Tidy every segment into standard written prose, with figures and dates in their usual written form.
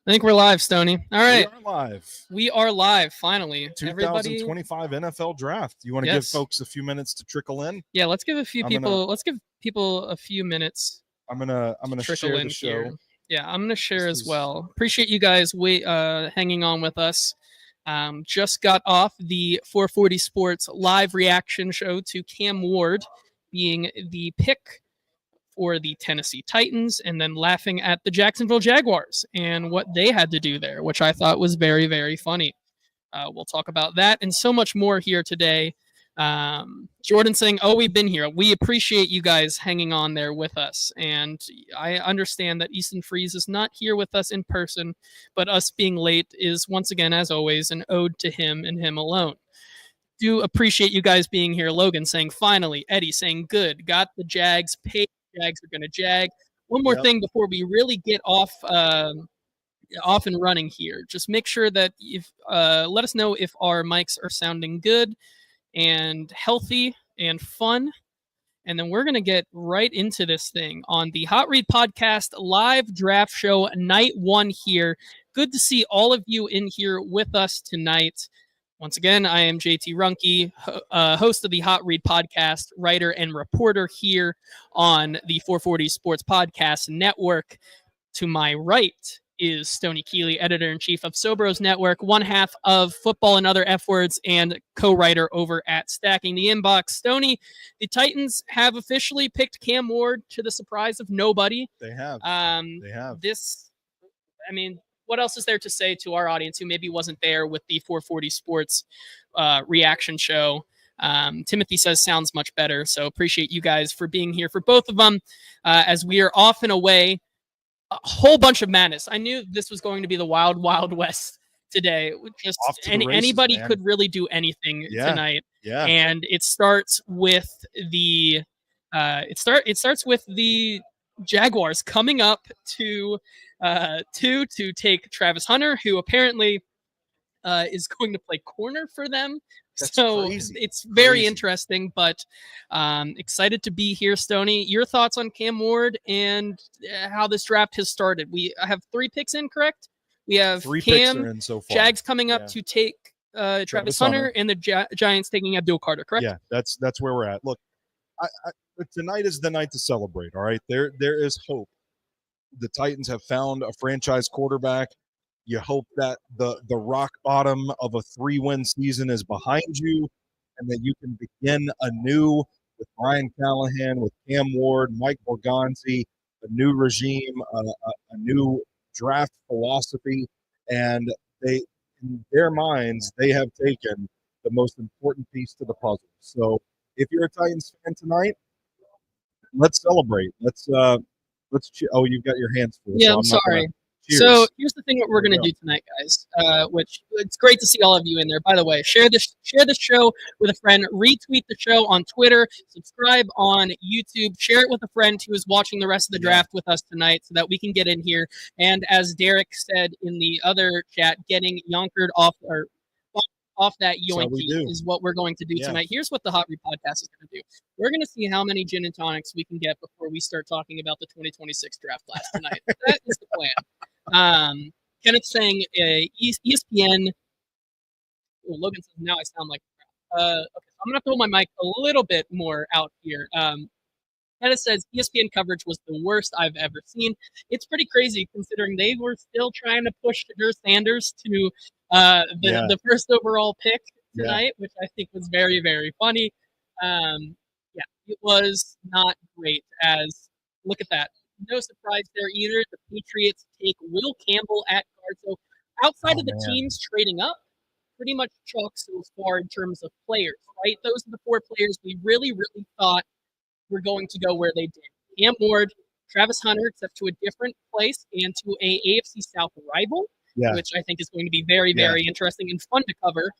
I think we're live, Stoney. All right. We are live. We are live, finally. 2025 NFL Draft. You want to give folks a few minutes to trickle in? Yeah, let's give people a few minutes. I'm gonna share the show. Here. Yeah, I'm gonna share as well. Appreciate you guys hanging on with us. Just got off the 440 Sports live reaction show to Cam Ward being the pick for the Tennessee Titans, and then laughing at the Jacksonville Jaguars and what they had to do there, which I thought was very, very funny. We'll talk about that and so much more here today. Jordan saying, "Oh, we've been here. We appreciate you guys hanging on there with us, and I understand that Easton Freeze is not here with us in person, but us being late is once again, as always, an ode to him and him alone." Do appreciate you guys being here. Logan saying, "Finally." Eddie saying, "Good. Got the Jags paid. Jags are going to jag." One more thing before we really get off and running here. Just make sure that if let us know if our mics are sounding good and healthy and fun. And then we're going to get right into this thing on the Hot Read Podcast live draft show, night one here. Good to see all of you in here with us tonight. Once again, I am JT Ruhnke, host of the Hot Read Podcast, writer and reporter here on the 440 Sports Podcast Network. To my right is Stoney Keeley, editor-in-chief of Sobros Network, one half of Football and Other F Words, and co-writer over at Stacking the Inbox. Stoney, the Titans have officially picked Cam Ward to the surprise of nobody. They have. What else is there to say to our audience who maybe wasn't there with the 440 Sports reaction show? Timothy says sounds much better, so appreciate you guys for being here for both of them as we are off and away. A whole bunch of madness. I knew this was going to be the wild, wild west today. Just anybody could really do anything tonight. Yeah. And it starts with the starts with the Jaguars coming up to take Travis Hunter, who apparently is going to play corner for them. That's so crazy. It's very interesting, but excited to be here. Stoney, your thoughts on Cam Ward and how this draft has started? We have 3 picks in, correct? We have Three Cam, picks are in so far. Jags coming up to take Travis Hunter, and the Giants taking Abdul Carter, correct? Yeah, that's where we're at. Look, tonight is the night to celebrate, all right? There is hope. The Titans have found a franchise quarterback. You hope that the rock bottom of a 3-win season is behind you and that you can begin anew with Brian Callahan, with Cam Ward, Mike Borgonzi, a new regime, a new draft philosophy. And in their minds, they have taken the most important piece to the puzzle. So if you're a Titans fan tonight, let's celebrate. Let's you've got your hands full. Yeah, so I'm sorry. So here's the thing that we're going to do tonight, guys, which it's great to see all of you in there. By the way, share this show with a friend, retweet the show on Twitter, subscribe on YouTube, share it with a friend who is watching the rest of the draft with us tonight so that we can get in here. And as Derek said in the other chat, getting Yonkered off that yoinky is what we're going to do tonight. Here's what the Hot Read Podcast is going to do. We're going to see how many gin and tonics we can get before we start talking about the 2026 draft class tonight. That is the plan. Kenneth saying ESPN. Oh, Logan says now I sound like crap. Okay, so I'm going to pull my mic a little bit more out here. Kenneth says ESPN coverage was the worst I've ever seen. It's pretty crazy considering they were still trying to push Drew Sanders to the first overall pick tonight, which I think was very, very funny. It was not great. Look at that. No surprise there either. The Patriots take Will Campbell at guard. So outside of the teams trading up, pretty much chalk so far in terms of players, right? Those are the 4 players we really, really thought were going to go where they did. Cam Ward, Travis Hunter, except to a different place and to a AFC South rival, which I think is going to be very, very interesting and fun to cover.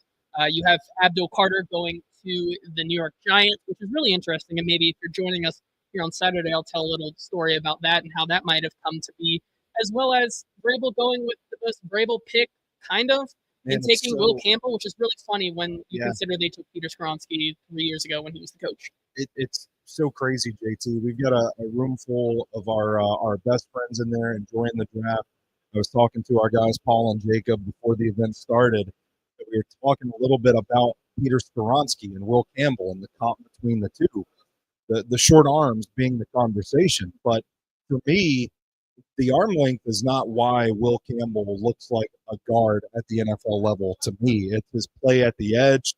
You have Abdul Carter going to the New York Giants, which is really interesting. And maybe if you're joining us here on Saturday, I'll tell a little story about that and how that might have come to be, as well as Vrabel going with the most Vrabel pick, kind of, and taking Will Campbell, which is really funny when you consider they took Peter Skronsky 3 years ago when he was the coach. It's so crazy, JT. We've got a room full of our best friends in there enjoying the draft. I was talking to our guys, Paul and Jacob, before the event started. We were talking a little bit about Peter Skoronsky and Will Campbell and the comp between the two, the short arms being the conversation. But for me, the arm length is not why Will Campbell looks like a guard at the NFL level to me. It's his play at the edge.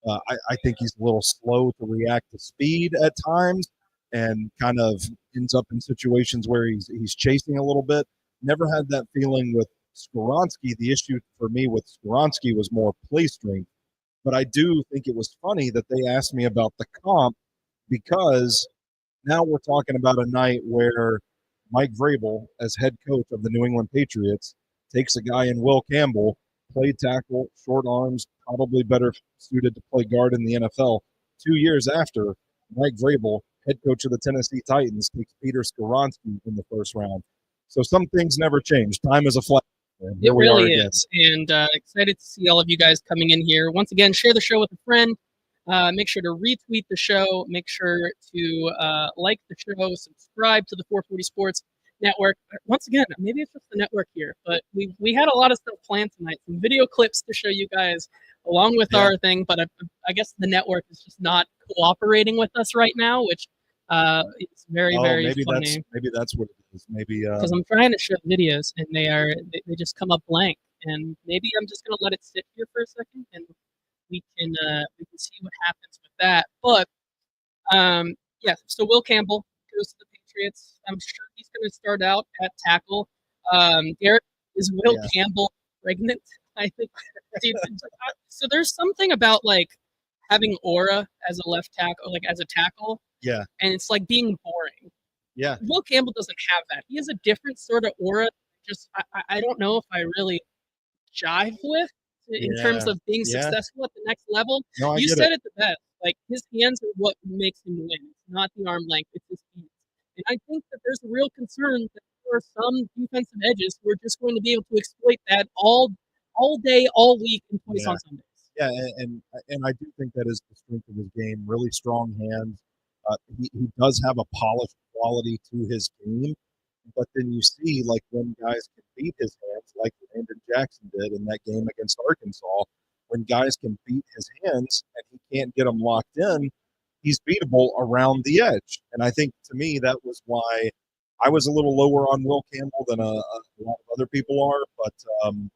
I think he's a little slow to react to speed at times and kind of ends up in situations where he's chasing a little bit. Never had that feeling with Skoronsky. The issue for me with Skoronsky was more play strength. But I do think it was funny that they asked me about the comp because now we're talking about a night where Mike Vrabel, as head coach of the New England Patriots, takes a guy in Will Campbell, play tackle, short arms, probably better suited to play guard in the NFL. 2 years after, Mike Vrabel, head coach of the Tennessee Titans, takes Peter Skoronsky in the first round. So some things never change. Time is a flat. It really is. And excited to see all of you guys coming in here. Once again, share the show with a friend. Make sure to retweet the show. Make sure to like the show. Subscribe to the 440 Sports Network. Once again, maybe it's just the network here, but we had a lot of stuff planned tonight. Some video clips to show you guys along with our thing, but I guess the network is just not cooperating with us right now, which it's very funny. Maybe that's what it is. Maybe because I'm trying to show videos and they just come up blank, and maybe I'm just gonna let it sit here for a second and we can see what happens with that. But so Will Campbell goes to the Patriots. I'm sure he's going to start out at tackle. Derek, is Will Campbell pregnant? I think. So there's something about like having aura as a left tackle, like as a tackle. Yeah. And it's like being boring. Yeah. Will Campbell doesn't have that. He has a different sort of aura. Just I don't know if I really jive with in terms of being successful at the next level. No, you said it the best. Like his hands are what makes him win. It's not the arm length, it's his hands. And I think that there's a real concern that there are some defensive edges who are just going to be able to exploit that all day, all week, and twice on Sundays. Yeah, and I do think that is the strength of his game. Really strong hands. He does have a polished quality to his game. But then you see, like, when guys can beat his hands, like Landon Jackson did in that game against Arkansas, when guys can beat his hands and he can't get them locked in, he's beatable around the edge. And I think, to me, that was why I was a little lower on Will Campbell than a lot of other people are. But the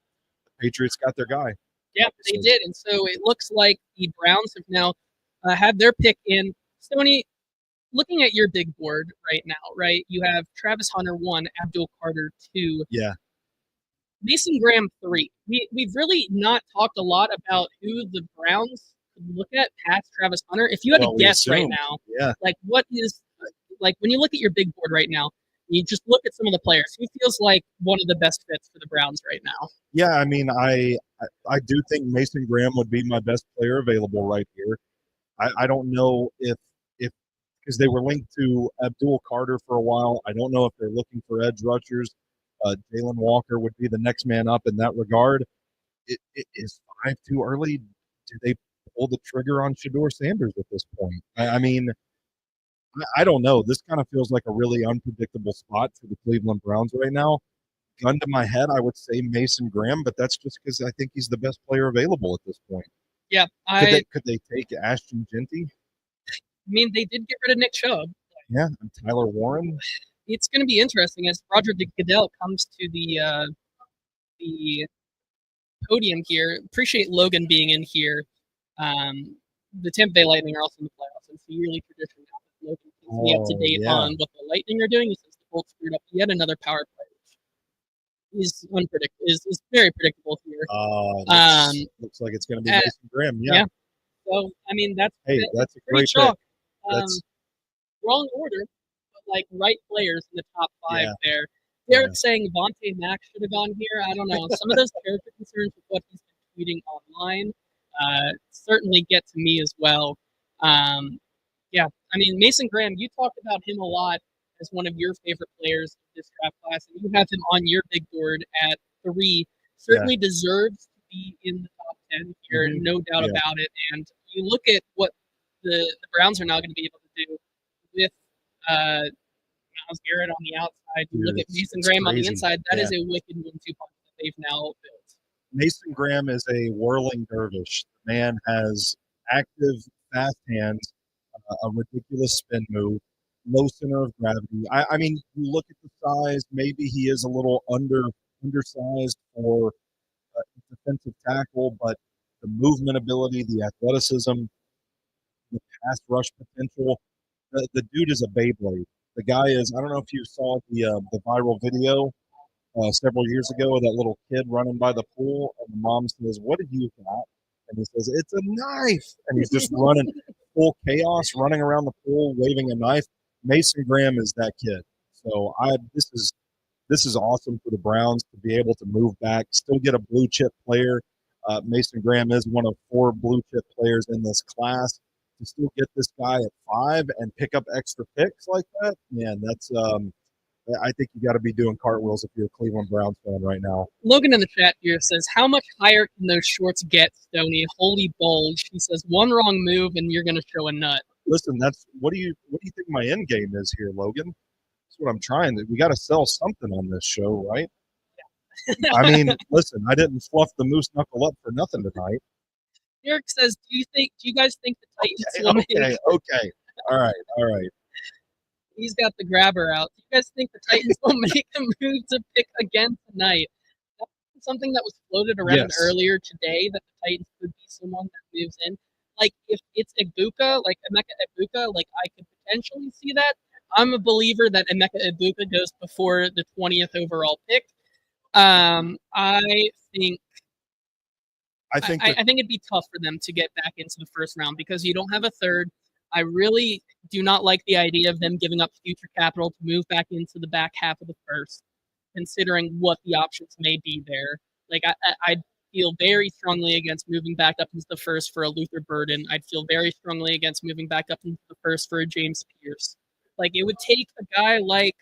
Patriots got their guy. Yeah, they did. And so it looks like the Browns have now had their pick in. Stoney, looking at your big board right now, right? You have Travis Hunter 1, Abdul Carter 2. Yeah. Mason Graham 3. We've really not talked a lot about who the Browns could look at past Travis Hunter. If you had to guess right now, like what is, like when you look at your big board right now, you just look at some of the players. Who feels like one of the best fits for the Browns right now? Yeah, I mean, I do think Mason Graham would be my best player available right here. I don't know if because they were linked to Abdul Carter for a while. I don't know if they're looking for edge rushers. Jalen Walker would be the next man up in that regard. It is 5 too early. Do they pull the trigger on Shedeur Sanders at this point? I mean, I don't know. This kind of feels like a really unpredictable spot for the Cleveland Browns right now. Gun to my head, I would say Mason Graham, but that's just because I think he's the best player available at this point. Yeah. Could they take Ashton Genty? I mean, they did get rid of Nick Chubb. Yeah, and Tyler Warren. It's going to be interesting as Roger Goodell comes to the podium here. Appreciate Logan being in here. The Tampa Bay Lightning are also in the playoffs. It's a yearly tradition now. Logan keeps me up to date on what the Lightning are doing. He says the Bolts screwed up yet another power play, which is unpredictable. Is very predictable here. Looks like it's going to be Mason Graham. Yeah. So I mean that's a great chalk. Wrong order, but like right players in the top 5 there. Derek's saying Vontae Mack should have gone here. I don't know. Some of those character concerns with what he's been tweeting online certainly get to me as well. Yeah, I mean Mason Graham, you talked about him a lot as one of your favorite players of this draft class, and you have him on your big board at 3. Certainly deserves to be in the top 10 here, no doubt about it. And you look at what the Browns are now going to be able to do with Myles Garrett on the outside. You Dude, look at Mason Graham on the inside. That is a wicked 1-2 punch that they've now built. Mason Graham is a whirling dervish. The man has active, fast hands, a ridiculous spin move, low center of gravity. I mean, you look at the size, maybe he is a little undersized for defensive tackle, but the movement ability, the athleticism, the pass rush potential, the dude is a Beyblade. The guy is, I don't know if you saw the viral video several years ago of that little kid running by the pool, and the mom says, "What did you got?" And he says, "It's a knife." And he's just running full chaos, running around the pool, waving a knife. Mason Graham is that kid. So this is awesome for the Browns to be able to move back, still get a blue chip player. Mason Graham is one of 4 blue chip players in this class. To still get this guy at 5 and pick up extra picks like that, man, that's I think you got to be doing cartwheels if you're a Cleveland Browns fan right now. Logan in the chat here says, "How much higher can those shorts get, Stoney? Holy bulge!" He says, "One wrong move and you're going to show a nut." Listen, that's what do you think my end game is here, Logan? That's what I'm trying to. We got to sell something on this show, right? Yeah. I mean, listen, I didn't fluff the moose knuckle up for nothing tonight. Eric says, "Do you guys think the Titans will make?" Okay, all right. He's got the grabber out. Do you guys think the Titans will make a move to pick again tonight? That's something that was floated around earlier today, that the Titans could be someone that moves in. Like, if it's Egbuka, like Emeka Egbuka, like I could potentially see that. I'm a believer that Emeka Egbuka goes before the 20th overall pick. I think it'd be tough for them to get back into the first round because you don't have a third. I really do not like the idea of them giving up future capital to move back into the back half of the first, considering what the options may be there. Like, I feel very strongly against moving back up into the first for a Luther Burden. I'd feel very strongly against moving back up into the first for a James Pierce. Like, it would take a guy like,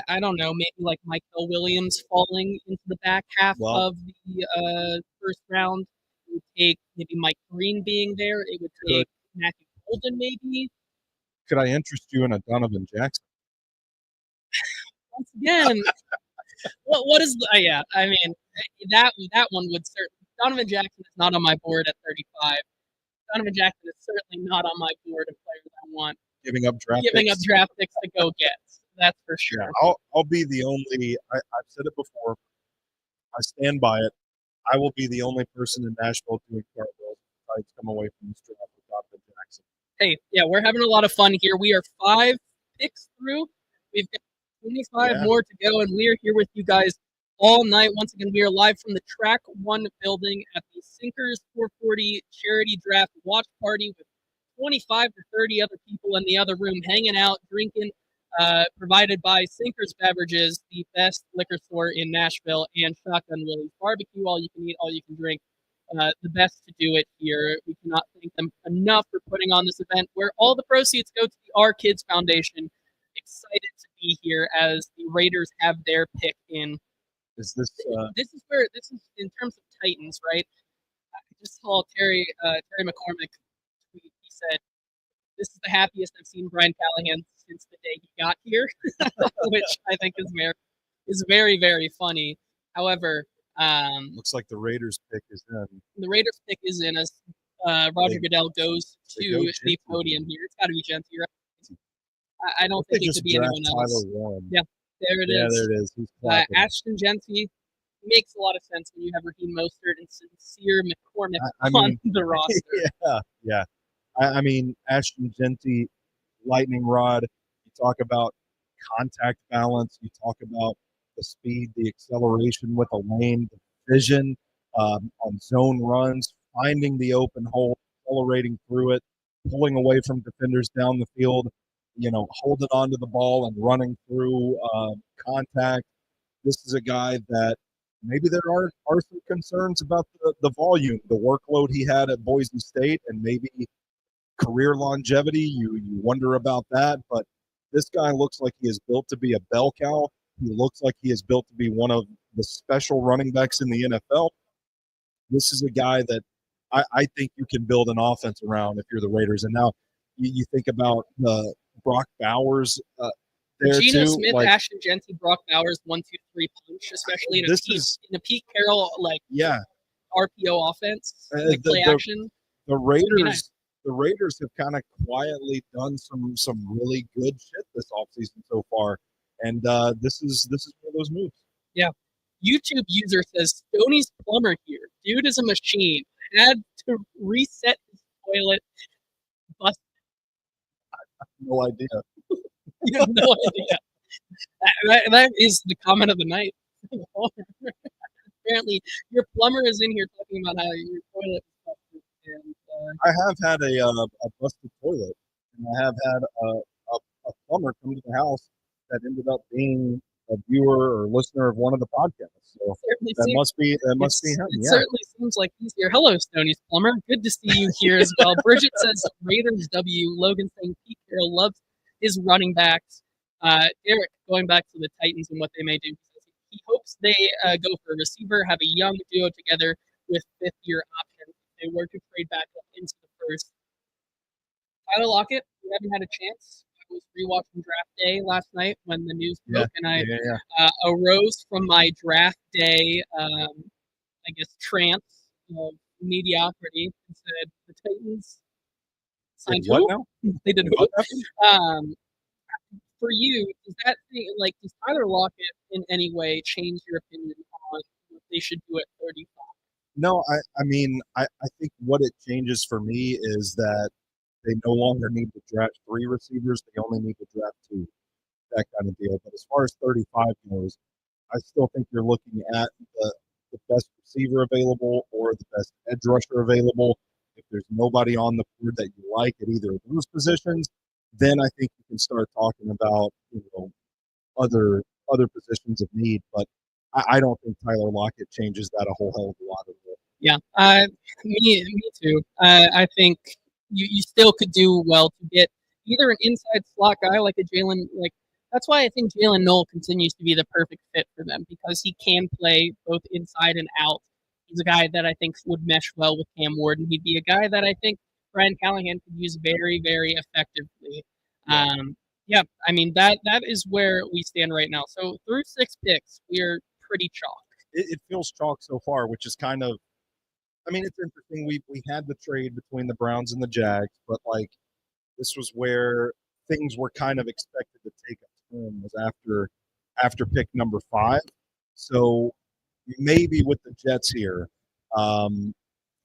I don't know, maybe like Michael Williams falling into the back half of the first round. It would take maybe Mike Green being there. It would take Matthew Golden maybe. Could I interest you in a Donovan Jackson? Once again, what is yeah? I mean, that one would certainly. Donovan Jackson is not on my board at 35. Donovan Jackson is certainly not on my board of players I want giving up draft picks to go get. That's for sure. Yeah, I'll be the only. I've said it before. I stand by it. I will be the only person in Nashville doing cartwheels if I come away from this draft with Donovan Jackson. Hey, yeah, we're having a lot of fun here. We are 5 picks through. We've got 25 more to go, and we are here with you guys all night. Once again, we are live from the Track 1 building at the Sinkers 440 Charity Draft Watch Party with 25 to 30 other people in the other room hanging out, drinking, provided by Sinkers Beverages, the best liquor store in Nashville, and Shotgun Willie's Barbecue, all you can eat, all you can drink. The best to do it here. We cannot thank them enough for putting on this event where all the proceeds go to the OurKids Foundation. Excited to be here as the Raiders have their pick in. Is this this is in terms of Titans, right? I just saw Terry McCormick tweet. He said, "This is the happiest I've seen Brian Callahan since the day he got here," which I think is very, very funny. However, looks like the Raiders pick is in. The Raiders pick is in as Roger Goodell goes to the podium here. It's got to be Genty, right? I don't think it could be anyone else. Yeah, there it is. Yeah, there it is. Ashton Genty makes a lot of sense when you have Raheem Mostert and Sincere McCormick on the roster. Yeah. I mean, Ashton Genty, lightning rod. You talk about contact balance. You talk about the speed, the acceleration with a lane, the vision on zone runs, finding the open hole, accelerating through it, pulling away from defenders down the field, holding on to the ball and running through contact. This is a guy that maybe there are some concerns about the volume, the workload he had at Boise State, and maybe career longevity. You wonder about that, but this guy looks like he is built to be a bell cow. He looks like he is built to be one of the special running backs in the NFL. This is a guy that I think you can build an offense around if you're the Raiders. And now you think about the Brock Bowers there Geno too. Smith, Like, Ashton Genty, Brock Bowers, 1-2-3 punch, especially in a Pete Carroll RPO offense, like play action. The Raiders have kind of quietly done some really good shit this offseason so far, and this is one of those moves. Yeah. YouTube user says Stoney's plumber here. Dude is a machine. Had to reset his toilet. Busted. I have no idea. You have no idea. That is the comment of the night. Apparently, your plumber is in here talking about how your toilet is busted. And, I have had a busted toilet, and I have had a plumber come to the house that ended up being a viewer or listener of one of the podcasts. So that must be him. It certainly seems like he's here. Hello, Stoney's plumber. Good to see you here as well. Bridget says Raiders W. Logan saying Pete Carroll loves his running backs. Derek going back to the Titans and what they may do. He hopes they go for a receiver, have a young duo together with fifth-year options. If they were to trade back up into the first. Tyler Lockett, we haven't had a chance. I was rewatching Draft Day last night when the news broke, and I arose from my Draft Day, trance of mediocrity and said, the Titans signed what now? They did what? For you, does Tyler Lockett in any way change your opinion on what they should do at 35? No, I mean, I think what it changes for me is that they no longer need to draft 3 receivers. They only need to draft 2, that kind of deal. But as far as 35 goes, I still think you're looking at the best receiver available or the best edge rusher available. If there's nobody on the board that you like at either of those positions, then I think you can start talking about other positions of need. But I don't think Tyler Lockett changes that a whole hell of a lot. Yeah, me too. I think you still could do well to get either an inside slot guy like a Jalen. That's why I think Jalen Noel continues to be the perfect fit for them, because he can play both inside and out. He's a guy that I think would mesh well with Cam Ward, and he'd be a guy that I think Brian Callahan could use very, very effectively. Yeah, I mean that is where we stand right now. So through 6 picks, we're pretty chalk. It feels chalk so far, which is kind of, I mean, it's interesting. We had the trade between the Browns and the Jags, but this was where things were kind of expected to take a turn, was after pick number 5. So maybe with the Jets here,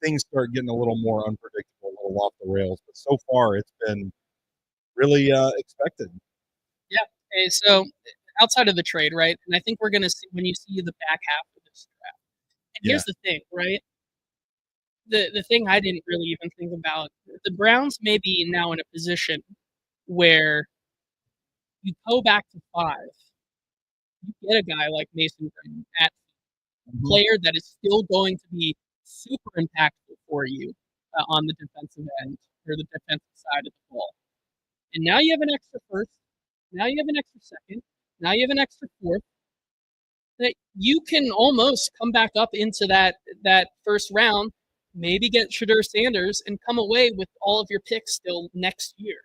things start getting a little more unpredictable, a little off the rails. But so far, it's been really expected. Yeah. Okay, so outside of the trade, right? And I think we're going to see when you see the back half of this draft. And here's the thing, right? The thing I didn't really even think about, the Browns may be now in a position where you go back to 5, you get a guy like Mason Graham at a player that is still going to be super impactful for you on the defensive end or the defensive side of the ball. And now you have an extra first, now you have an extra second, now you have an extra fourth, that you can almost come back up into that first round, maybe get Shedeur Sanders, and come away with all of your picks still next year.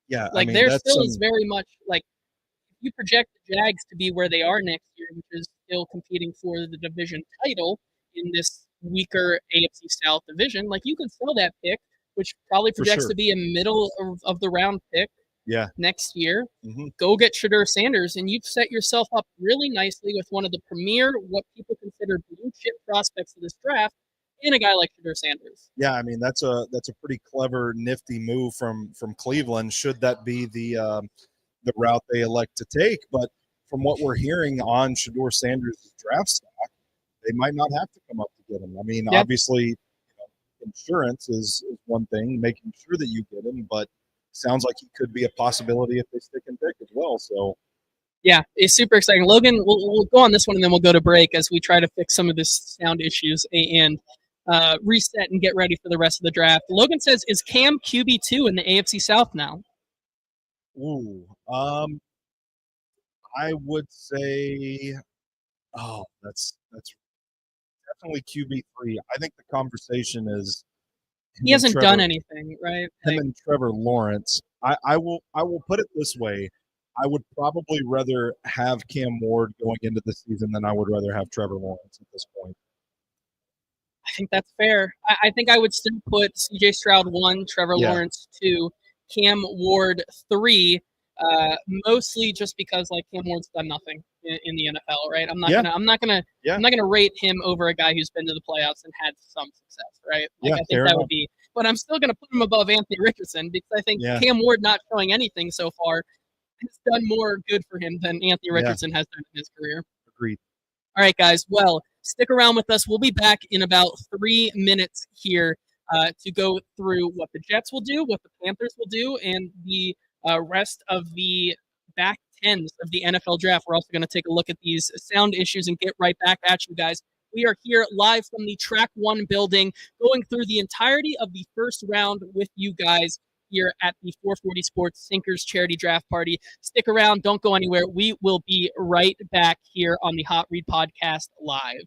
Yeah, there still is very much you project the Jags to be where they are next year, which is still competing for the division title in this weaker AFC South division. You can sell that pick, which probably projects to be a middle of the round pick. Yeah. Next year, go get Shedeur Sanders, and you've set yourself up really nicely with one of the premier, what people consider blue chip prospects of this draft, in a guy like Shedeur Sanders. Yeah, I mean that's a pretty clever, nifty move from Cleveland. Should that be the route they elect to take? But from what we're hearing on Shedeur Sanders' draft stock, they might not have to come up to get him. I mean, obviously, insurance is one thing, making sure that you get him, but sounds like he could be a possibility if they stick and pick as well. So, yeah, it's super exciting. Logan, we'll go on this one and then we'll go to break as we try to fix some of this sound issues and reset and get ready for the rest of the draft. Logan says, "Is Cam QB2 in the AFC South now?" Ooh, I would say, that's definitely QB3. I think the conversation is he hasn't done anything, right? Him and Trevor Lawrence. I will put it this way. I would probably rather have Cam Ward going into the season than I would rather have Trevor Lawrence at this point. I think that's fair. I think I would still put C.J. Stroud 1, Trevor Lawrence 2, Cam Ward 3, mostly just because like Cam Ward's done nothing in the NFL, right? I'm not gonna rate him over a guy who's been to the playoffs and had some success, right? Like I think that would be, but I'm still gonna put him above Anthony Richardson because I think Cam Ward not showing anything so far has done more good for him than Anthony Richardson has done in his career. Agreed. All right, guys. Well, stick around with us. We'll be back in about 3 minutes here to go through what the Jets will do, what the Panthers will do, and the rest of the back tens of the NFL draft. We're also going to take a look at these sound issues and get right back at you guys. We are here live from the Track 1 building, going through the entirety of the first round with you guys here at the 440 Sports Sinkers Charity Draft Party. Stick around. Don't go anywhere. We will be right back here on the Hot Read Podcast live.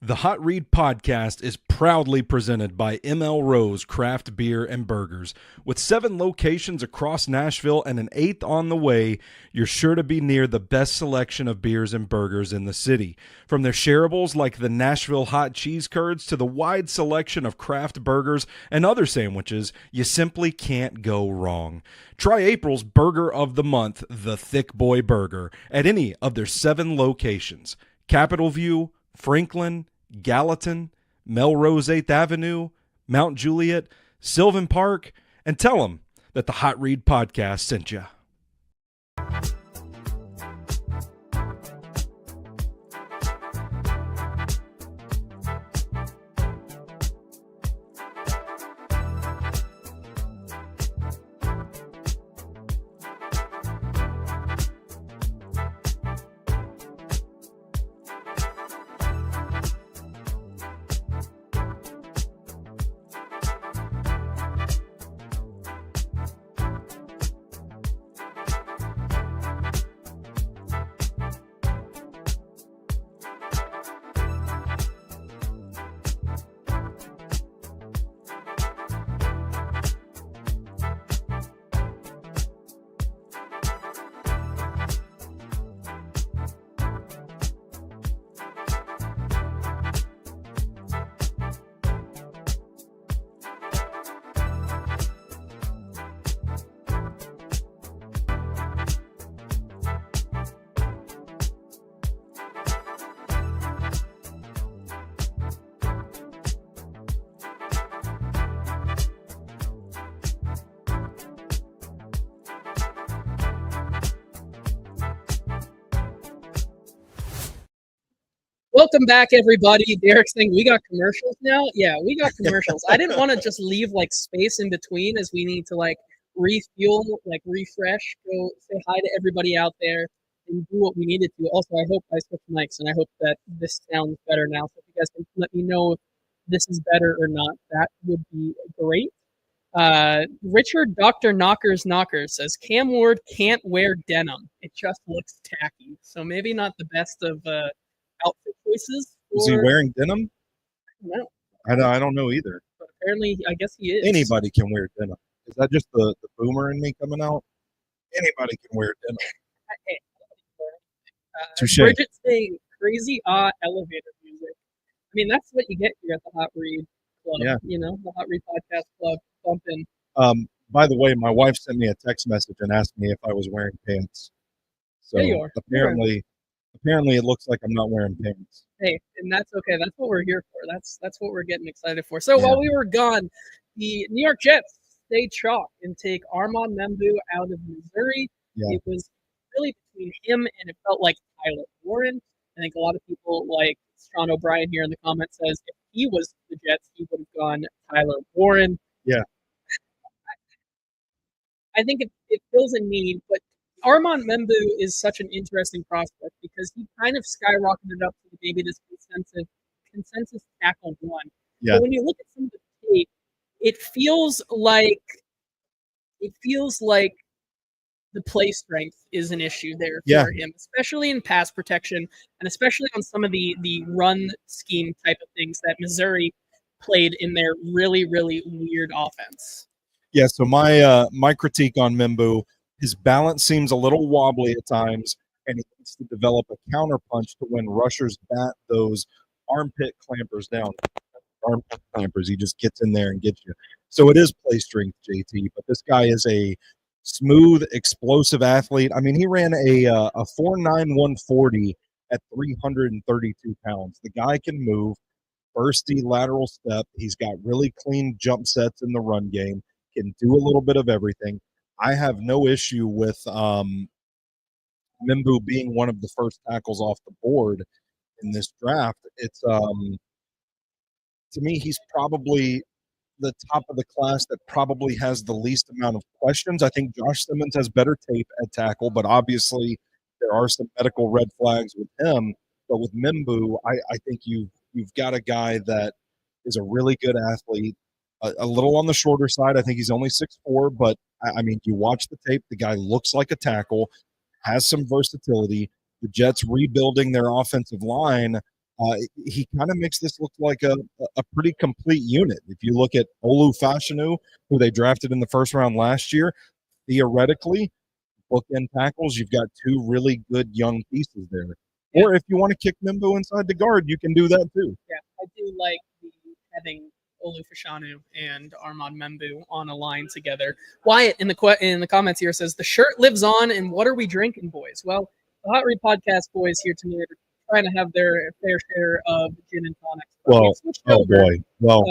The Hot Read Podcast is proudly presented by M.L.Rose Craft Beer and Burgers. With 7 locations across Nashville and an 8th on the way, you're sure to be near the best selection of beers and burgers in the city. From their shareables like the Nashville Hot Cheese Curds to the wide selection of craft burgers and other sandwiches, you simply can't go wrong. Try April's Burger of the Month, the Thick Boy Burger, at any of their 7 locations. Capitol View, Franklin, Gallatin, M.L.Rose 8th Avenue, Mount Juliet, Sylvan Park, and tell them that the Hot Read Podcast sent you. Welcome back, everybody. Derek's saying we got commercials now. Yeah, we got commercials. I didn't want to just leave like space in between as we need to like refuel, like refresh, go say hi to everybody out there and do what we needed to. Also, I hope I switched mics and I hope that this sounds better now. So if you guys can let me know if this is better or not, that would be great. Richard Dr. Knockers says Cam Ward can't wear denim. It just looks tacky. So maybe not the best of outfit choices. Is he wearing denim? No. I don't know either. But apparently, I guess he is. Anybody can wear denim. Is that just the boomer in me coming out? Anybody can wear denim. Touche. Bridget's saying crazy elevator music. I mean, that's what you get here at the Hot Read Club. Yeah. You know, the Hot Read Podcast Club bumping. By the way, my wife sent me a text message and asked me if I was wearing pants. So There you are. apparently it looks like I'm not wearing pants. Hey, and that's okay. That's what we're here for. That's what we're getting excited for. So while we were gone, the New York Jets stayed chalk and take Armand Membu out of Missouri. Yeah. It was really between him and it felt like Tyler Warren. I think a lot of people like Sean O'Brien here in the comments says if he was the Jets, he would have gone Tyler Warren. Yeah. I think it fills a need, but Armand Membu is such an interesting prospect because he kind of skyrocketed up to maybe this consensus tackle one. Yeah. But when you look at some of the tape, it feels like the play strength is an issue there for him, especially in pass protection and especially on some of the run scheme type of things that Missouri played in their really, really weird offense. Yeah, so my critique on Membu, his balance seems a little wobbly at times, and he needs to develop a counterpunch to when rushers bat those armpit clampers down. Armpit clampers, he just gets in there and gets you. So it is play strength, JT, but this guy is a smooth, explosive athlete. I mean, he ran a 4.9140 at 332 pounds. The guy can move, bursty lateral step. He's got really clean jump sets in the run game. Can do a little bit of everything. I have no issue with Membu being one of the first tackles off the board in this draft. It's to me, he's probably the top of the class that probably has the least amount of questions. I think Josh Simmons has better tape at tackle, but obviously there are some medical red flags with him. But with Membu, I think you've got a guy that is a really good athlete. A little on the shorter side. I think he's only 6'4", but I mean, you watch the tape, the guy looks like a tackle, has some versatility. The Jets rebuilding their offensive line, he kind of makes this look like a pretty complete unit. If you look at Olu Fashanu, who they drafted in the first round last year, theoretically, bookend tackles, you've got two really good young pieces there. Yeah. Or if you want to kick Membu inside the guard, you can do that too. Yeah, I do like having Olu Fashanu and Armand Membu on a line together. Wyatt in the comments here says the shirt lives on, and what are we drinking, boys? Well, the Hot Read Podcast boys here tonight are trying to have their fair share of gin and tonics. Well, oh boy, well,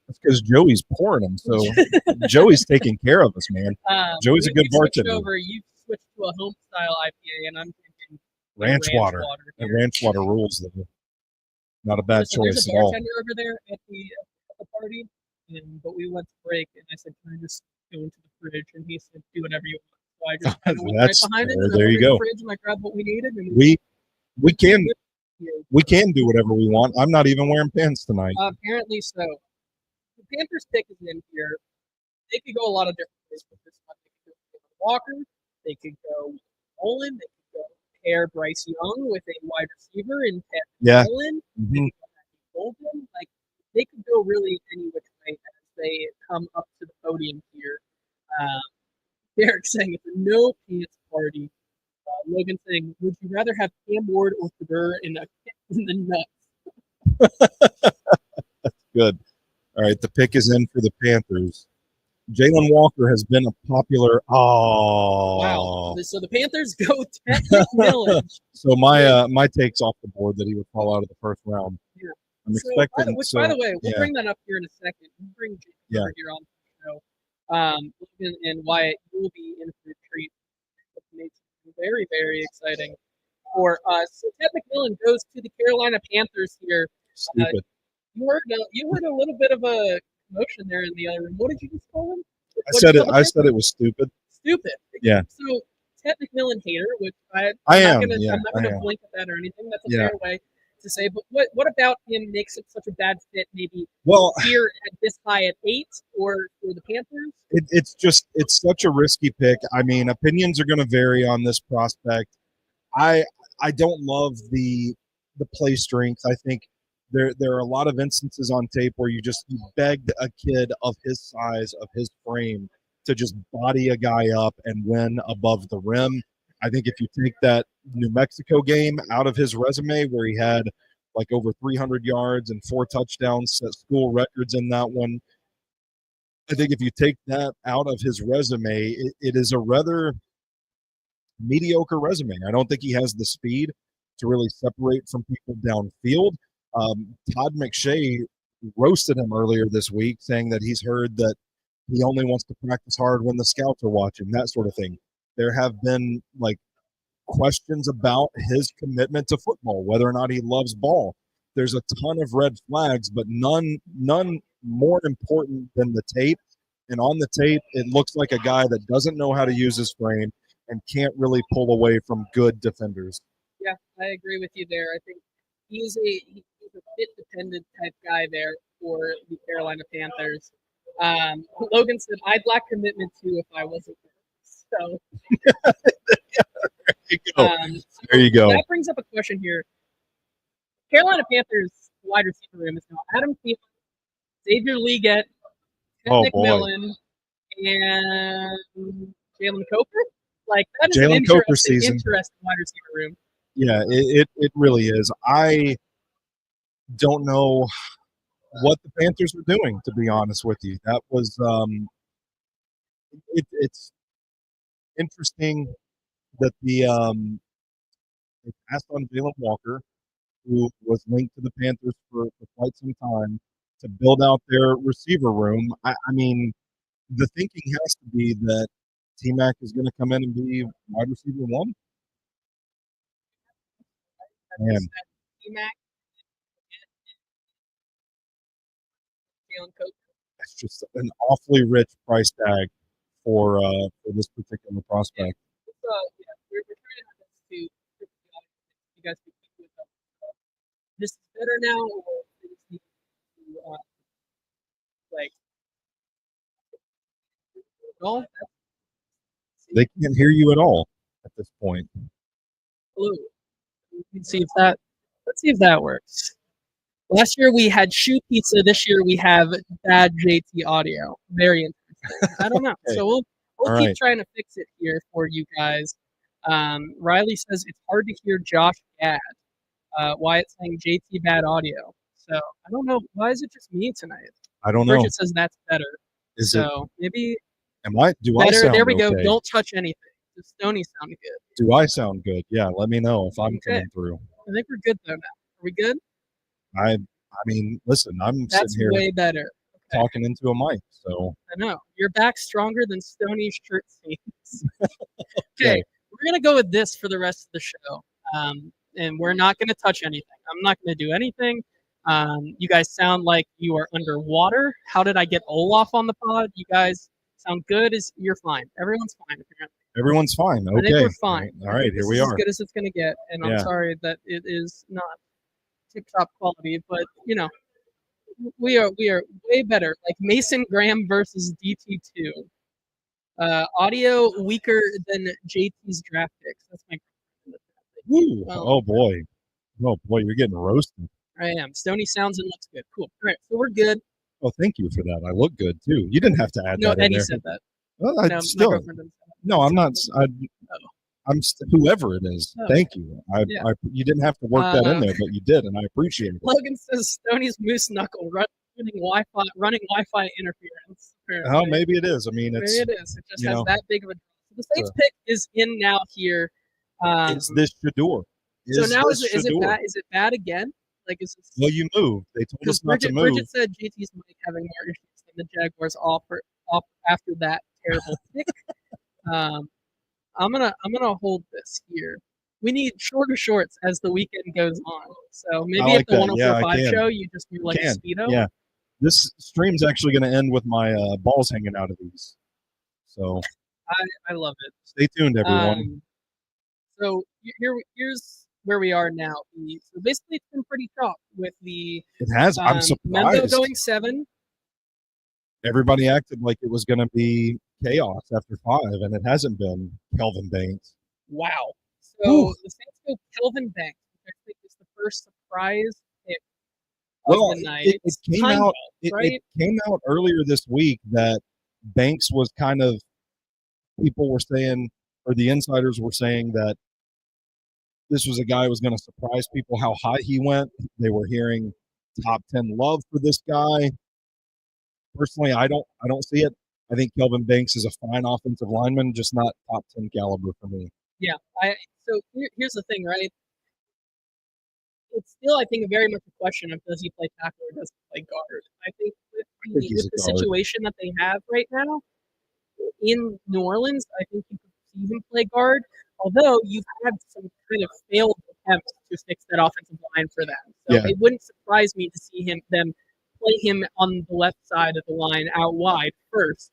it's because Joey's pouring them, so Joey's taking care of us, man. Joey's a good bartender. You switched to a home style IPA, and I'm drinking ranch water. And ranch water rules them. Not a bad choice at all. There's a bartender over there at the party, but we went to break, and I said, "Can I just go into the fridge?" And he said, "Do whatever you want." So I just went right behind it. There you go. The fridge, and I grabbed what we needed. And we can do whatever we want. I'm not even wearing pants tonight. Apparently so. The Panthers pick is in here. They could go a lot of different ways with this one. They could go with Walker. They could go with Olin. They could go pair Bryce Young with a wide receiver in Pat Olin. Mm-hmm. Golden. Like, they could go really any which way as they come up to the podium here. Derek saying it's a no pants party. Logan saying, would you rather have Cam Ward or Kader in the nuts? That's good. All right, the pick is in for the Panthers. Jalen Walker has been a popular. Oh, wow! So the Panthers go Ted McMillan. So my take's off the board that he would fall out of the first round. Yeah. I'm expecting. By the way, we'll bring that up here in a second. We'll bring Jalen over here on the show. Logan and Wyatt, you will be in for a treat. It's very, very exciting for us. So Ted McMillan goes to the Carolina Panthers here. Stupid. You heard a little bit of a commotion there in the other room. What did you just call him? I said it was stupid. Stupid. Yeah. So Ted McMillan hater, which I'm not going to blink at that or anything. That's a fair way to say. But what about him makes it such a bad fit? Maybe here at this high at 8 or for the Panthers. It's such a risky pick. I mean, opinions are going to vary on this prospect. I don't love the play strength. I think there are a lot of instances on tape where you begged a kid of his size, of his frame, to just body a guy up and win above the rim. I think if you take that New Mexico game out of his resume where he had like over 300 yards and 4 touchdowns, set school records in that one, I think if you take that out of his resume, it is a rather mediocre resume. I don't think he has the speed to really separate from people downfield. Todd McShay roasted him earlier this week, saying that he's heard that he only wants to practice hard when the scouts are watching, that sort of thing. There have been questions about his commitment to football, whether or not he loves ball. There's a ton of red flags, but none more important than the tape. And on the tape, it looks like a guy that doesn't know how to use his frame and can't really pull away from good defenders. Yeah, I agree with you there. I think he's a fit-dependent type guy there for the Carolina Panthers. Logan said, "I'd lack commitment too if I wasn't there." So, There you go. That brings up a question here. Carolina Panthers wide receiver room is now Adam Thielen, Xavier Legette, McMillan, and Jalen Coker. That is an interesting wide receiver room. Yeah, it really is. I don't know what the Panthers were doing, to be honest with you. That was it's interesting that they passed on Jalen Walker, who was linked to the Panthers for quite some time, to build out their receiver room. I mean, the thinking has to be that T-Mac is going to come in and be wide receiver one. Man. T-Mac, Jalen Coker. That's just an awfully rich price tag for this particular prospect. We're trying our best to you guys can keep with us. This is better now, or we just need to well, they can't hear you at all at this point. Hello. We can see if that. Let's see if that works. Last year we had shoe pizza. This year we have bad JT audio. Very interesting. I don't know. Okay. So we'll keep right. trying to fix it here for you guys. Riley says it's hard to hear Josh Gad. Wyatt saying JT bad audio. So I don't know. Why is it just me tonight? I don't know. Bridget says that's better. Is so maybe do I better. sound there we go. okay? Don't touch anything. Does Stoney sound good? Do I sound good? Yeah, let me know if I'm coming through. I think we're good though now. Are we good? I mean, listen, that's sitting here way better. Talking into a mic, so I know you're back stronger than Stoney's shirt seams. Okay, we're gonna go with this for the rest of the show, and we're not gonna touch anything. I'm not gonna do anything. You guys sound like you are underwater. How did I get Olaf on the pod? You guys sound good. You're fine. Everyone's fine apparently. Everyone's fine. Okay, I think we're fine. All right, here we are. As good as it's gonna get, and I'm sorry that it is not tip-top quality, but we are way better. Like Mason Graham versus DT2. Audio weaker than JT's draft picks. That's my. Ooh, oh boy, you're getting roasted. I am. Stoney sounds and looks good. Cool. All right, so we're good. Oh, thank you for that. I look good too. You didn't have to add that in there. No, Eddie said that. Well, I'm not. I'm whoever it is. Oh. Thank you. You didn't have to work that in there, but you did, and I appreciate it. Logan says Stoney's moose knuckle running Wi-Fi interference. Apparently. Oh, maybe it is. I mean, maybe it is. It just has that big of a. The Saints pick is in now here. It's this Shador. So now is it bad? Is it bad again? Like is this, well, you moved. They told us not to move. Bridget said JT's mic having more issues than the Jaguars offer after that terrible pick. I'm gonna hold this here. We need shorter shorts as the weekend goes on. So maybe at the 104.5 show, you just do like a Speedo. Yeah. This stream's actually going to end with my balls hanging out of these. So I love it. Stay tuned, everyone. So here's where we are now. So basically, it's been pretty tough with the. It has. I'm surprised. Mendo going 7. Everybody acted like it was going to be chaos after 5, and it hasn't been. Kelvin Banks. Wow. So the Saints go Kelvin Banks, which I think is the first surprise pick of the night. It came out. It came out earlier this week that Banks was kind of. People were saying, or the insiders were saying that this was a guy who was going to surprise people how high he went. They were hearing top 10 love for this guy. personally, I don't see it. I think Kelvin Banks is a fine offensive lineman, just not top 10 caliber for me. Yeah. Here's the thing, right? It's still, I think, very much a question of does he play tackle or does he play guard. I think with the situation that they have right now in New Orleans, I think you could see him play guard. Although you've had some kind of failed attempts to fix that offensive line for them, so it wouldn't surprise me to see them play him on the left side of the line out wide first,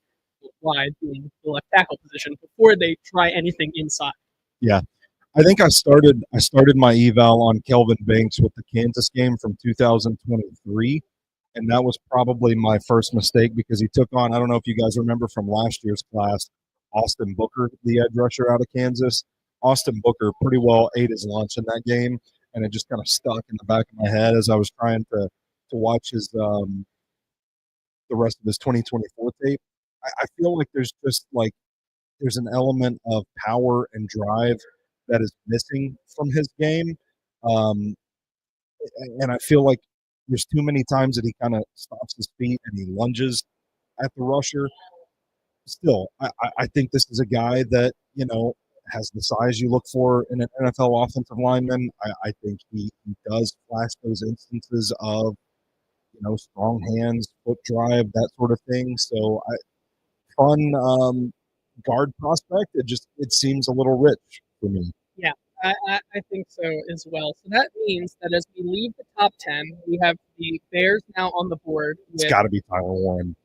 wide being the left tackle position, before they try anything inside. Yeah. I think I started my eval on Kelvin Banks with the Kansas game from 2023, and that was probably my first mistake because he took on, I don't know if you guys remember from last year's class, Austin Booker, the edge rusher out of Kansas. Austin Booker pretty well ate his lunch in that game, and it just kind of stuck in the back of my head as I was trying to watch his the rest of his 2024 tape. I feel like there's an element of power and drive that is missing from his game. And I feel like there's too many times that he kind of stops his feet and he lunges at the rusher. Still, I think this is a guy that, has the size you look for in an NFL offensive lineman. I think he does flash those instances of, strong hands, foot drive, that sort of thing. So fun guard prospect. It seems a little rich for me. Yeah, I think so as well. So that means that as we leave the top 10, we have the Bears now on the board. It's got to be Tyler Warren.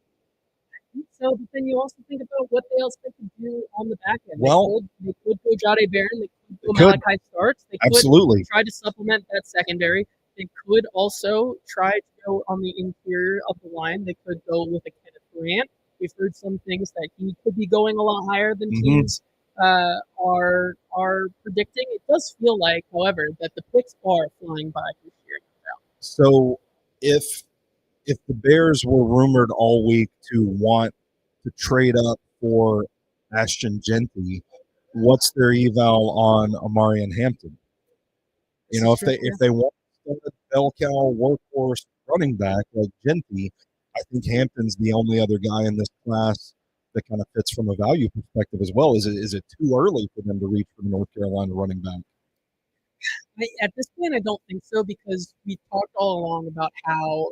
So, but then you also think about what else they could do on the back end. Well, they could go Jade Barron. They could go Malachi Starks. They could try to supplement that secondary. They could also try to go on the interior of the line. They could go with a Kenneth Grant. We've heard some things that he could be going a lot higher than teams are predicting. It does feel like, however, that the picks are flying by this year. So if the Bears were rumored all week to want to trade up for Ashton Genty, what's their eval on Amarian Hampton? If they want a bell cow workhorse running back like Genty, I think Hampton's the only other guy in this class that kind of fits from a value perspective as well. Is it too early for them to reach for the North Carolina running back? At this point, I don't think so, because we talked all along about how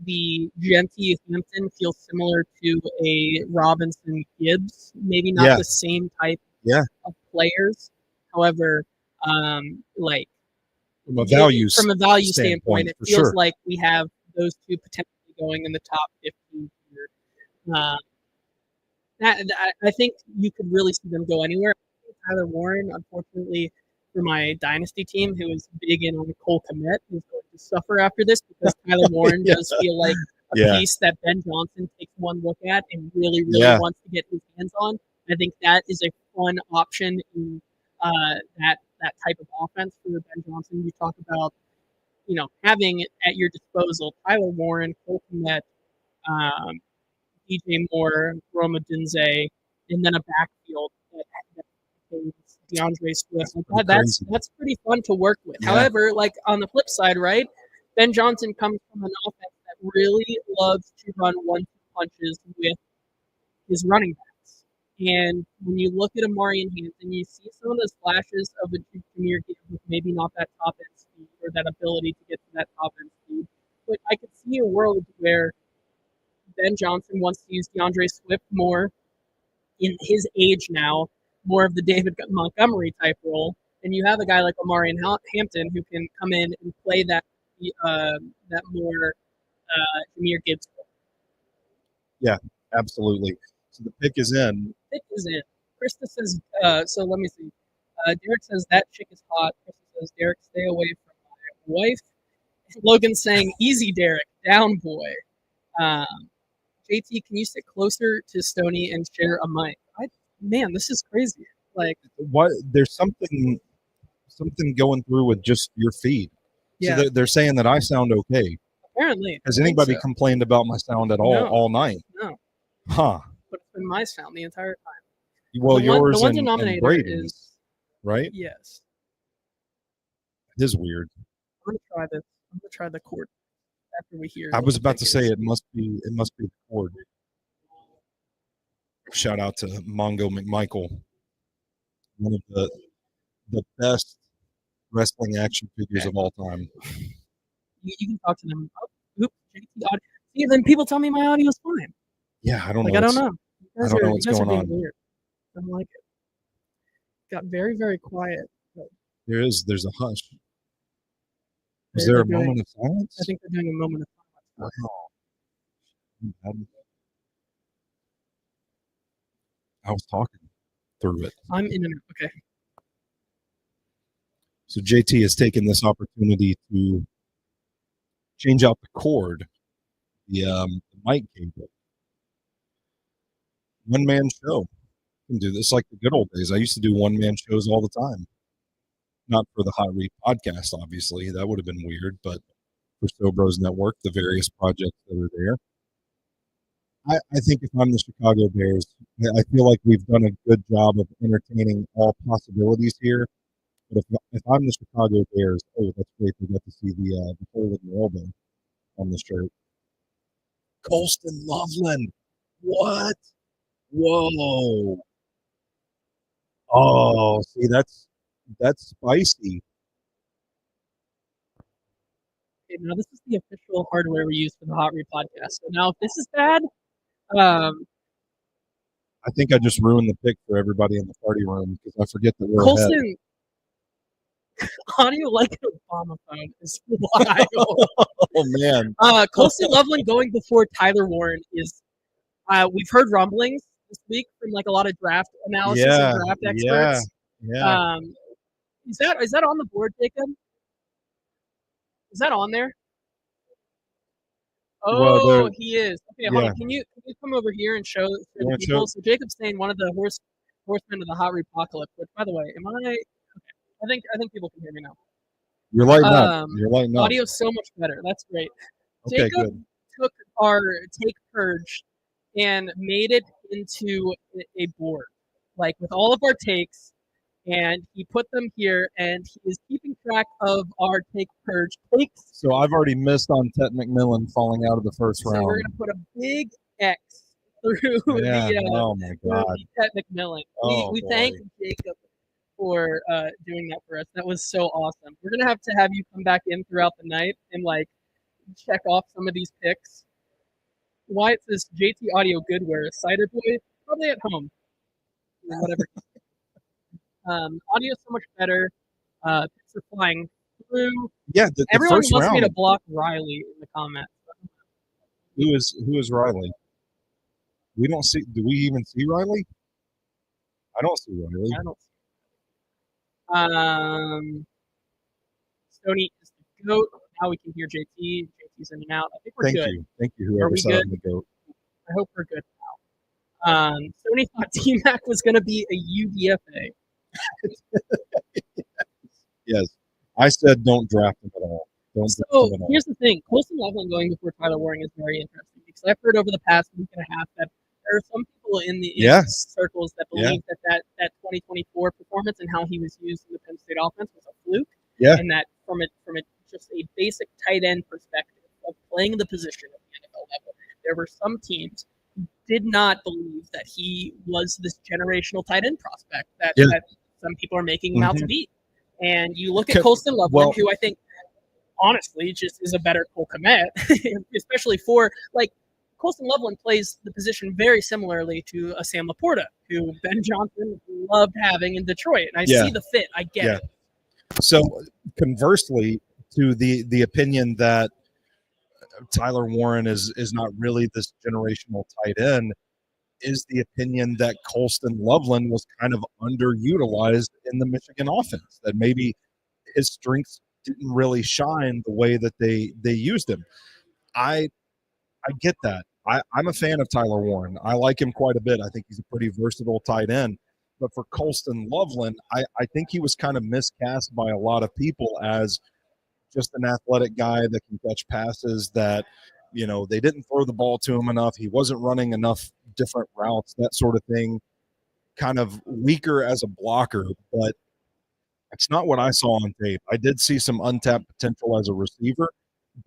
the Genty Hampton feels similar to a Robinson Gibbs, maybe not the same type of players. However, from a value standpoint, it feels like we have those two potentially going in the top 15 here. I think you could really see them go anywhere. Tyler Warren, unfortunately, for my dynasty team, who is big in on Cole Kmet, is going to suffer after this, because Tyler Warren does feel like a piece that Ben Johnson takes one look at and really wants to get his hands on. I think that is a fun option in that type of offense for Ben Johnson. You talk about, having it at your disposal Tyler Warren, Cole Kmet, DJ Moore, Roma Dinze, and then a backfield that contains DeAndre Swift. That's pretty fun to work with. Yeah. However, on the flip side, right, Ben Johnson comes from an offense that really loves to run 1-2 punches with his running backs. And when you look at Amarian Hampton, you see some of those flashes of a Jameer Gibbs with maybe not that top end speed or that ability to get to that top end speed. But I could see a world where Ben Johnson wants to use DeAndre Swift more in his age now, more of the David Montgomery type role, and you have a guy like Amarian Hampton who can come in and play that more Jameer Gibbs role. Yeah, absolutely. So the pick is in. Krista says, so let me see. Derek says, that chick is hot. Krista says, Derek, stay away from my wife. Logan's saying, easy, Derek, down, boy. JT, can you sit closer to Stoney and share a mic? Man, this is crazy. What? There's something going through with just your feed. Yeah. So they're saying that I sound okay. Apparently. Has anybody complained about my sound at all night? No. Huh. But it's been my sound the entire time. Well, yours and Braden's, right? Yes. It is weird. gonna try this. I'm gonna try the cord after we hear. I was about to say it must be the cord. Shout out to Mongo McMichael, one of the best wrestling action figures of all time. You can talk to them. Oh, see, then people tell me my audio is fine. Yeah, I don't know. I don't know. I don't know what's going on. Weird. I don't like it. Got very, very quiet. There's a hush. Is there a moment of silence? I think they're doing a moment of silence. Wow. I was talking through it. I'm in and out. Okay. So JT has taken this opportunity to change out the cord, the mic cable. One-man show. You can do this like the good old days. I used to do one-man shows all the time. Not for the Hot Read podcast, obviously. That would have been weird, but for Bros Network, the various projects that are there. I think if I'm the Chicago Bears, I feel like we've done a good job of entertaining all possibilities here. But if I'm the Chicago Bears, that's great. We got to see the hole in the elbow on the shirt. Colston Loveland. What? Whoa. Oh, see, that's spicy. Okay, now this is the official hardware we use for the Hot Read podcast. So now if this is bad, I think I just ruined the pick for everybody in the party room because I forget that we're Colston ahead. audio like an Obama phone is wild. Oh man. Colston Loveland going before Tyler Warren is we've heard rumblings this week from like a lot of draft analysis and draft experts. Yeah. Is that on the board, Jacob? Is that on there? Oh, he is. Okay, hold on. Can you come over here and show the people? So Jacob's saying one of the horsemen of the Hot Repocalypse. Which, by the way, am I? Okay. I think people can hear me now. You're lighting up. You're lighting up. Audio's so much better. That's great. Okay, Jacob good. took our take purge and made it into a board, like with all of our takes. And he put them here, and he is keeping track of our take purge takes. So I've already missed on Ted McMillan falling out of the first round. So we're going to put a big X through the Ted McMillan. We thank Jacob for doing that for us. That was so awesome. We're going to have you come back in throughout the night and like check off some of these picks. Why it says JT Audio Goodwear, Cider Boy, probably at home. Whatever. Audio is so much better. Picks are flying through. Yeah, everyone first wants round. me to block Riley in the comments. Who is Riley? We don't see. Do we even see Riley? I don't see Riley. I don't see. Stoney is the goat. Now we can hear JT. JT's in and out. I think we're good. Thank you. Whoever said I'm the goat. I hope we're good now. Stoney thought T-Mac was going to be a UDFA. Yes. I said don't draft him at all. Here's the thing. Colston Loveland going before Tyler Warren is very interesting because I've heard over the past week and a half that there are some people in the circles that believe that 2024 performance and how he was used in the Penn State offense was a fluke. Yeah. And that from just a basic tight end perspective of playing the position at the NFL level, there were some teams who did not believe that he was this generational tight end prospect that some people are making him out to be. And you look at Colston Loveland, who I think honestly just is a better Cole Kmet, especially for like Colston Loveland plays the position very similarly to a Sam Laporta, who Ben Johnson loved having in Detroit. And I see the fit. I get it. So conversely to the opinion that Tyler Warren is not really this generational tight end is the opinion that Colston Loveland was kind of underutilized in the Michigan offense, that maybe his strengths didn't really shine the way that they used him. I get that. I'm a fan of Tyler Warren. I like him quite a bit. I think he's a pretty versatile tight end. But for Colston Loveland, I think he was kind of miscast by a lot of people as just an athletic guy that can catch passes, that, you know, they didn't throw the ball to him enough. He wasn't running enough different routes, that sort of thing. Kind of weaker as a blocker. But It's not what I saw on tape. I did see some untapped potential as a receiver,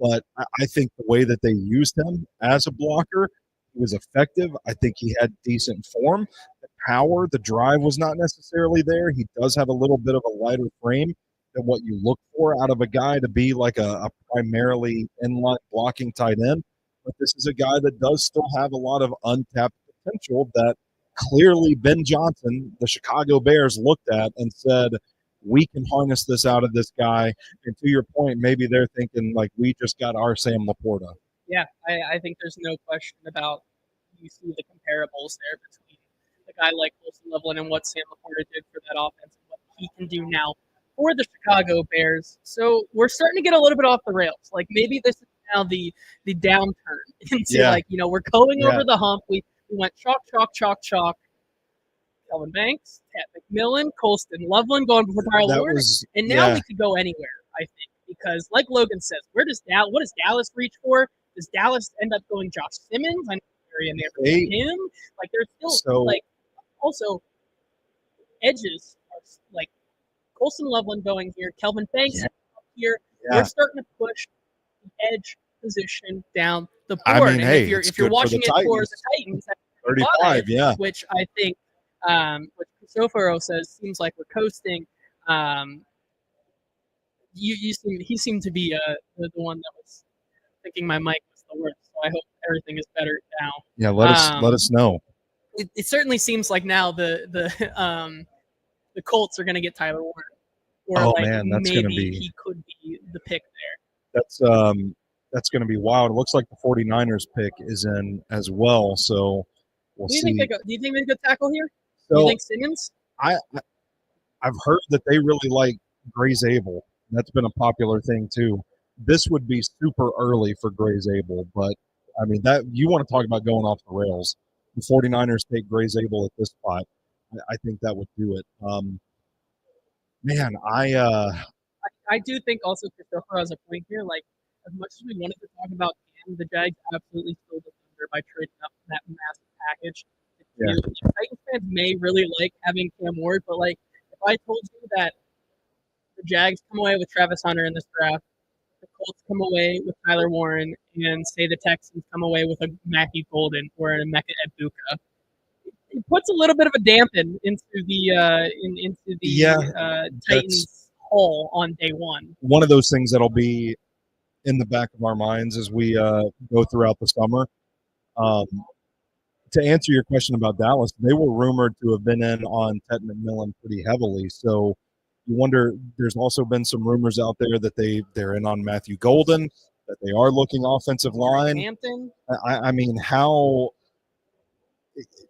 but I think the way that they used him as a blocker, he was effective. I think he had decent form. The power, the drive was not necessarily there. He does have a little bit of a lighter frame than what you look for out of a guy to be like a primarily inline blocking tight end. But this is a guy that does still have a lot of untapped potential that clearly Ben Johnson, the Chicago Bears, looked at and said, we can harness this out of this guy. And to your point, maybe they're thinking like we just got our Sam Laporta. Yeah, I think there's no question about you see the comparables there between a guy like Wilson Loveland and what Sam Laporta did for that offense and what he can do now for the Chicago Bears. So we're starting to get a little bit off the rails. Like maybe this is now the downturn into like, we're going over the hump. We went chalk, chalk, chalk, chalk. Kelvin Banks, Ted McMillan, Colston Loveland going before Tyler Warner. And now we could go anywhere, I think, because like Logan says, what does Dallas reach for? Does Dallas end up going Josh Simmons? I know area never him. Like there's still also edges are like Colston Loveland going here, Kelvin Banks here. We're starting to push the edge position down the board. I mean, and if you're watching it for the Titans, 35, which I think what Christopher says seems like we're coasting. He seemed to be the one that was thinking my mic was the worst. So I hope everything is better now. Yeah, let us know. It certainly seems like now the Colts are going to get Tyler Warner. Or that's going to be. He could be the pick there. That's going to be wild. It looks like the 49ers pick is in as well. So we'll see. Do you think they go tackle here? So, do you think Simmons? I've heard that they really like Gray Zabel. That's been a popular thing too. This would be super early for Gray Zabel, but I mean that you want to talk about going off the rails. The 49ers take Gray Zabel at this spot. I think that would do it. I do think also Christopher has a point here. Like as much as we wanted to talk about Cam, the Jags absolutely stole the thunder by trading up that massive package. Yeah. Titans fans may really like having Cam Ward, but like if I told you that the Jags come away with Travis Hunter in this draft, the Colts come away with Tyler Warren, and say the Texans come away with a Matthew Golden or a Emeka Egbuka, it puts a little bit of a dampen into the Titans haul on day one. One of those things that'll be in the back of our minds as we go throughout the summer. To answer your question about Dallas, they were rumored to have been in on Ted McMillan pretty heavily. So you wonder, there's also been some rumors out there that they're in on Matthew Golden, that they are looking offensive line. Hampton. I mean, how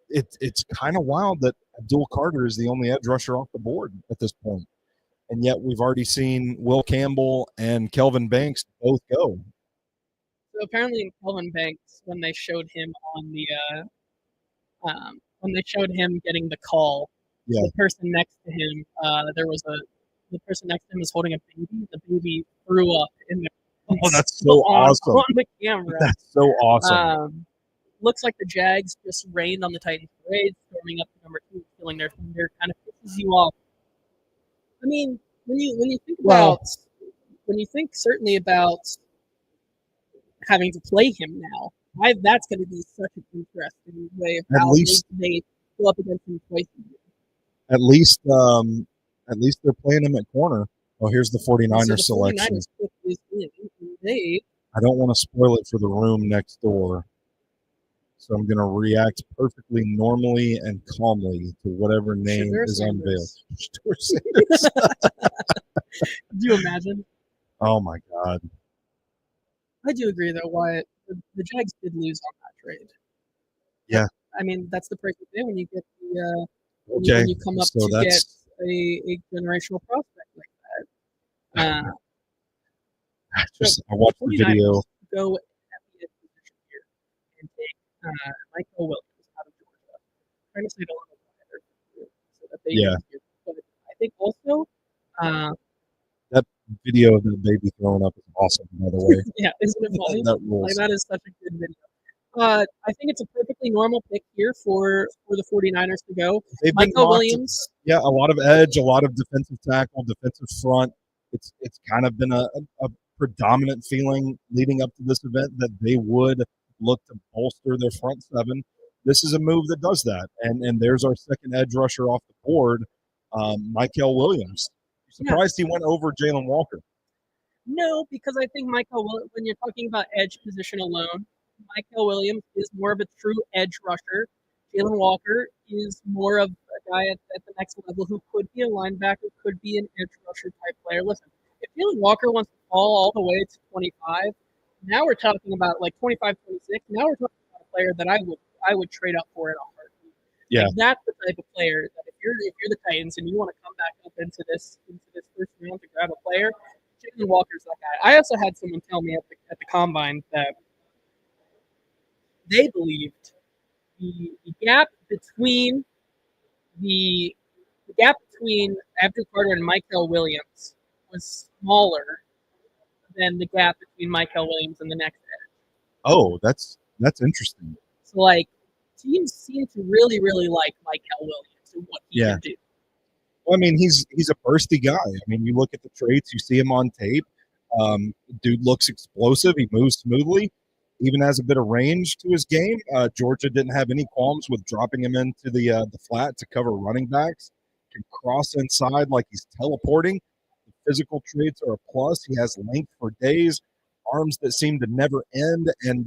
it's kind of wild that Abdul Carter is the only edge rusher off the board at this point. And yet we've already seen Will Campbell and Kelvin Banks both go. So apparently Kelvin Banks, when they showed him on the when they showed him getting the call, the person next to him, the person next to him was holding a baby. The baby threw up in the that's so awesome on the camera. That's so awesome. Looks like the Jags just rained on the Titans parade, storming up to number 2, feeling their thunder, kind of pisses you off. I mean, when you think certainly about having to play him now, that's going to be such an interesting way of how they go up against him twice a year. At least they're playing him at corner. Oh, here's the 49ers selection. 49ers I don't want to spoil it for the room next door. So I'm going to react perfectly normally and calmly to whatever name is unveiled. Do you imagine? Oh, my God. I do agree, though, Wyatt. The Jags did lose on that trade. Yeah. I mean, that's the price you pay when you get the when you come up to get a generational prospect like that. I watched the video. Go at the edge position here and take Michael Williams out of Georgia. I'm trying to say it a little better so that they but I think also that video of the baby throwing up is awesome, by the way. Yeah, isn't it funny? That rules. Like, that is such a good video. I think it's a perfect perfectly normal pick here for the 49ers to go. They've been Michael mocked, Williams. yeah, a lot of edge, a lot of defensive tackle, defensive front. It's kind of been a predominant feeling leading up to this event that they would look to bolster their front seven. This is a move that does that, and there's our second edge rusher off the board, Michael Williams. Surprised he went over Jalen Walker. No, because I think when you're talking about edge position alone, Michael Williams is more of a true edge rusher. Jalen Walker is more of a guy at the next level who could be a linebacker, could be an edge rusher type player. Listen, if Jalen Walker wants to fall all the way to 25, now we're talking about like 25, 26. Now we're talking about a player that I would trade up for in a heartbeat. Yeah, like, that's the type of player that if you're the Titans and you want to come back up into this first round to grab a player, Jalen Walker's that guy. I also had someone tell me at the combine that they believed the gap between Abdul Carter and Michael Williams was smaller than the gap between Michael Williams and the next edge. Oh, that's interesting. So, like, teams seem to really, really like Michael Williams and what he can do. Well, I mean, he's a bursty guy. I mean, you look at the traits, you see him on tape. Dude looks explosive. He moves smoothly. Even has a bit of range to his game. Georgia didn't have any qualms with dropping him into the flat to cover running backs. Can cross inside like he's teleporting. The physical traits are a plus. He has length for days, arms that seem to never end. And,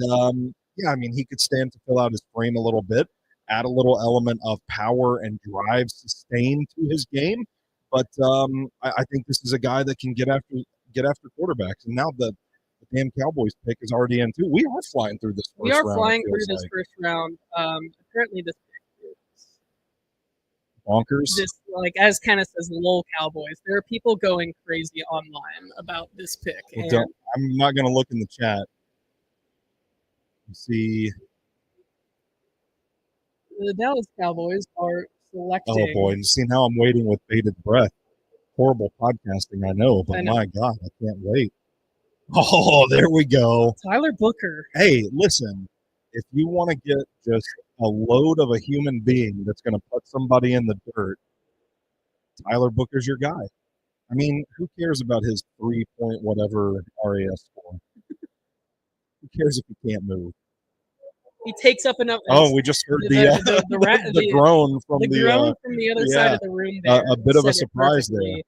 I mean, he could stand to fill out his frame a little bit, add a little element of power and drive sustain to his game. But I think this is a guy that can get after quarterbacks. And now the damn Cowboys pick is already in too. We are flying through this first round. We are flying through this first round. Apparently this pick is bonkers. This, like, as Kenneth says, the LOL Cowboys. There are people going crazy online about this pick. Well, I'm not going to look in the chat. Let's see. The Dallas Cowboys are selecting. Oh boy! You see now I'm waiting with bated breath. Horrible podcasting, I know, but my God, I can't wait. Oh, there we go. Tyler Booker. Hey, listen, if you want to get just a load of a human being that's going to put somebody in the dirt, Tyler Booker's your guy. I mean, who cares about his 3-point whatever RAS score? Who cares if he can't move? He takes up enough. Oh, we just heard the groan from the other side of the room. There, a bit of a surprise there.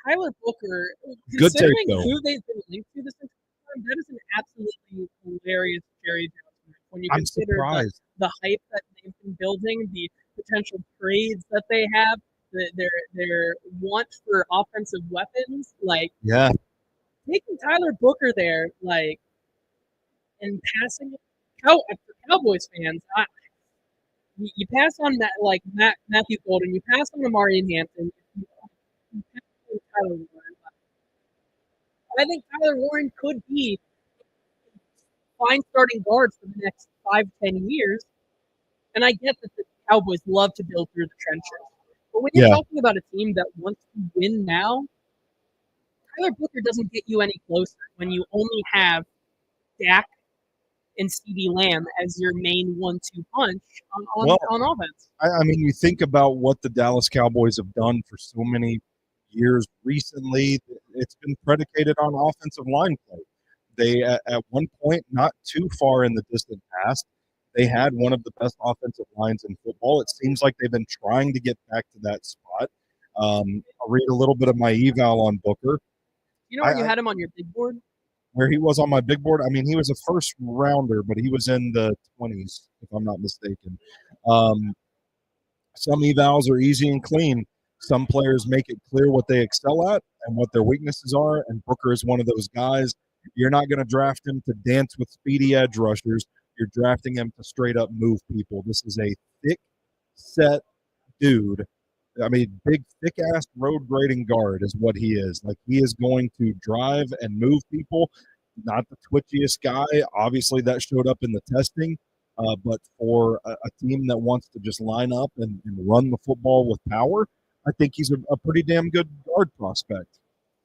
Tyler Booker, good take though. Who they've been linked to this time, that is an absolutely hilarious Jerry Jones. When you consider the hype that they've been building, the potential trades that they have, their want for offensive weapons, like taking Tyler Booker there, like, and passing it. For Cowboys fans, you pass on that, like Matthew Golden, you pass on Amari Hampton, you pass on Tyler Warren. I think Tyler Warren could be a fine starting guard for the next 5-10 years, and I get that the Cowboys love to build through the trenches. But when you're talking about a team that wants to win now, Tyler Booker doesn't get you any closer when you only have Dak and CeeDee Lamb as your main 1-2 punch on offense. I mean, you think about what the Dallas Cowboys have done for so many years recently. It's been predicated on offensive line play. They, at one point, not too far in the distant past, they had one of the best offensive lines in football. It seems like they've been trying to get back to that spot. I'll read a little bit of my eval on Booker. You know where you had him on your big board? Where he was on my big board, I mean, he was a first rounder, but he was in the 20s, if I'm not mistaken. Some evals are easy and clean. Some players make it clear what they excel at and what their weaknesses are, and Booker is one of those guys. You're not going to draft him to dance with speedy edge rushers. You're drafting him to straight up move people. This is a thick set dude. I mean, big, thick-ass road grading guard is what he is. Like, he is going to drive and move people. Not the twitchiest guy. Obviously, that showed up in the testing. But for a team that wants to just line up and run the football with power, I think he's a pretty damn good guard prospect.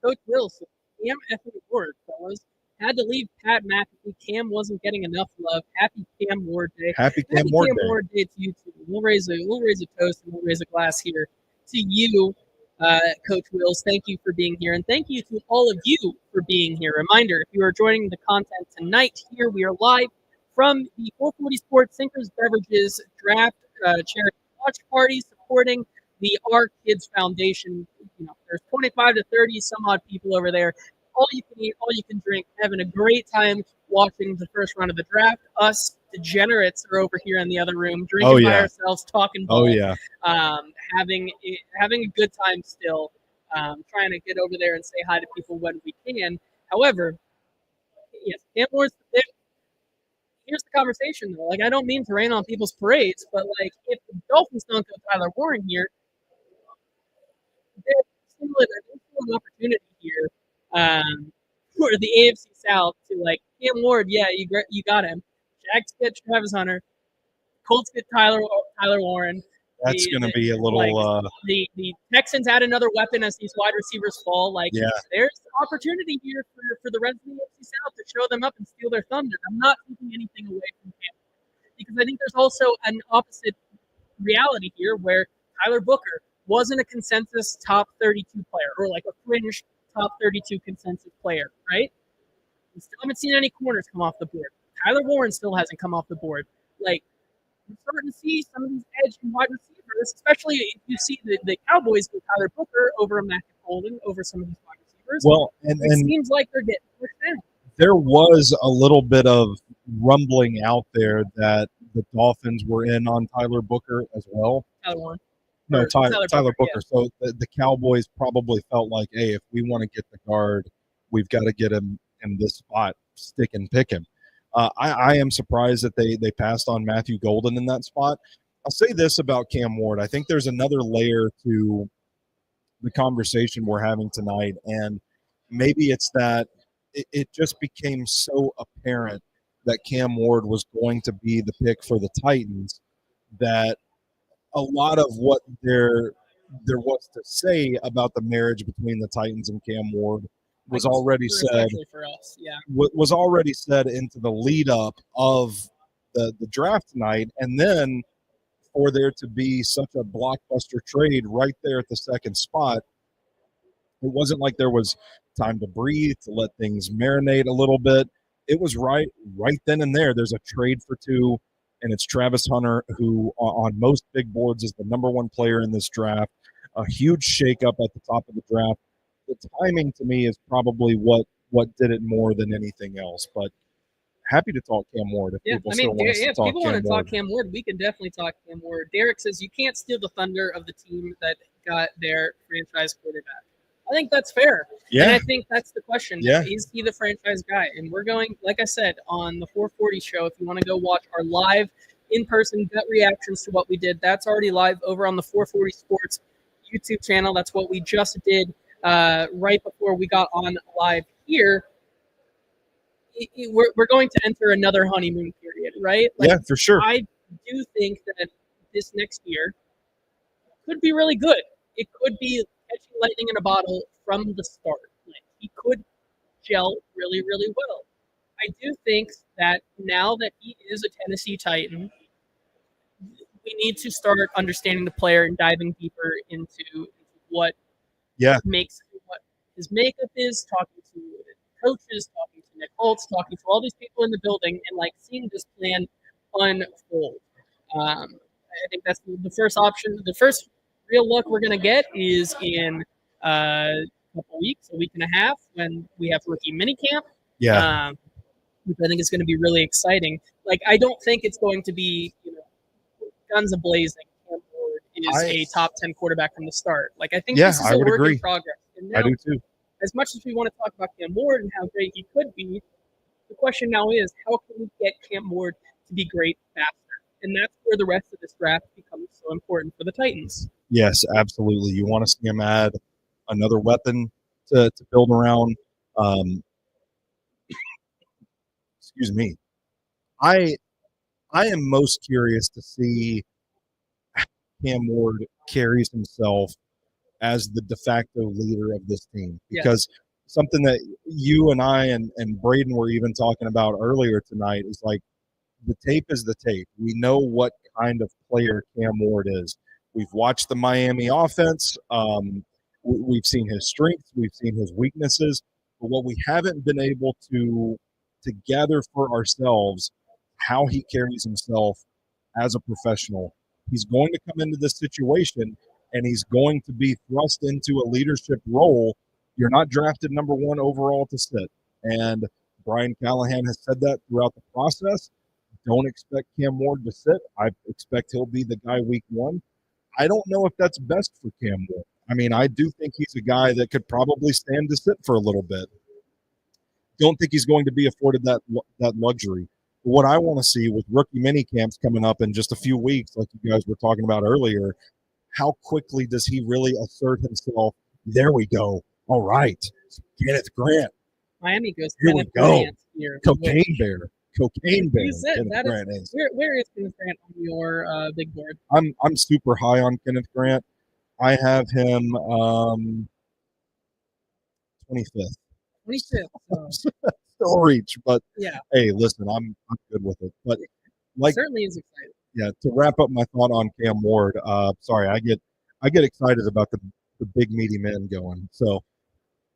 Coach Wilson, damn effing word, fellas. Had to leave Pat McAfee. Cam wasn't getting enough love. Happy Cam Ward Day. Happy Cam Ward Day. Ward Day to you too. We'll raise a toast and we'll raise a glass here to you, Coach Wills. Thank you for being here, and thank you to all of you for being here. Reminder: if you are joining the content tonight, here we are live from the 440 Sports Sinkers Beverages Draft Charity Watch Party, supporting the OurKids Foundation. There's 25 to 30 some odd people over there. All you can eat, all you can drink, having a great time watching the first round of the draft. Us degenerates are over here in the other room, drinking by ourselves, talking ball. Having a good time still, trying to get over there and say hi to people when we can. However, yes, Cam Ward's the pick. Here's the conversation, though. Like, I don't mean to rain on people's parades, but, like, if the Dolphins don't go Tyler Warren here, there's still an opportunity here for the AFC South to, like, Cam Ward, yeah, you got him. Jags get Travis Hunter. Colts get Tyler Warren. That's going to be a little the Texans add another weapon as these wide receivers fall. Like, there's opportunity here for the Reds of the AFC South to show them up and steal their thunder. I'm not taking anything away from Cam, because I think there's also an opposite reality here where Tyler Booker wasn't a consensus top 32 player, or like a fringe top 32 consensus player, right? We still haven't seen any corners come off the board. Tyler Warren still hasn't come off the board. Like, we're starting to see some of these edge and wide receivers, especially if you see the Cowboys with Tyler Booker over Matt Golden, over some of these wide receivers. Well, and it seems like they're getting pushed down. There was a little bit of rumbling out there that the Dolphins were in on Tyler Booker as well. Tyler Warren. No, Tyler Booker. Yeah. So the Cowboys probably felt like, hey, if we want to get the guard, we've got to get him in this spot, stick and pick him. I am surprised that they passed on Matthew Golden in that spot. I'll say this about Cam Ward. I think there's another layer to the conversation we're having tonight, and maybe it's that it just became so apparent that Cam Ward was going to be the pick for the Titans that a lot of what there was to say about the marriage between the Titans and Cam Ward was already said for us, was already said into the lead up of the draft tonight, and then for there to be such a blockbuster trade right there at the second spot, it wasn't like there was time to breathe, to let things marinate a little bit. It was right then and there. There's a trade for two, and it's Travis Hunter, who on most big boards is the number one player in this draft. A huge shakeup at the top of the draft. The timing to me is probably what did it more than anything else. But happy to talk Cam Ward if people still want us to talk people want to talk Cam Ward. We can definitely talk Cam Ward. Derek says you can't steal the thunder of the team that got their franchise quarterback. I think that's fair. Yeah. And I think that's the question. Yeah. Is he the franchise guy? And we're going, like I said, on the 440 show. If you want to go watch our live in-person gut reactions to what we did, that's already live over on the 440 Sports YouTube channel. That's what we just did right before we got on live here. We're going to enter another honeymoon period, right? Like, yeah, for sure. I do think that this next year could be really good. It could be catching lightning in a bottle from the start. Like, he could gel really, really well. I do think that now that he is a Tennessee Titan, we need to start understanding the player and diving deeper into what makes what his makeup is, talking to coaches, talking to Nick Holtz, talking to all these people in the building, and like seeing this plan unfold. I think that's the first option. The first real look we're going to get is in a couple weeks, a week and a half, when we have rookie minicamp. Yeah. Which I think is going to be really exciting. Like, I don't think it's going to be, guns a-blazing. Cam Ward is a top 10 quarterback from the start. Like, I think this is a work in progress. And now, I do too. As much as we want to talk about Cam Ward and how great he could be, the question now is, how can we get Cam Ward to be great faster? And that's where the rest of this draft becomes so important for the Titans. Yes, absolutely. You want to see him add another weapon to build around. Excuse me. I am most curious to see how Cam Ward carries himself as the de facto leader of this team, because something that you and I and Braden were even talking about earlier tonight is like the tape is the tape. We know what kind of player Cam Ward is. We've watched the Miami offense. We've seen his strengths. We've seen his weaknesses. But what we haven't been able to gather for ourselves how he carries himself as a professional. He's going to come into this situation and he's going to be thrust into a leadership role. You're not drafted number 1 overall to sit. And Brian Callahan has said that throughout the process. Don't expect Cam Ward to sit. I expect he'll be the guy week 1. I don't know if that's best for Cam Ward. I mean, I do think he's a guy that could probably stand to sit for a little bit. Don't think he's going to be afforded that luxury. But what I want to see with rookie mini camps coming up in just a few weeks, like you guys were talking about earlier, how quickly does he really assert himself? There we go. All right. Kenneth Grant. Miami goes. Here Kenneth we go. Grant here. Cocaine Bear. Cocaine Bear. Where is Kenneth Grant on your big board? I'm super high on Kenneth Grant. I have him 25th. 25th. Still reach, but yeah. Hey, listen, I'm good with it. But like, certainly is exciting. Yeah, to wrap up my thought on Cam Ward, sorry, I get excited about the big meaty men going. So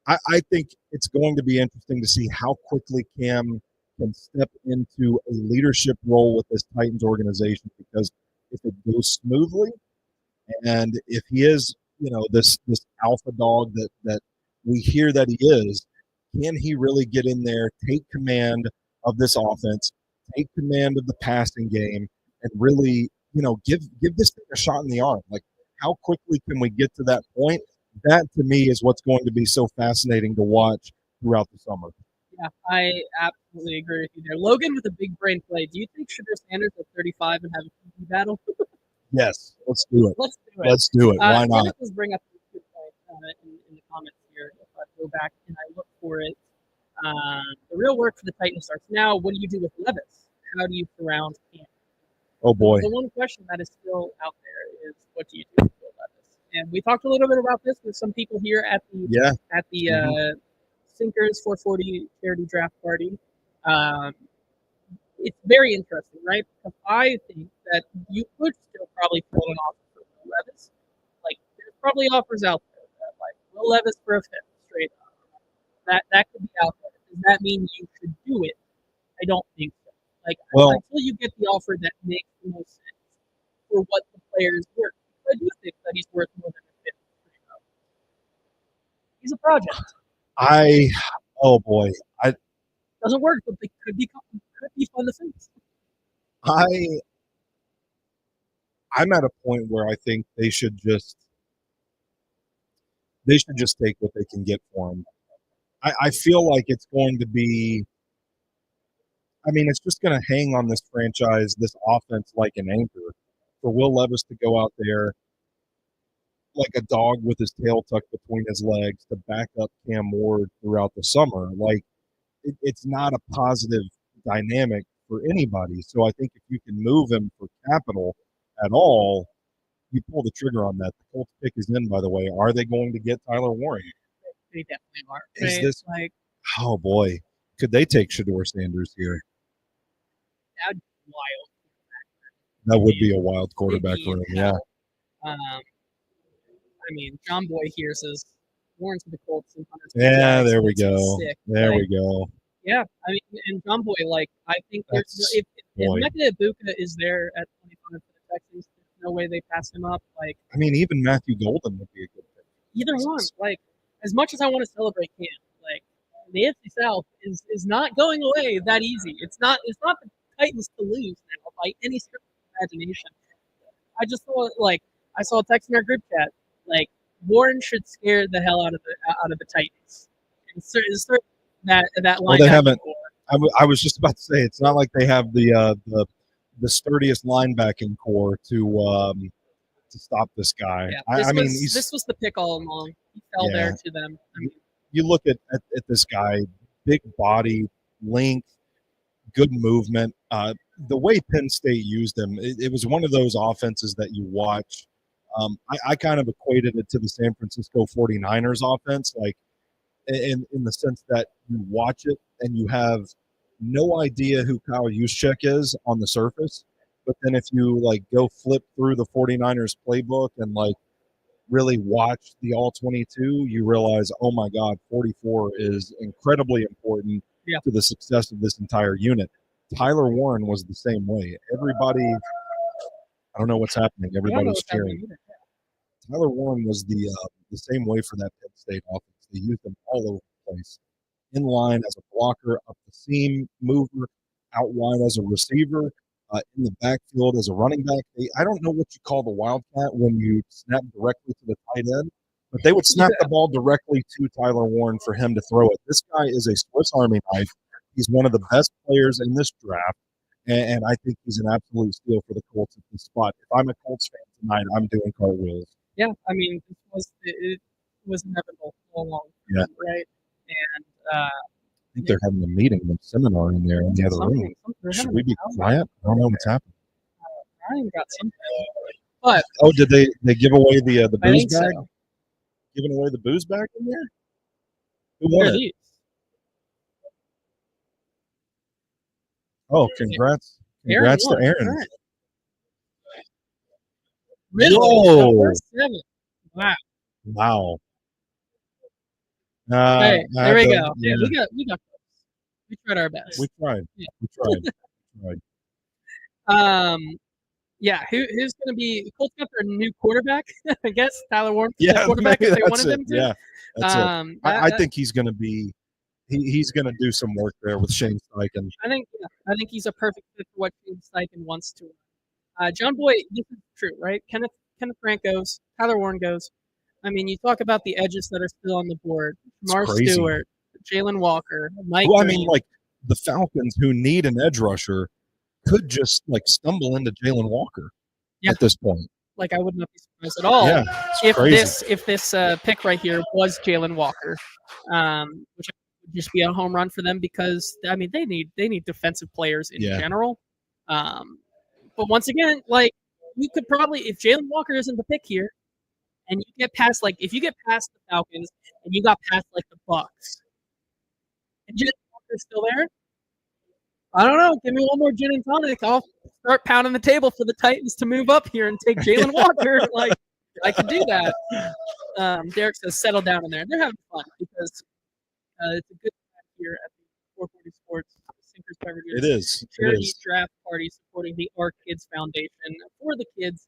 I think it's going to be interesting to see how quickly Cam can step into a leadership role with this Titans organization, because if it goes smoothly and if he is, this alpha dog that we hear that he is, can he really get in there, take command of this offense, take command of the passing game, and really, give this thing a shot in the arm? Like, how quickly can we get to that point? That, to me, is what's going to be so fascinating to watch throughout the summer. Yeah, I absolutely agree with you there. Logan with a big brain play. Do you think Shedeur Sanders at 35 and have a TV battle? Yes, let's do it. Let's do it. Why not? Kenneth does bring up a good point in the comments here. If I go back and I look for it, the real work for the Titans starts now. What do you do with Levis? How do you surround Cam? Oh boy. The one question that is still out there is, what do you do with Levis? And we talked a little bit about this with some people here at the Sinkers 440 charity draft party. It's very interesting, right? Because I think that you could still probably throw an offer for Will Levis. Like, there's probably offers out there that, like, Will Levis for a fifth straight up. That could be out there. Does that mean you should do it? I don't think so. Like, until you get the offer that makes the most sense for what the player is worth. I do think that he's worth more than a fifth straight up. He's a project. Oh boy, doesn't work, but they could be fun to fix. I'm at a point where I think they should just take what they can get for him. I feel like it's going to be. I mean, it's just going to hang on this franchise, this offense, like an anchor, for Will Levis to go out there like a dog with his tail tucked between his legs to back up Cam Ward throughout the summer. Like, it's not a positive dynamic for anybody. So I think if you can move him for capital at all, you pull the trigger on that. The Colts pick is in, by the way. Are they going to get Tyler Warren? They definitely are. Is this like? Oh boy, could they take Shedeur Sanders here? That'd be wild. That would be a wild quarterback room. Yeah. I mean, John Boy here says Warren's with the Colts. And yeah, there we go. There we go. Yeah, I mean, and John Boy, like, I think if Emeka Egbuka is there at 25 for the Texans, there's no way they pass him up. Like, I mean, even Matthew Golden would be a good pick. Either one. Like, as much as I want to celebrate Cam, like, the AFC South is not going away that easy. It's not the Titans to lose now by any stretch of imagination. I just I saw a text in our group chat, like, Warren should scare the hell out of the Titans. And certainly that line. Well, they haven't. I was just about to say, it's not like they have the sturdiest linebacking core to stop this guy. Yeah, this was the pick all along. He fell there to them. I mean, you look at this guy, big body, length, good movement. The way Penn State used him, it was one of those offenses that you watch. I kind of equated it to the San Francisco 49ers offense. Like, in the sense that you watch it and you have no idea who Kyle Juszczyk is on the surface. But then if you like go flip through the 49ers playbook and like really watch the all 22, you realize, oh my God, 44 is incredibly important to the success of this entire unit. Tyler Warren was the same way. Everybody, I don't know what's happening. Everybody's cheering. Tyler Warren was the same way for that Penn State offense. They used him all over the place. In line as a blocker, up the seam, mover, out wide as a receiver, in the backfield as a running back. I don't know what you call the wildcat when you snap directly to the tight end, but they would snap the ball directly to Tyler Warren for him to throw it. This guy is a Swiss Army knife. He's one of the best players in this draft, and I think he's an absolute steal for the Colts at this spot. If I'm a Colts fan tonight, I'm doing cartwheels. Yeah, I mean, it was inevitable all along, right? And I think they're having a meeting, a seminar in there in the other room. Should we be quiet? I don't know what's happening. Ryan got something. But did they give away the booze bag? So. Giving away the booze bag in there? Who won it? Oh, congrats. Congrats to Aaron. Right. Really? Whoa. 7. Wow. Wow. Hey, there we go. Yeah. We got close. We tried our best. We tried. Yeah. We tried. Yeah. Who's going to be? The Colts got their new quarterback. I guess Tyler Warren. Yeah, quarterback if they wanted him to. Yeah, that's it. I think he's going to be. He's going to do some work there with Shane Steichen. I think he's a perfect fit for what Shane Steichen wants to. John Boy, this is true, right? Kenneth Grant goes. Tyler Warren goes. I mean, you talk about the edges that are still on the board. Mar Stewart, Jalen Walker, Mike. Well, I mean, like the Falcons, who need an edge rusher, could just like stumble into Jalen Walker at this point. Like I would not be surprised at all if this pick right here was Jalen Walker, which would just be a home run for them because I mean they need defensive players in general. But once again, like you could probably if Jalen Walker isn't the pick here. And you get past if you get past the Falcons and you got past the Bucks, and Jalen Walker's still there, I don't know. Give me one more gin and tonic. I'll start pounding the table for the Titans to move up here and take Jalen Walker. I could do that. Derek says settle down in there. They're having fun because it's a good time here at the 440 Sports Sinkers Beverages. It is. Charity draft party supporting the OurKids Foundation for the kids.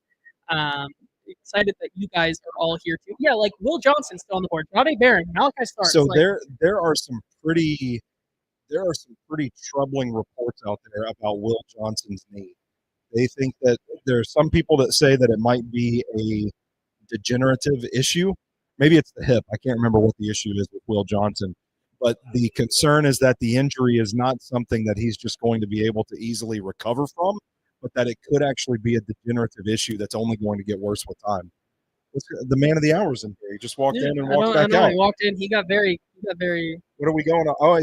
Excited that you guys are all here too. Yeah, like Will Johnson's still on the board. Rodney Barron, Malachi Starks. So there are some pretty troubling reports out there about Will Johnson's knee. They think that there are some people that say that it might be a degenerative issue. Maybe it's the hip. I can't remember what the issue is with Will Johnson. But the concern is that the injury is not something that he's just going to be able to easily recover from, but that it could actually be a degenerative issue that's only going to get worse with time. The man of the hour's in here. He just walked in and walked back out. He walked in. He got very. What are we going on? Oh,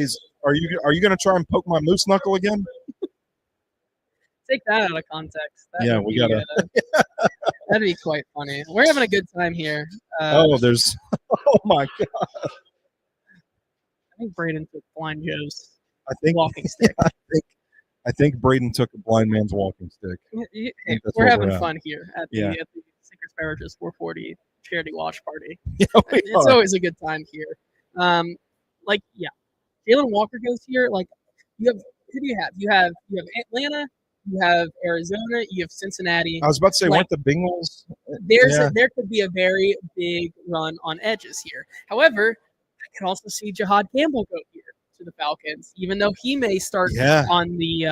are you going to try and poke my moose knuckle again? Take that out of context. We got to. That'd be quite funny. We're having a good time here. Oh my God. I think Braden took Blind Joe's walking stick. I think Braden took a blind man's walking stick. Hey, we're having fun here at the Sinkers Beverages 440 charity watch party. Yeah, it's always a good time here. Jalen Walker goes here. Like, who do you have? You have Atlanta, you have Arizona, you have Cincinnati. I was about to say, weren't the Bengals? There could be a very big run on edges here. However, I can also see Jahad Campbell go here to the Falcons, even though he may start on the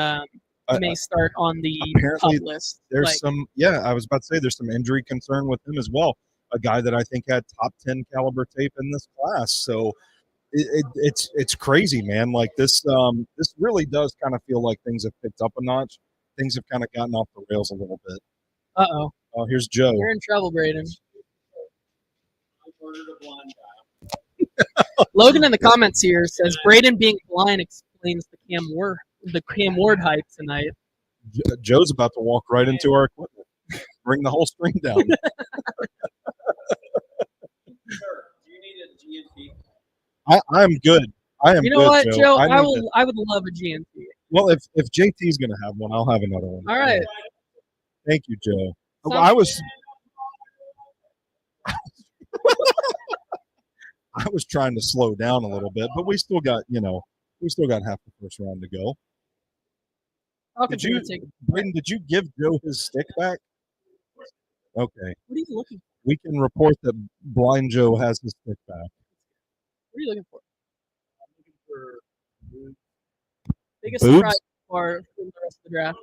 pup list. There's I was about to say there's some injury concern with him as well. A guy that I think had top 10 caliber tape in this class. So it's crazy, man. Like this really does kind of feel like things have picked up a notch. Things have kind of gotten off the rails a little bit. Oh, here's Joe. You're in trouble, Braden. Logan in the comments here says Braden being blind explains the Cam Ward hype tonight. Joe's about to walk right into our equipment. Bring the whole string down. Sir, do you need a GNC? I'm good. I am. You know good, what, Joe? I need to- would love a GNT. Well, if JT's gonna have one, I'll have another one. All right. Thank you, Joe. Sounds- I was trying to slow down a little bit, but we still got half the first round to go. Braden, did you give Joe his stick back? Okay. What are you looking for? We can report that Blind Joe has his stick back. What are you looking for? I'm looking for Biggest Boobs? surprise for the rest of the draft.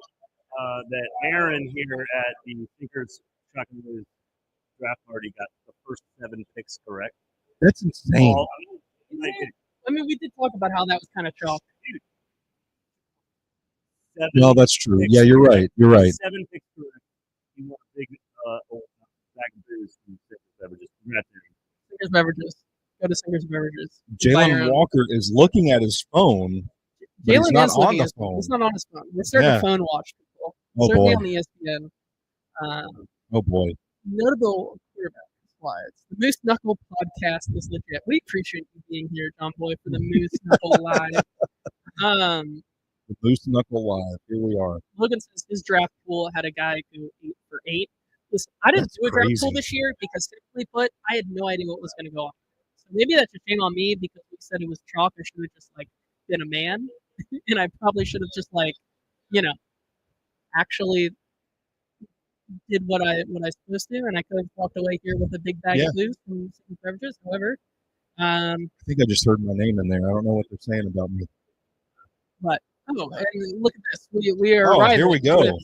that Aaron here at the Sinkers Shockingly draft party got the first 7 picks correct. That's insane. I mean, we did talk about how that was kind of chalk. No, that's true. Yeah, you're right. You're right. 7 picks correct. You want a big bag of booze from Sinkers Beverages. Congrats, Aaron. Sinkers Beverages. Go to Sinkers Beverages. Jalen Walker is looking at his phone, but he's not on the phone. He's not on his phone. We're starting to phone watch people. Oh, Certainly boy. on the ESPN. Oh, boy. Notable quarterback slides. The Moose Knuckle podcast is legit. We appreciate you being here, John Boy, for the Moose Knuckle Live. The Moose Knuckle Live. Here we are. Logan says his draft pool had a guy go 8 for 8. Listen, I didn't do a draft pool this year because, simply put, I had no idea what was going to go on. So maybe that's a shame on me because we said it was chalk. I should have just been a man, and I probably should have just actually did what I supposed to, and I could have walked away here with a big bag of blues from Sinkers Beverages. However, I think I just heard my name in there. I don't know what they're saying about me. But and look at this. We are. Oh, here we go.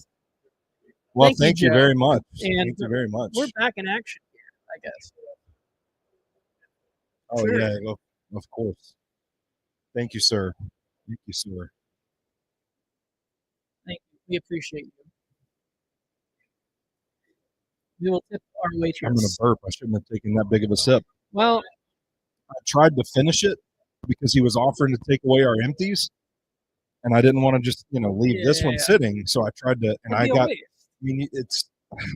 Well, thank you very much. And thank you very much. We're back in action here, I guess. Oh yeah, of course. Thank you, sir. Thank you, sir. Thank you. We appreciate you. We will tip our waitress. I'm going to burp. I shouldn't have taken that big of a sip. Well, I tried to finish it because he was offering to take away our empties, and I didn't want to just leave this one sitting. So I tried to, and I got. I mean,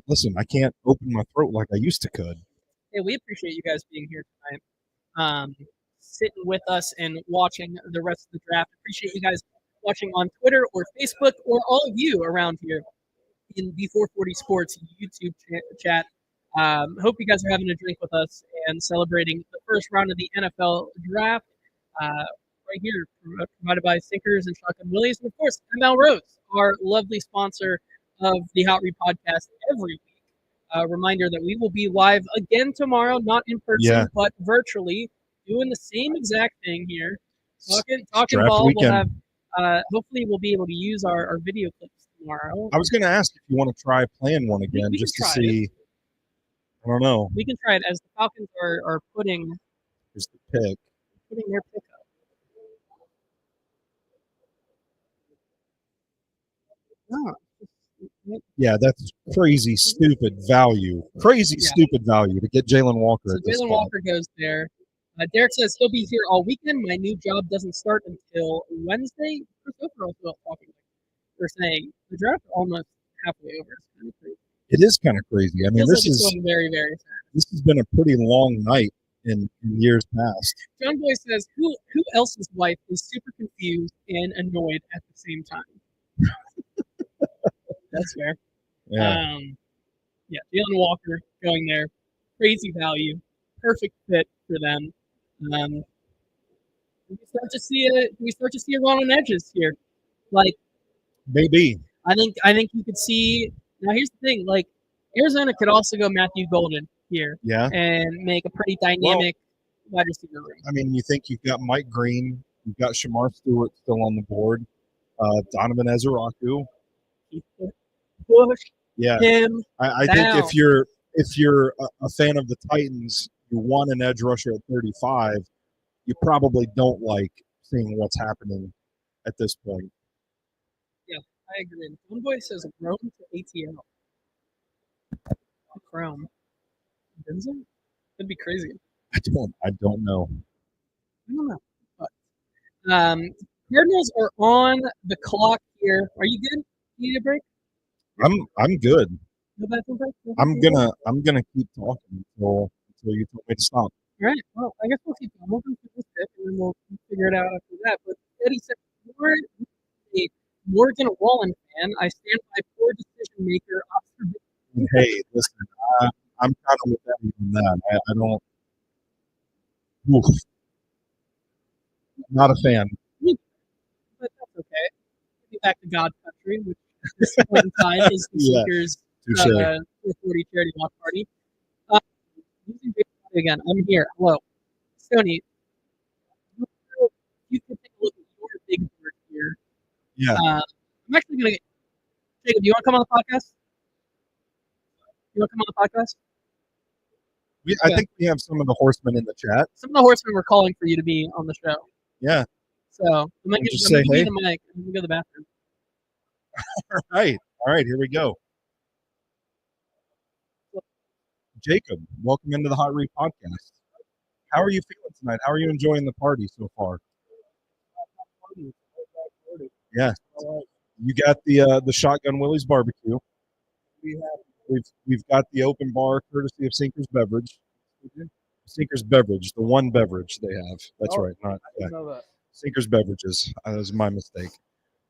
listen. I can't open my throat like I used to could. Yeah, we appreciate you guys being here tonight, sitting with us and watching the rest of the draft. Appreciate you guys watching on Twitter or Facebook, or all of you around here in B440 Sports YouTube chat. Hope you guys are having a drink with us and celebrating the first round of the NFL draft. Right here, provided by Sinkers and Shotgun Willies, and of course, M.L.Rose, our lovely sponsor of the Hot Read podcast every week. Reminder that we will be live again tomorrow, not in person, but virtually, doing the same exact thing here. Talking ball. Weekend. We'll have, hopefully, we'll be able to use our video clips tomorrow. I was going to ask if you want to try playing one again, just to see. I don't know. We can try it as the Falcons are putting. Here's the pick. Putting their pick up. Oh. Yeah, that's crazy, stupid value. Stupid value to get Jalen Walker. So Jalen Walker goes there. Derek says he'll be here all weekend. My new job doesn't start until Wednesday. We're saying the draft almost halfway over. It's kind of crazy. It is kind of crazy. I mean, this is going very, very fast. This has been a pretty long night in years past. John Boy says, who else's wife is super confused and annoyed at the same time? That's fair. Yeah. Jalen Walker going there. Crazy value. Perfect fit for them. Do we start to see a run on edges here? Maybe. I think you could see. Now here's the thing. Arizona could also go Matthew Golden here. Yeah. And make a pretty dynamic wide receiver room. I mean, you think you've got Mike Green, you've got Shamar Stewart still on the board, Donovan Ezeraku. Push him. I think if you're a fan of the Titans, you want an edge rusher at 35. You probably don't like seeing what's happening at this point. Yeah, I agree. One boy says Rome to ATL. Chrome. Benson? That'd be crazy. I don't know. I don't know. But, Cardinals are on the clock here. Are you good? You need a break? I'm good. No bathroom break? I'm gonna keep talking until you tell me to stop. All right. Well, I guess we'll keep going. We'll go through this bit. then we'll figure it out after that. But Eddie said, "You're a Morgan Wallen fan. I stand by poor decision maker observation." Hey, listen, I'm kind of with Eddie on that. I don't. Oof, not a fan. But that's okay. Get back to God's country, which at this point in time is the Yeah, Seekers touche. 440 charity walk party. Using Facebook again, I'm here. Hello, Stoney. You can take a look at your big board here. Yeah. I'm actually gonna get Jacob. Do you want to come on the podcast? You want to come on the podcast? I think we have some of the horsemen in the chat. Some of the horsemen were calling for you to be on the show. Yeah. So I'm gonna give Just you say hey. the mic and we go to the bathroom. All right, here we go. Jacob, welcome into the Hot Read Podcast. How are you feeling tonight? How are you enjoying the party so far? Yeah. You got the Shotgun Willie's barbecue. We've got the open bar courtesy of Sinker's Beverage. Sinker's Beverage, the one beverage they have. That's right. Not Sinker's Beverages. That was my mistake.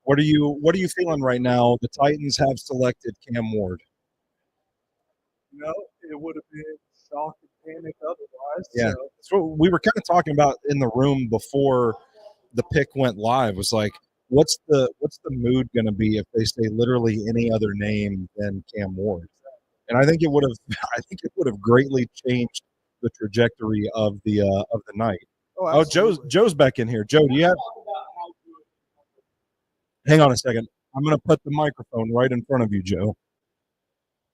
What are you feeling right now? The Titans have selected Cam Ward. It would have been shock and panic otherwise. Yeah. So we were kind of talking about in the room before the pick went live. Was like, what's the mood going to be if they say literally any other name than Cam Ward? And I think it would have greatly changed the trajectory of the night. Oh, Joe's back in here. Joe, do you have? Hang on a second. I'm going to put the microphone right in front of you, Joe.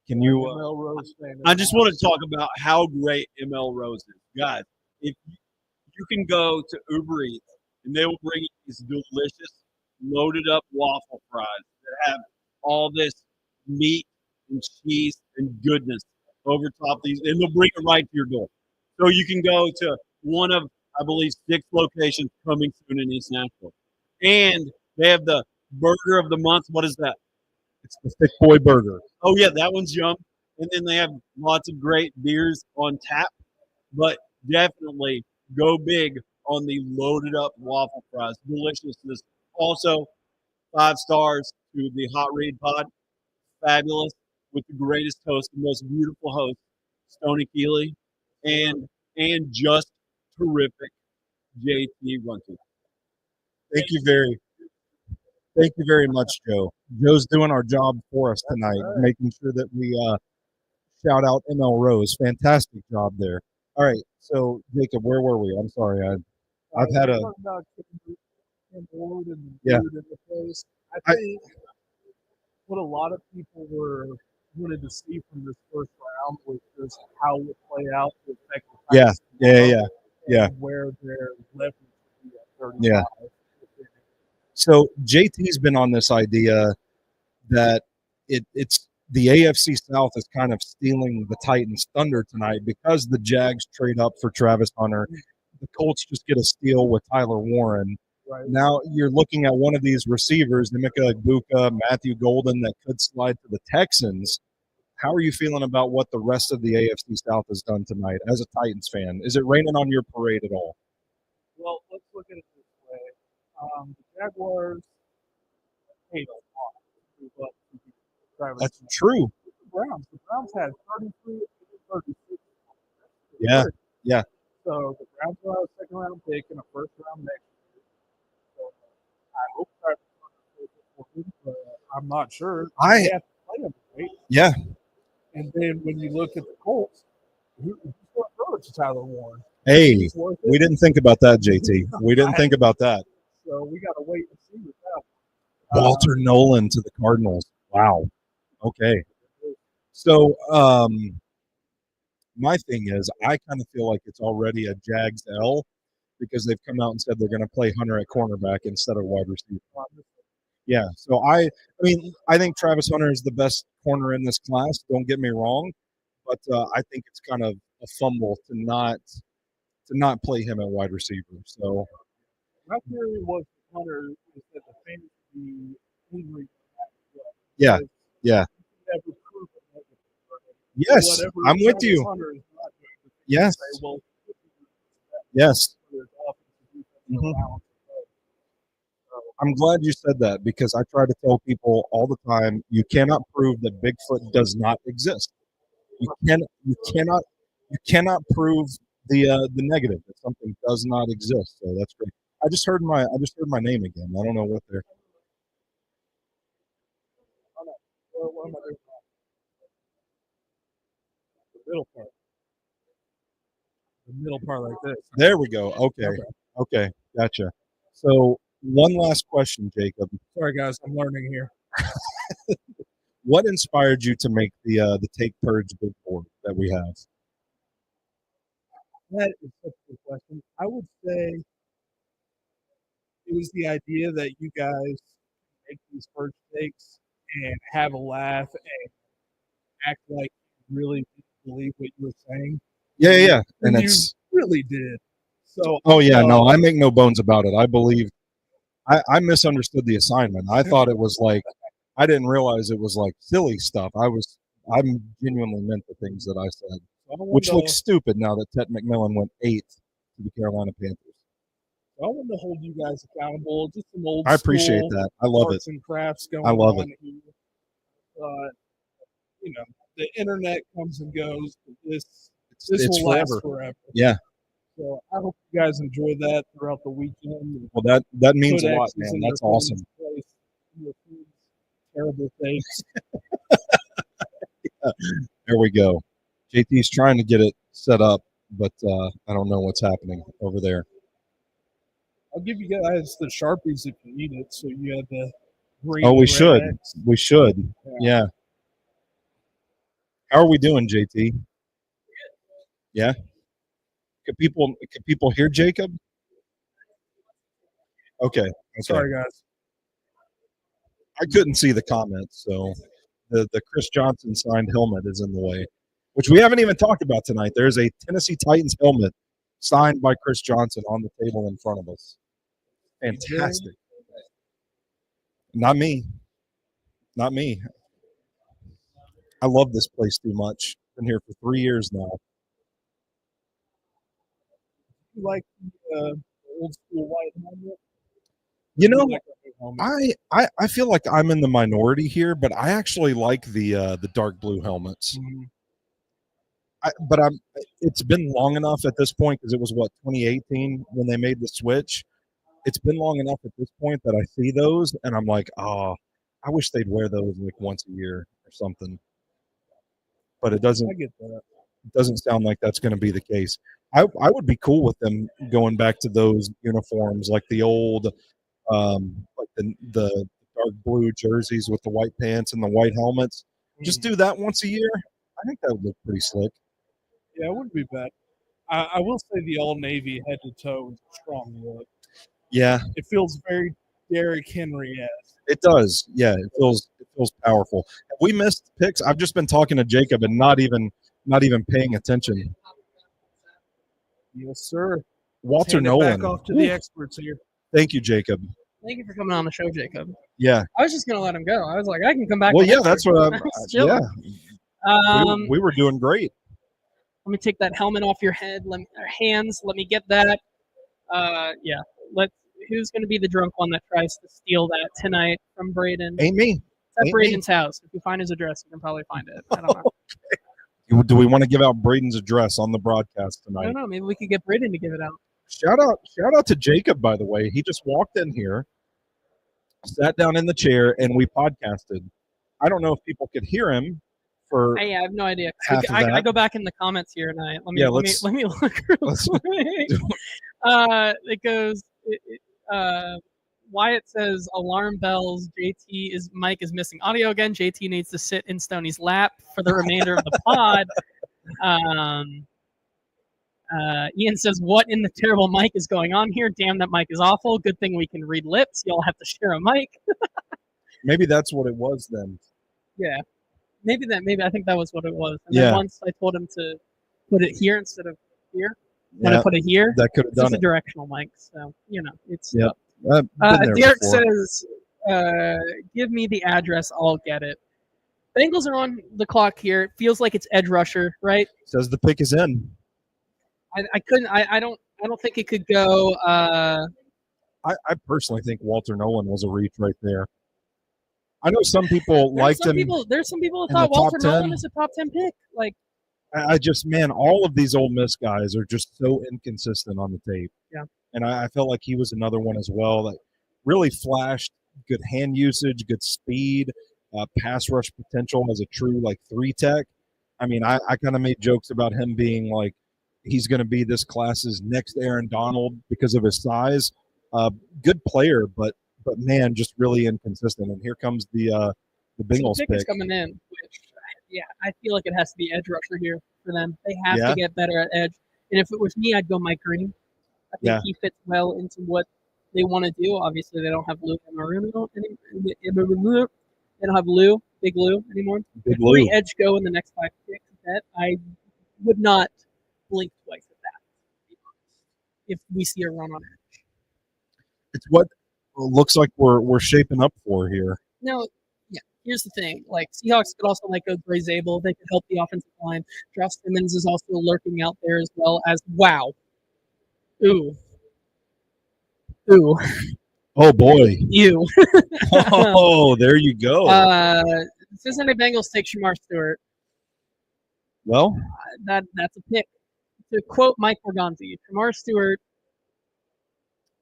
Can you? M.L.Rose I just want to talk about how great M.L.Rose is, guys. If you can go to Uber Eats and they will bring you these delicious loaded up waffle fries that have all this meat and cheese and goodness over top of these, and they'll bring it right to your door. So you can go to one of, I believe, 6 locations coming soon in East Nashville. And they have the burger of the month. What is that? It's the Thick Boy Burger. Oh, yeah, that one's yum. And then they have lots of great beers on tap. But definitely go big on the loaded up waffle fries. Deliciousness. Also, 5 stars to the Hot Read Pod. Fabulous with the greatest host, the most beautiful host, Stoney Keeley, and just terrific JT Ruhnke. Thank you very much, Joe. Joe's doing our job for us tonight, making sure that we shout out M.L.Rose. Fantastic job there. All right, so Jacob, where were we? I'm sorry, I've had a yeah. I think what a lot of people wanted to see from this first round was just how it would play out to affect the Titans yeah. Where their leverage would be at 35. Yeah. So JT's been on this idea that it's the AFC South is kind of stealing the Titans' thunder tonight because the Jags trade up for Travis Hunter. The Colts just get a steal with Tyler Warren. Right. Now you're looking at one of these receivers, Emeka Egbuka, Matthew Golden, that could slide to the Texans. How are you feeling about what the rest of the AFC South has done tonight as a Titans fan? Is it raining on your parade at all? Well, let's look at it this way. The Jaguars paid a lot. That's true. The Browns had 33 36. Yeah. So the Browns will have a second round pick and a first round next year. So I hope Travis Hunter for him, but I'm not sure. They have to play him, right? Yeah. And then when you look at the Colts, who's going to throw it to Tyler Warren? Hey, we didn't think about that, JT. We didn't think about that. So we got to wait and see with that. Walter Nolan to the Cardinals. Wow. Okay. So my thing is, I kind of feel like it's already a Jags L because they've come out and said they're going to play Hunter at cornerback instead of wide receiver. Yeah. So I think Travis Hunter is the best corner in this class. Don't get me wrong, but I think it's kind of a fumble to not play him at wide receiver. So my theory was Hunter is that the fantasy injury. Yeah. Yes, I'm with you. Yes. Yes. Mhm. balance. I'm glad you said that because I try to tell people all the time, you cannot prove that Bigfoot does not exist. You cannot prove the negative that something does not exist. So that's great. I just heard my name again. I don't know what they're. Oh, no. What am I doing? The middle part. The middle part like this. There we go. Okay, gotcha. So one last question, Jacob. Sorry, guys. I'm learning here. What inspired you to make the Take Purge big board that we have? That is such a good question. I would say it was the idea that you guys make these first takes and have a laugh and act like you really believe what you were saying. Yeah. And you it's really did. So oh yeah, no, I make no bones about it. I believe I misunderstood the assignment. I thought it was like I didn't realize it was like silly stuff. I'm genuinely meant the things that I said, which looks stupid now that Ted McMillan went 8th to the Carolina Panthers. I wanted to hold you guys accountable. Just some old. I appreciate that. I love it. Arts and crafts going I love on it. here. You know, the internet comes and goes, but this It's will last forever. Yeah. So I hope you guys enjoy that throughout the weekend. Well, that means Put a lot, X's man. in That's your awesome. place, your food's terrible things. There we go. JT's trying to get it set up, but I don't know what's happening over there. I'll give you guys the Sharpies if you need it. So you have the green. Oh, we and red should. X. We should. Yeah. How are we doing, JT? Yeah. Could people hear Jacob? Okay. Sorry, guys. I couldn't see the comments, so the Chris Johnson signed helmet is in the way, which we haven't even talked about tonight. There's a Tennessee Titans helmet signed by Chris Johnson on the table in front of us. Fantastic. Not me. Not me. I love this place too much. Been here for 3 years now. You like the old school white helmet? You know, like the new helmet? I feel like I'm in the minority here, but I actually like the dark blue helmets. Mhm. It's been long enough at this point because it was 2018 when they made the switch. It's been long enough at this point that I see those and I'm like, oh, I wish they'd wear those like once a year or something. But it doesn't. I get that. It doesn't sound like that's going to be the case. I would be cool with them going back to those uniforms, like the old, like the dark blue jerseys with the white pants and the white helmets. Just do that once a year. I think that would look pretty slick. Yeah, it wouldn't be bad. I will say the all navy head to toe is a strong look. Yeah, It feels very Derrick Henry-esque. it does. Yeah, it feels powerful. Have we missed picks? I've just been talking to Jacob and not even paying attention. Yes, sir. Walter Hand it Nolan. back off to the experts here. Thank you, Jacob. Thank you for coming on the show, Jacob. Yeah. I was just gonna let him go. I was like, I can come back. Well, yeah, whenever. that's what I'm. Chilling. Yeah. We were doing great. Let me take that helmet off your head. Let me get that. Yeah. Who's going to be the drunk one that tries to steal that tonight from Braden? Ain't me. It's at Braden's house. If you find his address, you can probably find it. I don't know. Do we want to give out Braden's address on the broadcast I tonight? don't know. Maybe we could get Braden to give it out. Shout out to Jacob, by the way. He just walked in here, sat down in the chair, and we podcasted. I don't know if people could hear him. I have no idea. I go back in the comments here and let me look real quick. It goes. Wyatt says alarm bells. Mike is missing audio again. JT needs to sit in Stoney's lap for the remainder of the pod. Ian says, what in the terrible mic is going on here? Damn, that mic is awful. Good thing we can read lips. Y'all have to share a mic. Maybe that's what it was then. Yeah. Maybe I think that was what it was. And then once I told him to put it here instead of here, when I put it here, that could have done it's a directional mic. So, it's. Yeah. Derek says, give me the address. I'll get it. Bengals are on the clock here. It feels like it's edge rusher, right? Says the pick is in. I don't think it could go I personally think Walter Nolan was a reach right there. I know some people liked him. There's some people that in the thought Walter top 10. Nolan is a top 10 pick. Like, I just, man, all of these Ole Miss guys are just so inconsistent on the tape. Yeah. And I felt like he was another one as well that really flashed good hand usage, good speed, pass rush potential as a true, like, 3-tech. I mean, I kind of made jokes about him being like, he's going to be this class's next Aaron Donald because of his size. Good player, but man, just really inconsistent. And here comes the Bengals pick is coming in, which, yeah, I feel like it has to be edge rusher here for them. They have to get better at edge. And if it was me, I'd go Mike Green. I think he fits well into what they want to do. Obviously, they don't have Lou Anarumo anymore. They don't have Big Lou anymore. If free edge go in the next 5 picks, that I would not blink twice at that. If we see a run on edge, it's what looks like we're shaping up for here. Now, yeah, here's the thing. Like, Seahawks could also go Gray Zabel. They could help the offensive line. Josh Simmons is also lurking out there as well as Ooh. Oh boy. Ew. Oh, there you go. Cincinnati Bengals take Shamar Stewart. Well, that's a pick. To quote Mike Morganti, Shamar Stewart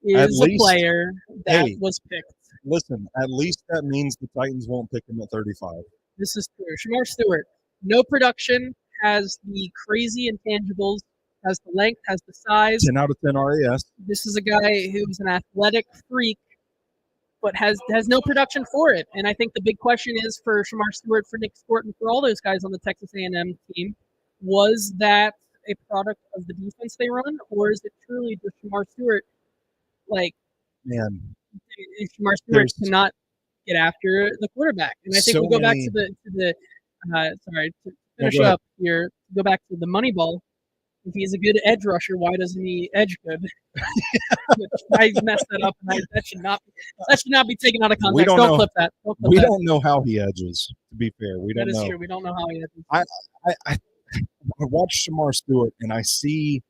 is a player that was picked. Listen, at least that means the Titans won't pick him at 35. This is true. Shamar Stewart, no production, has the crazy intangibles, has the length, has the size. 10 out of 10 RAS. This is a guy who's an athletic freak, but has no production for it. And I think the big question is for Shamar Stewart, for Nick Sporton, for all those guys on the Texas A&M team, was that a product of the defense they run, or is it truly just Shamar Stewart? Like, man, Shamar Stewart cannot get after the quarterback. And I think we'll go back to the to finish up here, go back to the Moneyball. If he's a good edge rusher, why doesn't he edge good? I messed that up, and that should not be taken out of context. Don't clip that. We don't know how he edges. To be fair, we don't know. That is true. We don't know how he edges. I watch Shamar Stewart, and I see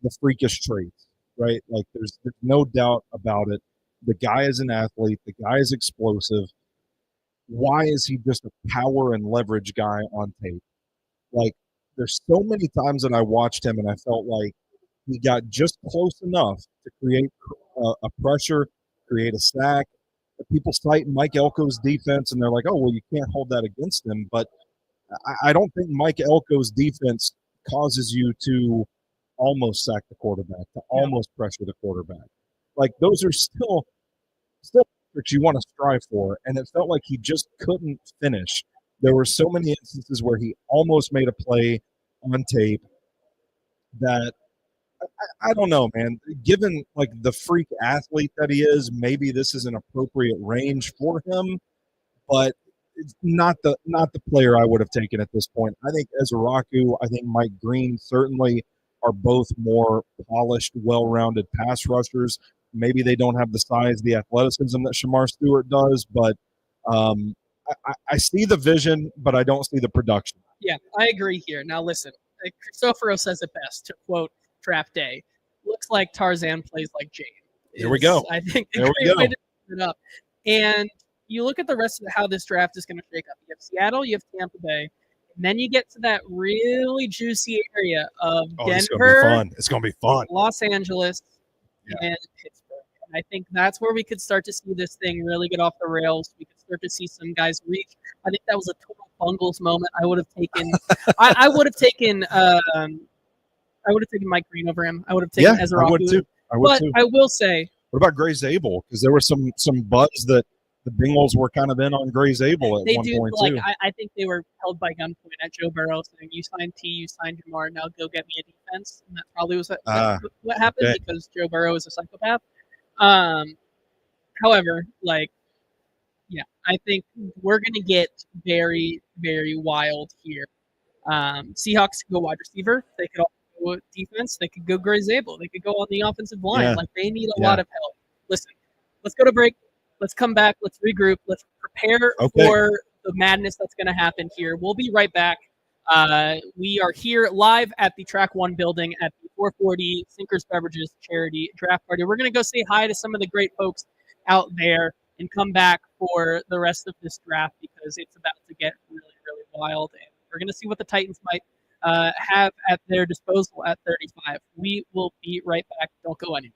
the freakish traits. Right, like there's no doubt about it. The guy is an athlete. The guy is explosive. Why is he just a power and leverage guy on tape? Like, there's so many times that I watched him and I felt like he got just close enough to create a pressure, create a sack. People cite Mike Elko's defense and they're like, oh, well, you can't hold that against him. But I don't think Mike Elko's defense causes you to almost sack the quarterback, to almost pressure the quarterback. Like, those are still what you want to strive for. And it felt like he just couldn't finish. There were so many instances where he almost made a play on tape that I don't know, man. Given like the freak athlete that he is, maybe this is an appropriate range for him, but it's not the player I would have taken at this point. I think Ezraku, I think Mike Green certainly are both more polished, well-rounded pass rushers. Maybe they don't have the size, the athleticism that Shamar Stewart does, but I see the vision, but I don't see the production. Yeah, I agree here. Now listen, Christopheros says it best, to quote Draft Day, looks like Tarzan plays like Jane. Here we go. I think there we go. Way to put it up. And you look at the rest of how this draft is going to shake up. You have Seattle, you have Tampa Bay, and then you get to that really juicy area of Denver. It's going to be fun. Los Angeles, and Pittsburgh. And I think that's where we could start to see this thing really get off the rails. We could start to see some guys reach. I think that was a total Bungles moment. I would have taken I would have taken Mike Green over him. I would have taken Ezra. I would too. I will say, what about Gray Zabel? Because there was some buzz that the Bengals were kind of in on Gray Zabel at one point too. I think they were held by gunpoint at Joe Burrow saying, "You signed T, you signed Jamar, now go get me a defense." And that probably was what happened because Joe Burrow is a psychopath. However, I think we're going to get very, very wild here. Seahawks could go wide receiver. They could also go defense. They could go Gray Zabel. They could go on the offensive line. Yeah. Like, they need a lot of help. Listen, let's go to break. Let's come back. Let's regroup. Let's prepare for the madness that's going to happen here. We'll be right back. We are here live at the Track 1 building at the 440 Sinkers Beverages Charity Draft Party. We're going to go say hi to some of the great folks out there and come back for the rest of this draft because it's about to get really, really wild. And we're going to see what the Titans might have at their disposal at 35. We will be right back. Don't go anywhere.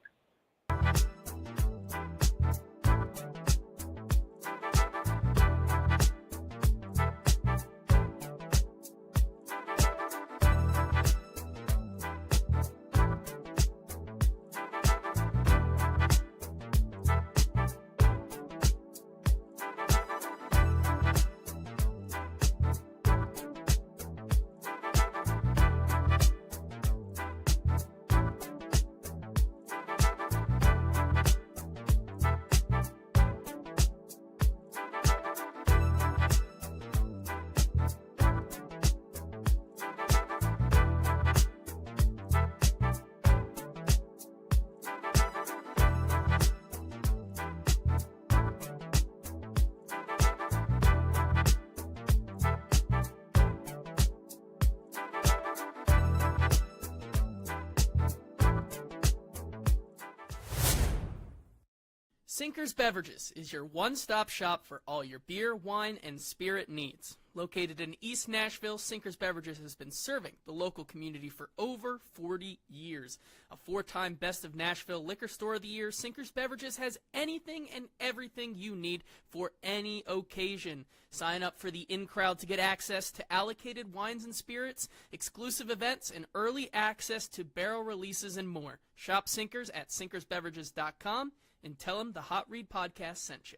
Sinkers Beverages is your one-stop shop for all your beer, wine, and spirit needs. Located in East Nashville, Sinkers Beverages has been serving the local community for over 40 years. A 4-time Best of Nashville Liquor Store of the Year, Sinkers Beverages has anything and everything you need for any occasion. Sign up for the in-crowd to get access to allocated wines and spirits, exclusive events, and early access to barrel releases and more. Shop Sinkers at sinkersbeverages.com. and tell them the Hot Read Podcast sent you.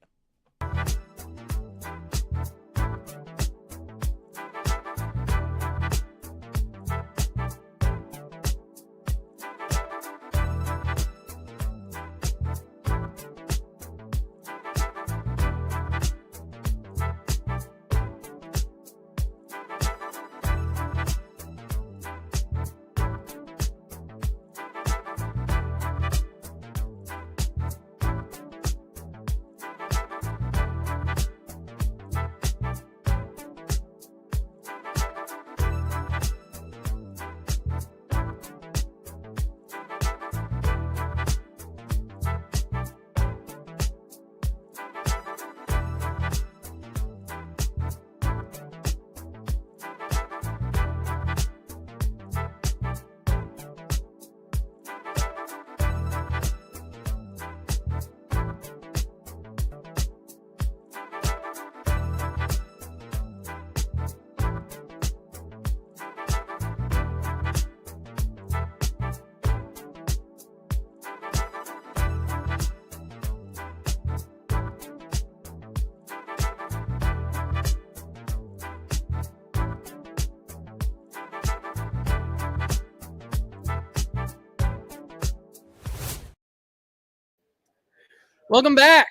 Welcome back.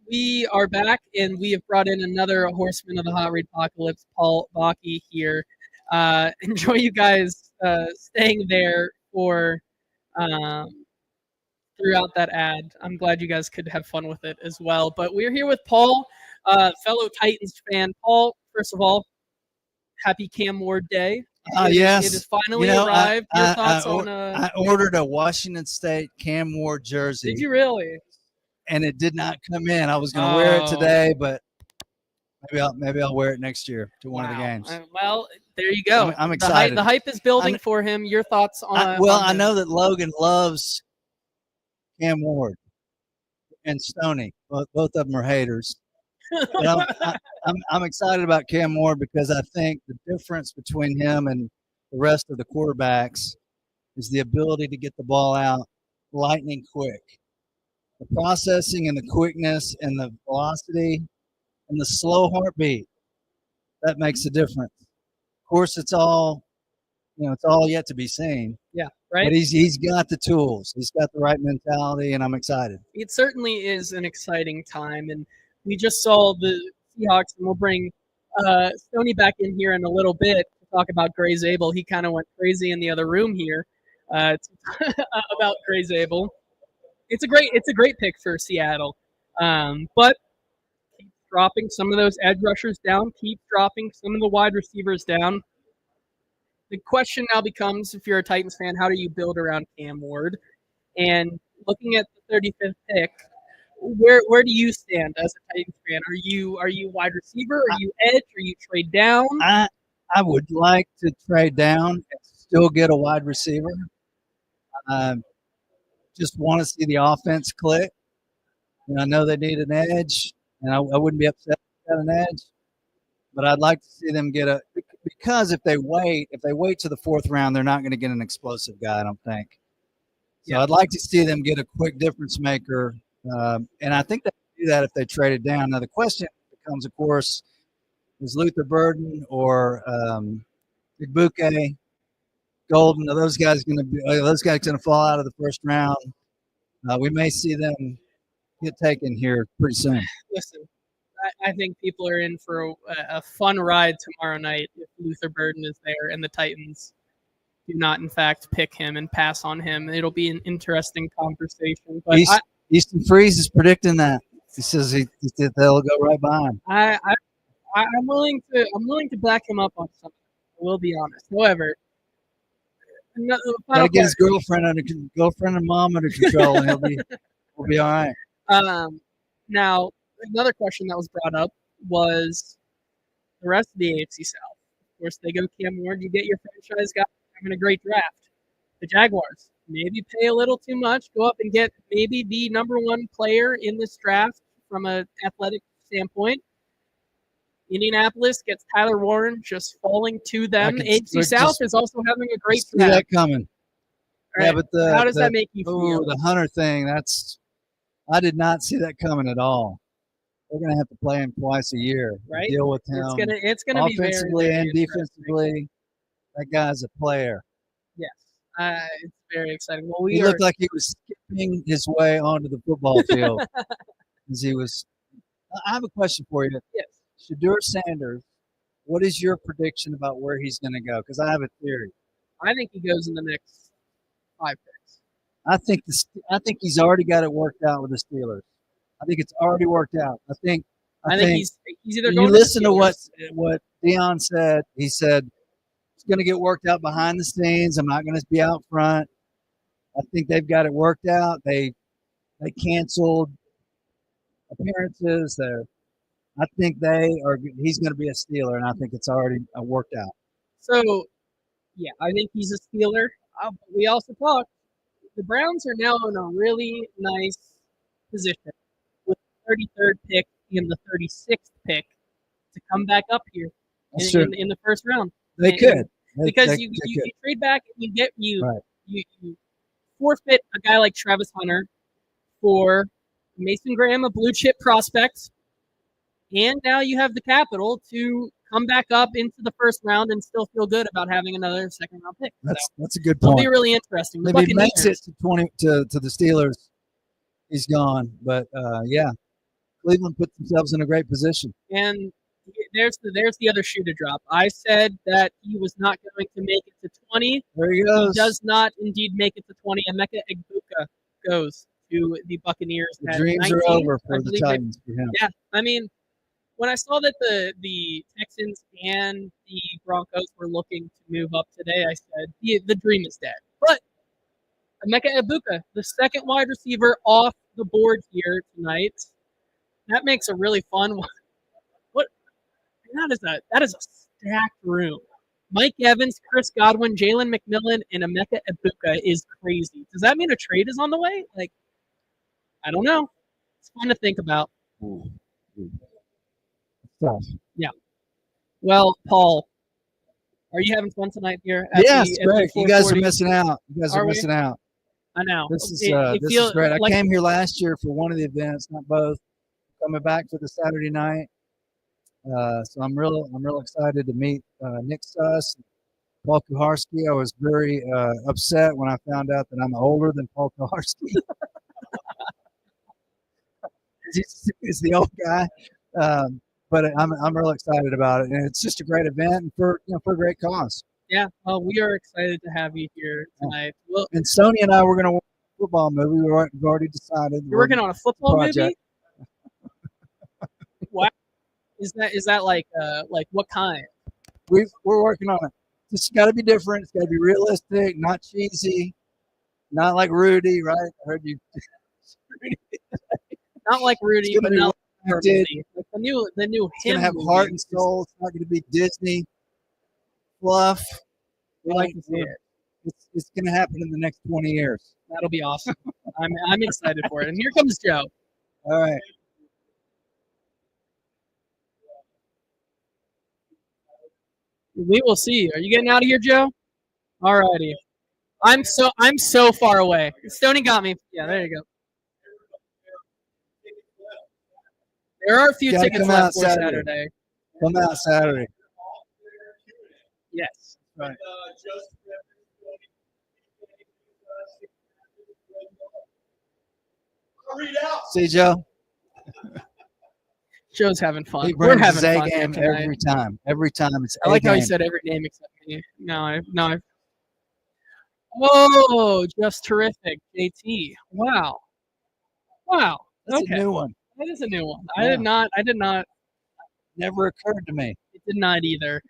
We are back, and we have brought in another horseman of the Hot Read Apocalypse, Paul Bakke here. Enjoy you guys staying there for throughout that ad. I'm glad you guys could have fun with it as well. But we're here with Paul, fellow Titans fan. Paul, first of all, happy Cam Ward Day. Yes. It has finally arrived. Your thoughts on I ordered a Washington State Cam Ward jersey. Did you really? And it did not come in. I was going to wear it today, but maybe I'll wear it next year to one of the games. Well, there you go. I'm excited. The hype is building for him. Your thoughts on? I know that Logan loves Cam Ward and Stoney. Both of them are haters. But I'm excited about Cam Ward because I think the difference between him and the rest of the quarterbacks is the ability to get the ball out lightning quick. The processing and the quickness and the velocity and the slow heartbeat, that makes a difference. Of course, it's all yet to be seen. Yeah, right. But he's got the tools. He's got the right mentality, and I'm excited. It certainly is an exciting time, and we just saw the Seahawks, and we'll bring Stoney back in here in a little bit to talk about Gray Zabel. He kind of went crazy in the other room here about Gray Zabel. It's a great pick for Seattle, but keep dropping some of those edge rushers down. Keep dropping some of the wide receivers down. the question now becomes, if you're a Titans fan, how do you build around Cam Ward? And looking at the 35th pick, where do you stand as a Titans fan? Are you wide receiver? Are you edge? Are you trade down? I would like to trade down and still get a wide receiver. Just want to see the offense click. And I know they need an edge, and I wouldn't be upset if they got an edge. But I'd like to see them get because if they wait to the 4th round, they're not going to get an explosive guy, I don't think. So I'd like to see them get a quick difference maker. And I think they can do that if they trade it down. Now, the question becomes, of course, is Luther Burden or Igbuke, Golden, are those guys going to fall out of the 1st round? We may see them get taken here pretty soon. Listen, I think people are in for a fun ride tomorrow night if Luther Burden is there and the Titans do not, in fact, pick him and pass on him. It'll be an interesting conversation. But Easton Freeze is predicting that. He says they'll go right by him. I'm willing to back him up on something. I will be honest. However, gotta get his girlfriend and mom under control, and we'll be all right. Now, another question that was brought up was the rest of the AFC South. Of course, they go Cam Ward. You get your franchise guy having a great draft. The Jaguars maybe pay a little too much, go up and get maybe the number 1 player in this draft from an athletic standpoint. Indianapolis gets Tyler Warren, just falling to them. AFC South is also having a great draft. See that coming. Right. Yeah, but how does that make you feel? The Hunter thing, I did not see that coming at all. They're going to have to play him twice a year. Right. Deal with him. It's gonna be offensively very, very and defensively. That guy's a player. Yes. It's very exciting. Well, he looked like he was skipping his way onto the football field. As he was. I have a question for you. Yes. Shedeur Sanders, what is your prediction about where he's going to go? Because I have a theory. I think he goes in the next 5 picks. I think he's already got it worked out with the Steelers. I think it's already worked out. I think he's either going. You listen to what Deion said. He said it's going to get worked out behind the scenes. I'm not going to be out front. I think they've got it worked out. They canceled appearances. I think he's going to be a Steeler, and I think it's already worked out. So, yeah, I think he's a Steeler. We also talked. The Browns are now in a really nice position with the 33rd pick and the 36th pick to come back up here in the 1st round. They could. Because you trade back and you forfeit a guy like Travis Hunter for Mason Graham, a blue chip prospect. And now you have the capital to come back up into the 1st round and still feel good about having another 2nd round pick. That's a good point. It'll be really interesting. If he makes it to 20 to the Steelers, he's gone. But Cleveland put themselves in a great position. And there's the other shoe to drop. I said that he was not going to make it to 20. There he goes. He does not indeed make it to 20. Emeka Egbuka goes to the Buccaneers. The dreams 19, are over for the Titans for him. Yeah, I mean, when I saw that the Texans and the Broncos were looking to move up today, I said the dream is dead. But Emeka Egbuka, the 2nd wide receiver off the board here tonight, that makes a really fun one. That is a stacked room. Mike Evans, Chris Godwin, Jalen McMillan, and Emeka Egbuka is crazy. Does that mean a trade is on the way? I don't know. It's fun to think about. Tough. Yeah. Well, Paul, are you having fun tonight here? Yes, great. You guys are missing out. I know. This is great. I came here last year for one of the events, not both. Coming back for the Saturday night. So I'm real excited to meet Nick Suss, Paul Kuharsky. I was very upset when I found out that I'm older than Paul Kuharsky. He's the old guy, but I'm real excited about it, and it's just a great event and for a great cause. Yeah, well, we are excited to have you here tonight. Well, and Stoney and I were going to watch a football movie. We've already decided. You're working on a football movie? Wow. Is that like what kind? We're working on it. It's got to be different. It's got to be realistic, not cheesy, not like Rudy, right? I heard you. Not like Rudy, but not like did. like the new It's going to have heart and soul. It's not going to be Disney fluff. We like to see it. It's going to happen in the next 20 years. That'll be awesome. I'm excited for it. And here comes Joe. All right. We will see. Are you getting out of here, Joe? All righty. I'm so far away. Stoney got me. Yeah, there you go. There are a few tickets left for Saturday. Come out Saturday. Yes. Right. See, Joe? Joe's having fun. He brings We're having his fun A-game tonight. every time. Every time it's I like how he A-game. said every name except me. No. Oh, just terrific, JT. Wow. That's Okay. a new one. That is a new one. Yeah. I did not. Never occurred to me. It did not either.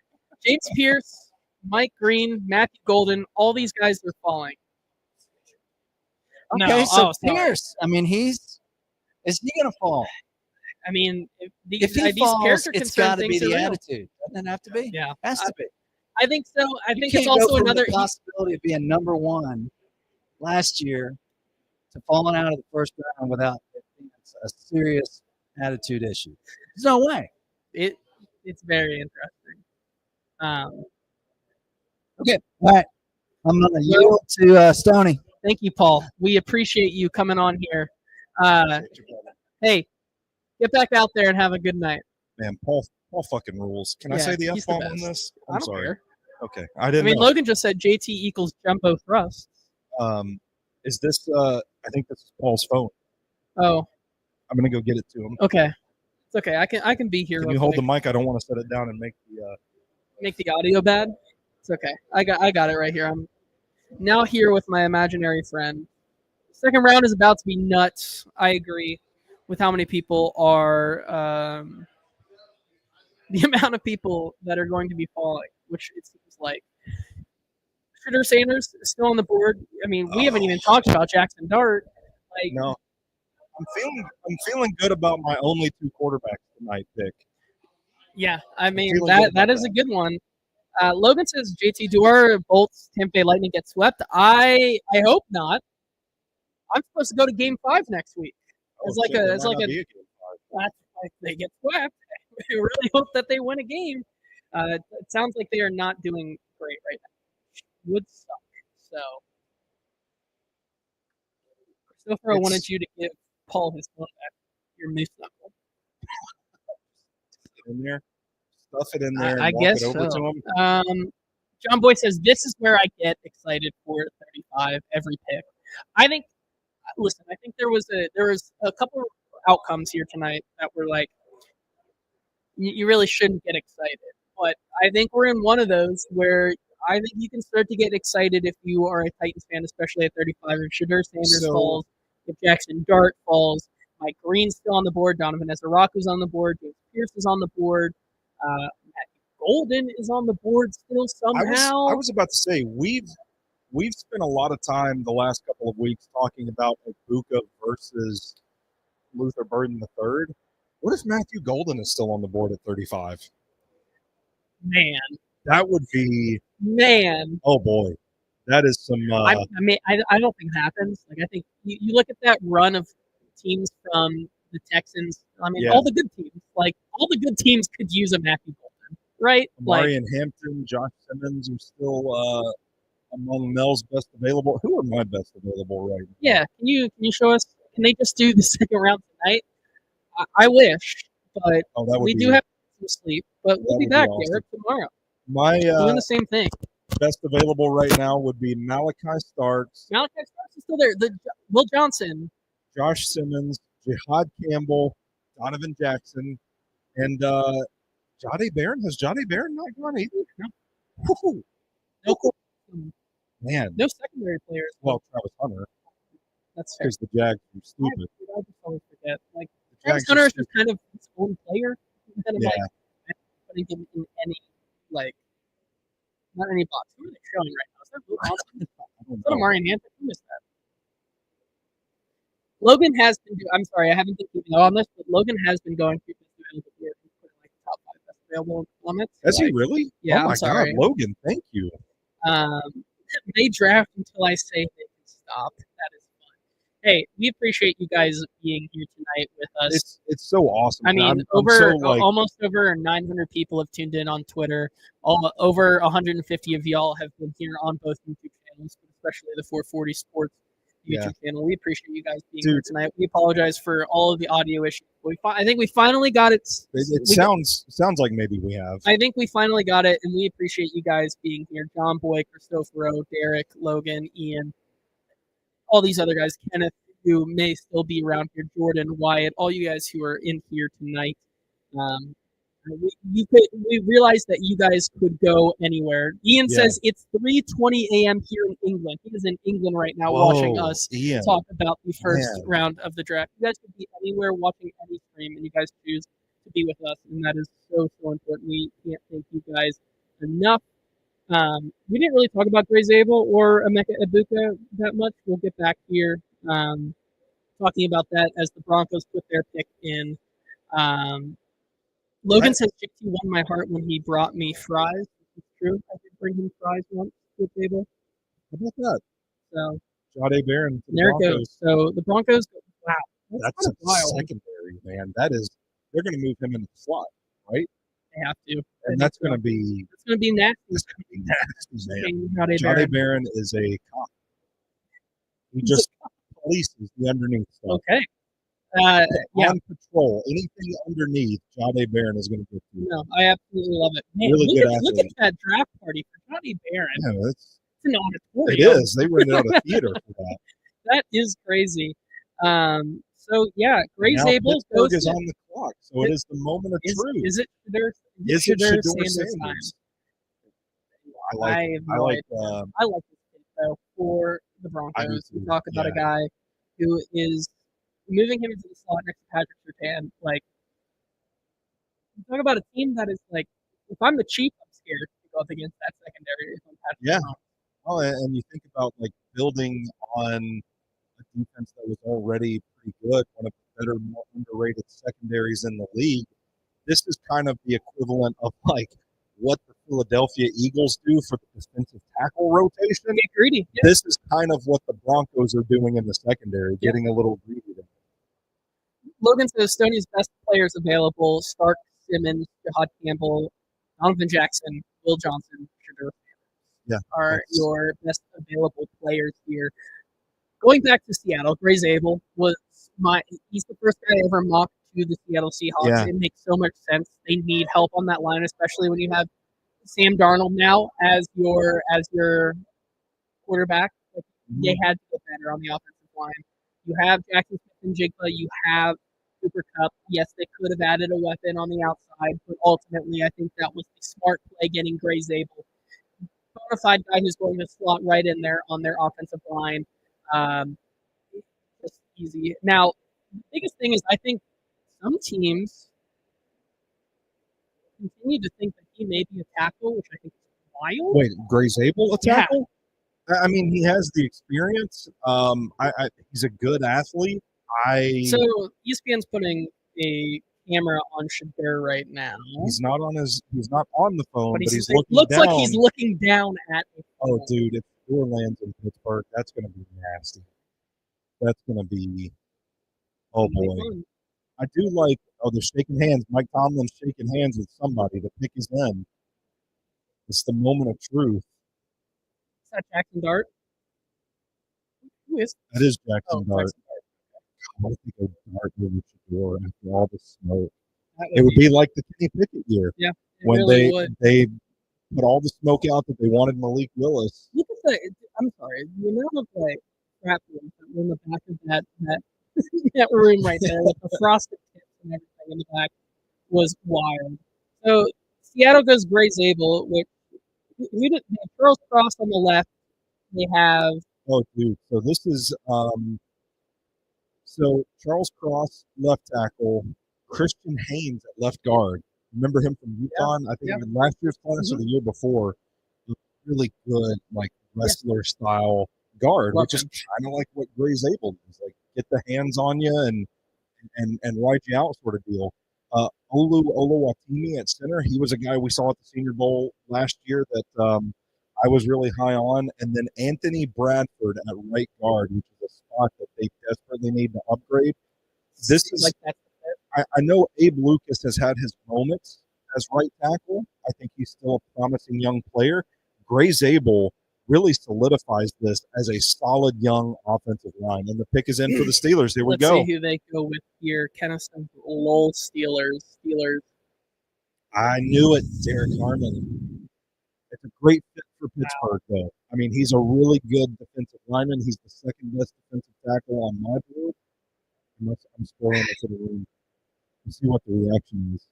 James Pierce, Mike Green, Matthew Golden, all these guys are falling. Okay, No, so sorry. Pierce, I mean, is he going to fall? I mean, If these he falls, character it's concern got to be things are the real. attitude. Doesn't it have to be? Yeah, Has to be. I think so. I You think can't it's also go from another. the possibility of being number one last year to falling out of the first round without it being a serious attitude issue. There's no way. It's very interesting. Okay, all right. I'm going to yield to Stoney. Thank you, Paul. We appreciate you coming on here. Hey, get back out there and have a good night. Man, Paul fucking rules. Can I Yeah, say the he's the F-bomb on best. this? I I'm don't sorry. care. Okay. I didn't know. Logan just said JT equals jumbo thrust. Is this I think this is Paul's phone. Oh, I'm gonna go get it to him. okay. It's okay. I can be here. Can real you hold quick. the mic? I don't want to set it down and make the audio bad? It's okay. I got it right here. I'm now here with my imaginary friend. Second round is about to be nuts. I agree with how many people are the amount of people that are going to be falling, which it seems like. Shooter Sanders is still on the board. I mean, we haven't even talked about Jackson Dart. Like, No. I'm feeling good about my only two quarterbacks tonight pick. yeah, I mean feeling good that about is a good one. Logan says, JT, do our Bolts Tampa Bay Lightning get swept? I hope not. I'm supposed to go to Game 5 next week. It's like that's why they get swept. I really hope that they win a game. It sounds like they are not doing great right now. Would suck. So, Christopher, I wanted you to give Paul his phone back. Your moose knuckle. In there, stuff it in there, and I walk guess it over so. to him. John Boy says this is where I get excited for 35 every pick. I think. Listen, I think there was a couple of outcomes here tonight that were like you really shouldn't get excited. But I think we're in one of those where I think you can start to get excited if you are a Titans fan, especially at 35. If Shedeur Sanders falls, if Jackson Dart falls, Mike Green's still on the board, Donovan Ezraku's on the board, James Pierce is on the board, Matthew Golden is on the board still somehow. I was about to say we've spent a lot of time the last couple of weeks talking about Ibuka versus Luther Burden III. What if Matthew Golden is still on the board at 35? Man. That would be oh boy, that is some. I don't think it happens. Like I think you look at that run of teams from the Texans. I mean, all the good teams, like all the good teams, could use a Matthew Golden, right? Amari and Hampton, Josh Simmons are still among Mel's best available. Who are my best available right now? Yeah, can you show us? Can they just do the second round tonight? I wish, but we do have some sleep. But we'll be back, Garrett, tomorrow. My doing the same thing. Best available right now would be Malachi Starks. Malachi Starks is still there. Will Johnson, Josh Simmons, Jihad Campbell, Donovan Jackson, and Jahdae Barron. Has Jahdae Barron not gone either? No. Man. No secondary players. Well, Travis Hunter. That's fair. Because the Jags are stupid. I just always forget. Like Travis Hunter is just kind of his own player. Kind of like putting him in any Not any bots. Who are they showing right now? Is that Will Johnson? Is that Amari Hampton? Who is that? Logan has been. I'm sorry, I haven't been keeping on this, but Logan has been going through this available here. He's putting like the top 5 best available limits. Is like, he really? Yeah. Oh my I'm sorry. God, Logan, thank you. They draft until I say they can stop. That is fun. Hey, we appreciate you guys being here tonight with us. It's so awesome. I mean, I'm over so, like, almost over 900 people have tuned in on Twitter. Over 150 of y'all have been here on both YouTube channels, especially the 440 Sports YouTube channel. We appreciate you guys being here tonight. We apologize for all of the audio issues. I think we finally got it. It sounds like maybe we have. I think we finally got it, and we appreciate you guys being here. John Boy, Christopher, Derek, Logan, Ian, all these other guys, Kenneth, who may still be around here, Jordan, Wyatt, all you guys who are in here tonight. We realized that you guys could go anywhere. Ian says it's 3:20 a.m. here in England. He is in England right now watching us talk about the first round of the draft. You guys could be anywhere watching any stream, and you guys choose to be with us, and that is so important. We can't thank you guys enough. We didn't really talk about Gray Zabel or Emeka Egbuka that much. We'll get back here talking about that as the Broncos put their pick in. Logan says JT won my heart when he brought me fries. It's true. I did bring him fries once to the table. How about that? So Jahdae Barron. There it goes. So the Broncos. Wow, that's a secondary, man. They're going to move him in the slot, right? They have to, and that's going to be. It's going to be nasty. It's going to be nasty, man. Jahdae Barron is a cop. He just polices the underneath stuff. Okay. On patrol, anything underneath, Jahdae Barron is going to get through. No, I absolutely love it. Man, really good look at that draft party for Jahdae Barron. Yeah, it's an auditorium. It is. They rented out a theater for that. That is crazy. So yeah, Gray Zabel is on the clock, so it is the moment of truth. Is it Shedeur Sanders? I like this pick though for the Broncos. We talk about a guy who is moving him into the slot next to Patrick Surtain. Like, you talk about a team that is like, if I'm the Chief, I'm scared to go up against that secondary. Oh, and you think about like building on a defense that was already pretty good, one of the better, more underrated secondaries in the league. This is kind of the equivalent of like what the Philadelphia Eagles do for the defensive tackle rotation. Get greedy. Yeah. This is kind of what the Broncos are doing in the secondary, getting a little greedy there. Logan says Stoney's best players available: Stark, Simmons, Jahad Campbell, Donovan Jackson, Will Johnson, Shedeur are your best available players here. Going back to Seattle, Gray Zabel he's the first guy I ever mocked to the Seattle Seahawks. Yeah. It makes so much sense. They need help on that line, especially when you have Sam Darnold now as your quarterback. They had to get better on the offensive line. You have Jackson Smith-Njigba. You have Cooper Kupp. Yes, they could have added a weapon on the outside, but ultimately I think that was the smart play getting Gray Zabel. Bona fide guy who's going to slot right in there on their offensive line. Just easy. Now, the biggest thing is I think some teams continue to think that he may be a tackle, which I think is wild. Wait, Gray Zabel a tackle? Yeah. I mean, he has the experience. He's a good athlete. So ESPN's putting a camera on Shedeur right now. He's not on the phone, but he's looking looks down. Like he's looking down at it. Oh, dude, if Shedeur lands in Pittsburgh, that's going to be nasty. That's going to be, oh boy. I do like, they're shaking hands. Mike Tomlin's shaking hands with somebody. The pick is in. It's the moment of truth. Is that Jackson Dart? Who is that? That is Jackson Dart. I want to go Dart with Shedeur after all the smoke. It would be like the Kenny Pickett year. Yeah. When really they put all the smoke out that they wanted Malik Willis. Look at I'm sorry. The amount of like crap in the back of that that room right there with the frosted tips and everything in the back was wild. So Seattle goes Gray Zabel, which they have Charles Cross on the left. They have so this is so Charles Cross left tackle, Christian Haynes at left guard. Remember him from UConn? I think in last year's class or the year before. really good, like wrestler style guard, Love which is him. kind of like what Gray's able to do. Like get the hands on you and ride you out sort of deal. Olu Oluwatimi at center, he was a guy we saw at the Senior Bowl last year that I was really high on. And then Anthony Bradford at right guard, which is a spot that they desperately need to upgrade. This is Like that. I know Abe Lucas has had his moments as right tackle. I think he's still a promising young player. Gray Zabel really solidifies this as a solid young offensive line. And the pick is in for the Steelers. Here we Let's go. see who they go with here. Kenneson, lol, Steelers. I knew it, Derek Harmon. It's a great fit for Pittsburgh, though. I mean, he's a really good defensive lineman. He's the second best defensive tackle on my board. Unless I'm spoiling it for the room. Let's see what the reaction is.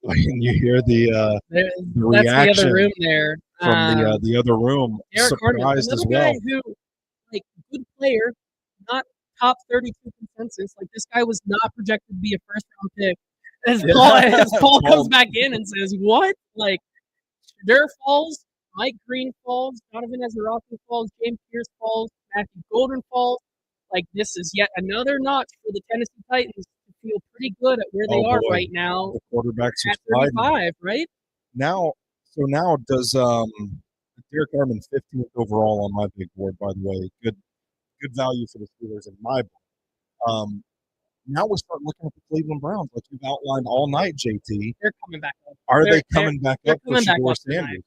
And you hear the That's reaction the other room there. from the other room. Derek Harmon, Surprised as another well. guy who, like, good player, not top 32 consensus. Like, this guy was not projected to be a first-round pick. As Paul comes back in and says, what? Like, Shadur falls, Mike Green falls, Donovan Ezrafi falls, James Pierce falls, Matthew Golden falls. Like, this is yet another notch for the Tennessee Titans to feel pretty good at where they are boy. right now The quarterbacks are at sliding. 35, right? Now does Derek Harmon 15th overall on my big board, by the way. Good value for the Steelers in my board. Now we start looking at the Cleveland Browns, like you've outlined all night, JT. They're coming back up. Are they coming back up for coming back Shador up Sanders?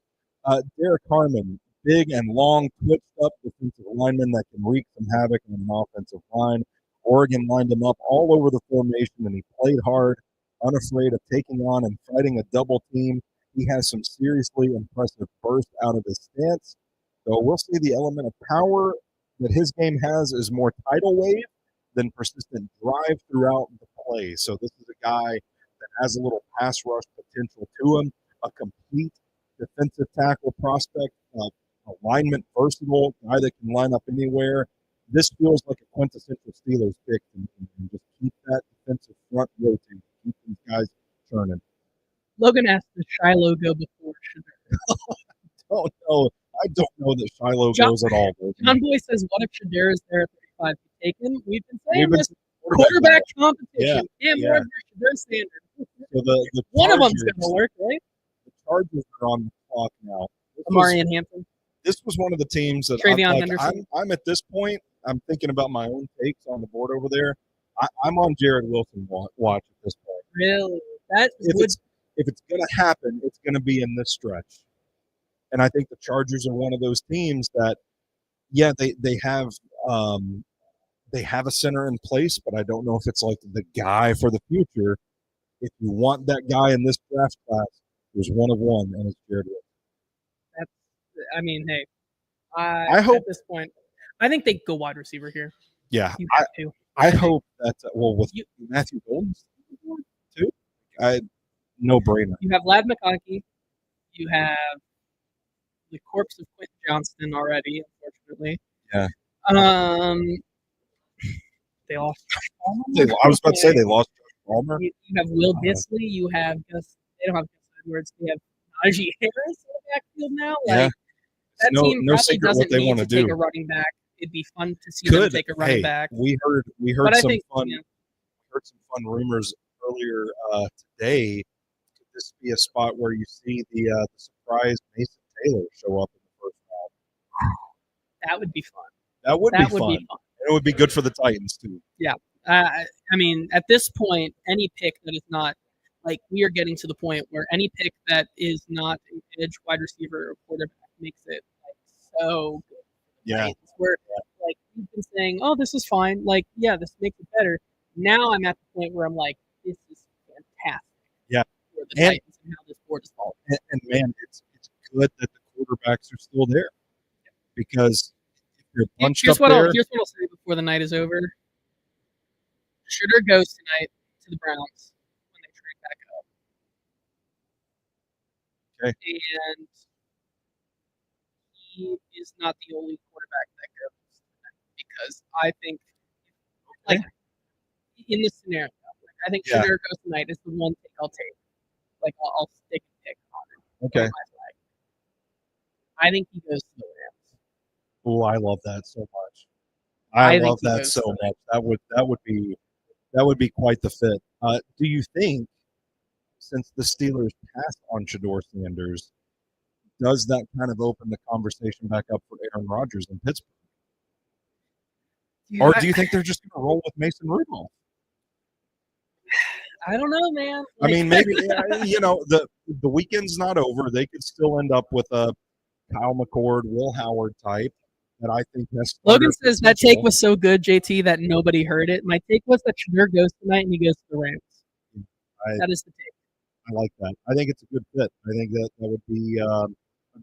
Derek Harmon, big and long, twitched up defensive lineman that can wreak some havoc on an offensive line. Oregon lined him up all over the formation, and he played hard, unafraid of taking on and fighting a double team. He has some seriously impressive burst out of his stance. So we'll see the element of power that his game has is more tidal wave than persistent drive throughout the play. So this is a guy that has a little pass rush potential to him, a complete defensive tackle prospect, alignment versatile, guy that can line up anywhere. This feels like a quintessential Steelers pick, and just keep that defensive front rotating, keep these guys churning. Logan asked, does Shiloh go before Shadur? I don't know that Shiloh goes at all. John Boy says, what if Shadur is there at 35 to take him? We've been saying this quarterback competition. Cam Ward versus Shadur Sanders. So the one of them's going to work, right? The Chargers are on the clock now. Amari and Hampton. This was one of the teams that I'm at this point, I'm thinking about my own takes on the board over there. I'm on Jared Wilson watch at this point. Really? If it's going to happen, it's going to be in this stretch. And I think the Chargers are one of those teams that, yeah, they have a center in place, but I don't know if it's like the guy for the future. If you want that guy in this draft class, there's one of one, and it's Jared Wilson. Hey, I hope at this point, I think they go wide receiver here. Yeah, I hope that with Matthew Golden too, no brainer. You have Ladd McConkey, you have the corpse of Quentin Johnston already, unfortunately. Yeah. They lost. I was about to say they lost Palmer. You have Will Disley. You have Gus. They don't have Gus Edwards. They have Najee Harris in the backfield now. Like, that team no probably secret doesn't what they need want to do. take a running back. It'd be fun to see them take a running back. We heard some fun rumors earlier today. Could this be a spot where you see the surprise Mason Taylor show up in the first round? That would be fun. That would be fun. And it would be good for the Titans too. Yeah. At this point, any pick that is not like we are getting to the point where any pick that is not an edge, wide receiver, or quarterback makes it like so good. Yeah. Right? Where like we've been saying, oh, this is fine. Like, yeah, this makes it better. Now I'm at the point where I'm like, this is fantastic. Yeah. For the Titans and how this board is falling. And man, it's good that the quarterbacks are still there because if you're bunched here's up what there. Here's what I'll say before the night is over. Shadur goes tonight to the Browns when they trade back up. Okay. And he is not the only quarterback that goes because I think, like, in this scenario, I think Shadur goes tonight is the one thing I'll take. like I'll stick a pick on it. Okay. On my flag. I think he goes to the Rams. Oh, I love that so much. I think love he that goes so to much. That would be quite the fit. Do you think, since the Steelers passed on Shedeur Sanders, does that kind of open the conversation back up for Aaron Rodgers in Pittsburgh? Dude, Or do you think they're just going to roll with Mason Rudolph? I don't know, man. I mean, maybe the weekend's not over. They could still end up with a Kyle McCord, Will Howard type that I think has. Logan says that take was so good, JT, that nobody heard it. My take was that Shedeur goes tonight and he goes to the Rams. That is the take. I like that. I think it's a good fit. I think that would be a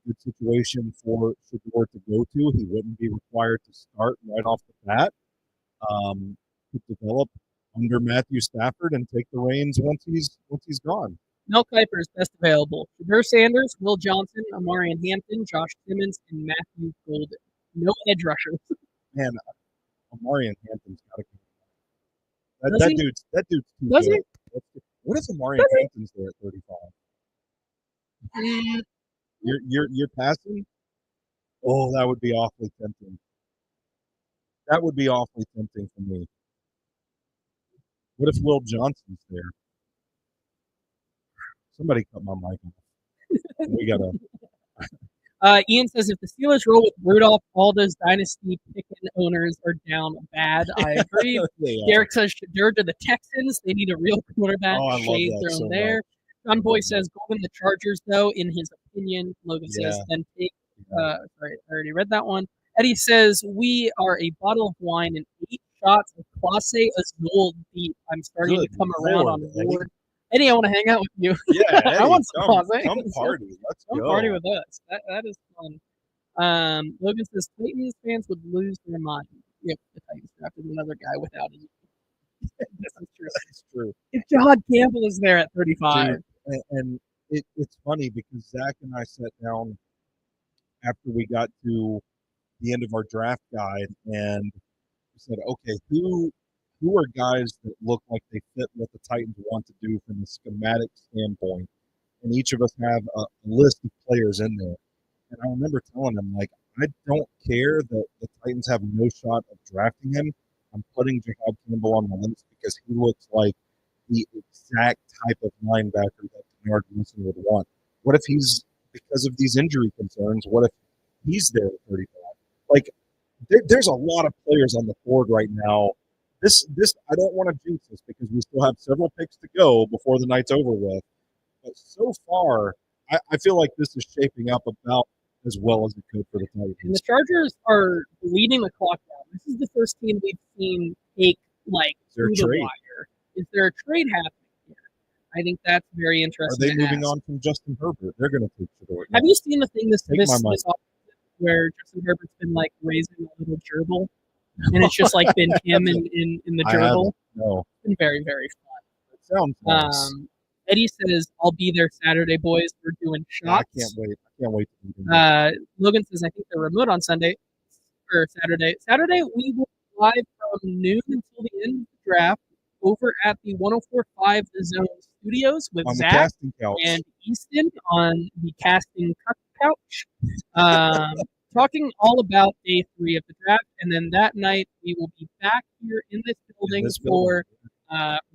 good situation for Shedeur to go to. He wouldn't be required to start right off the bat. To develop under Matthew Stafford and take the reins once he's gone. Mel Kiper is best available. Shedeur Sanders, Will Johnson, Amarian Hampton, Josh Simmons, and Matthew Golden. No edge rushers. Man, Amarian Hampton's got to go. Does That he? dude's too Does good. he? What if Amarian Hampton's there at 35? You're passing? Oh, that would be awfully tempting. That would be awfully tempting for me. What if Will Johnson's there? Somebody cut my mic off. We gotta. Ian says if the Steelers roll with Rudolph, all those dynasty picking owners are down bad. I agree. Derek says Shedeur to the Texans. They need a real quarterback. Oh, I love Shade that thrown so there. John Boy says Golden the Chargers, though, in his opinion. Logan says then take. Sorry, I already read that one. Eddie says we are a bottle of wine and 8 shots of Classe Azul deep. I'm starting to come around on board. Eddie, I want to hang out with you. Yeah, Eddie, I want some Classe. Come party. Let's Come go. party with us. That is fun. Logan says Titans fans would lose their mind if the Titans drafted another guy without him. That's true. That's true. If John Campbell is there at 35. Dude, and it's funny because Zach and I sat down after we got to the end of our draft guide and we said, okay, who are guys that look like they fit what the Titans want to do from a schematic standpoint? And each of us have a list of players in there. And I remember telling him, like, I don't care that the Titans have no shot of drafting him. I'm putting Jahad Campbell on the list because he looks like the exact type of linebacker that Denard Wilson would want. What if he's, because of these injury concerns, what if he's there at 35? Like, there's a lot of players on the board right now. This I don't want to jinx this because we still have several picks to go before the night's over with. But so far, I feel like this is shaping up about as well as it could for the Titans. And the Chargers are bleeding the clock down. This is the first team we've seen take, like, through the wire. Is there a trade happening here? I think that's very interesting. Are they moving on from Justin Herbert? They're going to take Shedeur. Have you seen the thing this offseason where Justin Herbert's been, like, raising a little gerbil? And it's just, like, been him in the gerbil? No. It's been very, very fun. It sounds nice. Eddie says, I'll be there Saturday, boys. We're doing shots. I can't wait to be there. Logan says, I think they're remote on Sunday or Saturday. Saturday, we will be live from noon until the end of the draft over at the 104.5 The Zone studios with Zach and Easton on the casting couch. Talking all about day 3 of the draft. And then that night, we will be back here in this building for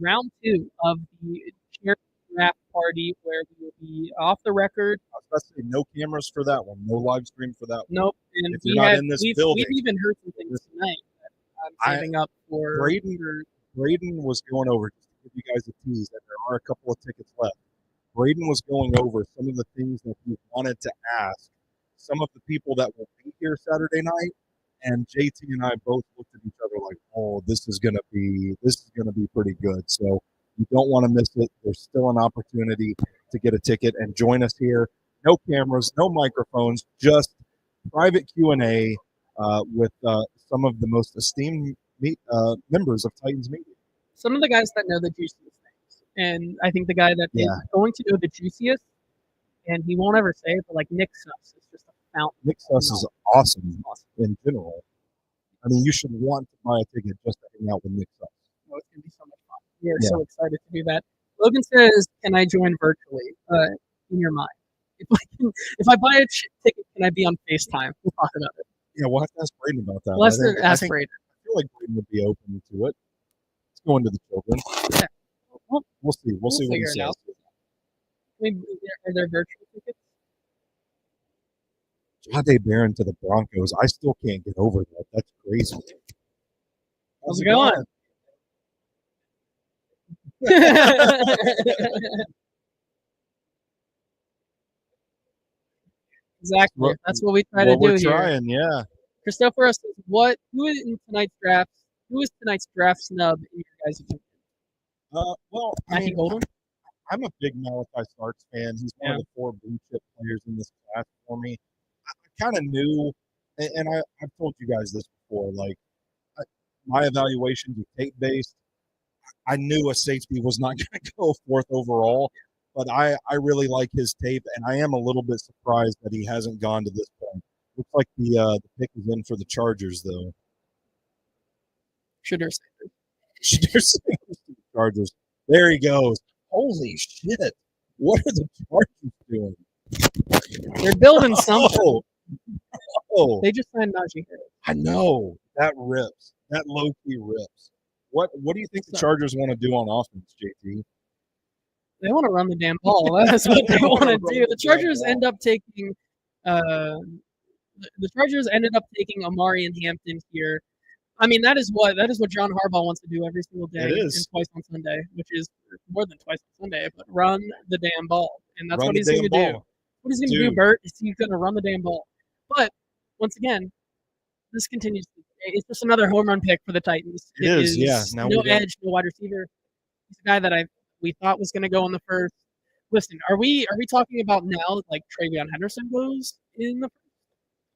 round 2 of the charity draft party where we will be off the record. I was about to say no cameras for that one, no live stream for that one. Nope. And if you're not in this building, we've even heard some things tonight that I'm saving up for. Braden was going over, just to give you guys a tease, that there are a couple of tickets left. Braden was going over some of the things that he wanted to ask some of the people that will be here Saturday night, and JT and I both looked at each other like, "Oh, this is gonna be pretty good." So you don't want to miss it. There's still an opportunity to get a ticket and join us here. No cameras, no microphones, just private Q&A with some of the most esteemed members of Titans Media. Some of the guys that know the juiciest things, and I think the guy that is going to know the juiciest, and he won't ever say it, but like Nick Suss is just a fountain. Nick Suss is awesome in general. I mean, you should want to buy a ticket just to hang out with Nick Suss. Oh, it's going to be so much fun. We are so excited to do that. Logan says, "Can I join virtually?" In your mind, if I buy a ticket, can I be on FaceTime? We'll talk about it. Yeah, we'll have to ask Braden about that. Let's I ask Braden. I feel like Braden would be open to it. Let's go into the children. Yeah. We'll see. We'll see what he figure it says. out. Are there virtual tickets? Jahdae Barron to the Broncos. I still can't get over that. That's crazy. How's it going? Exactly. That's what we try to do we're here. trying, yeah. Christopher says, who is in tonight's draft? Who is tonight's draft snub in your guys' opinion? Well, Mackie Golden? I'm a big Malachi Starks fan. He's one of the 4 blue chip players in this class for me. I kind of knew, and I've told you guys this before, like, my evaluations are tape based. I knew a safety was not going to go 4th overall, but I really like his tape, and I am a little bit surprised that he hasn't gone to this point. Looks like the pick is in for the Chargers, though. Shedeur Sanders to the Chargers. There he goes. Holy shit. What are the Chargers doing? They're building something. Oh. They just signed Najee Harris. I know. That rips. That low-key rips. What do you think the Chargers want to do on offense, JT? They want to run the damn ball. That's what they want to do. The Chargers end up taking the Chargers ended up taking Amari and Hampton here. I mean, that is what John Harbaugh wants to do every single day and twice on Sunday, which is more than twice on Sunday, but run the damn ball. And that's what he's going to do. What he's going to do, Bert, is he's going to run the damn ball. But once again, this continues. It's just another home run pick for the Titans. It is, yeah. Now no edge, no wide receiver. He's a guy that we thought was going to go in the first. Listen, are we talking about now like Travion Henderson goes in the first?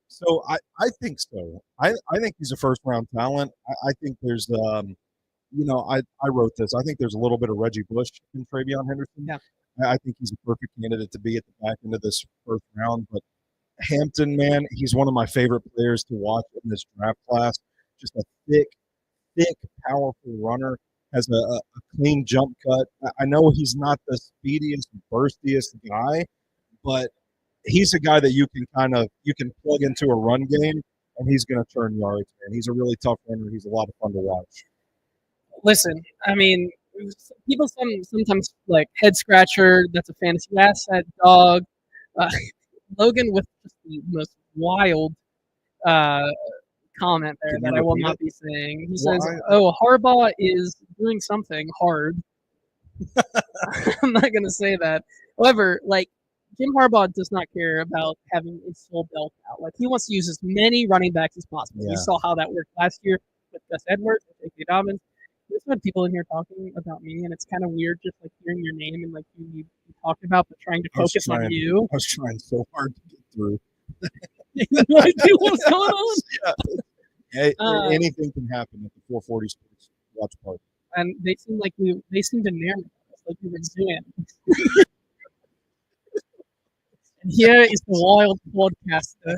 So I think so. I think he's a first round talent. I think there's I wrote this. I think there's a little bit of Reggie Bush in Travion Henderson. Yeah. I think he's a perfect candidate to be at the back end of this first round. But Hampton, man, he's one of my favorite players to watch in this draft class. Just a thick, powerful runner. Has a clean jump cut. I know he's not the speediest, burstiest guy, but he's a guy that you can plug into a run game, and he's going to turn yards, man. He's a really tough runner. He's a lot of fun to watch. Listen, I mean, people sometimes like head scratcher. That's a fantasy asset, dog. Logan with just the most wild comment there that I will not be saying. He says, Harbaugh is doing something hard. I'm not going to say that. However, like, Jim Harbaugh does not care about having his full belt out. Like, he wants to use as many running backs as possible. Yeah. We saw how that worked last year with Gus Edwards, with J.K. Dobbins. There's been people in here talking about me, and it's kind of weird just, like, hearing your name and, like, you talked about, but trying to focus on you. I was trying so hard to get through. No idea what's going on. Yeah. Hey, anything can happen at the 440 Sports Watch Party. And they seem to narrow us like we were zoo animals. And here is the wild podcaster.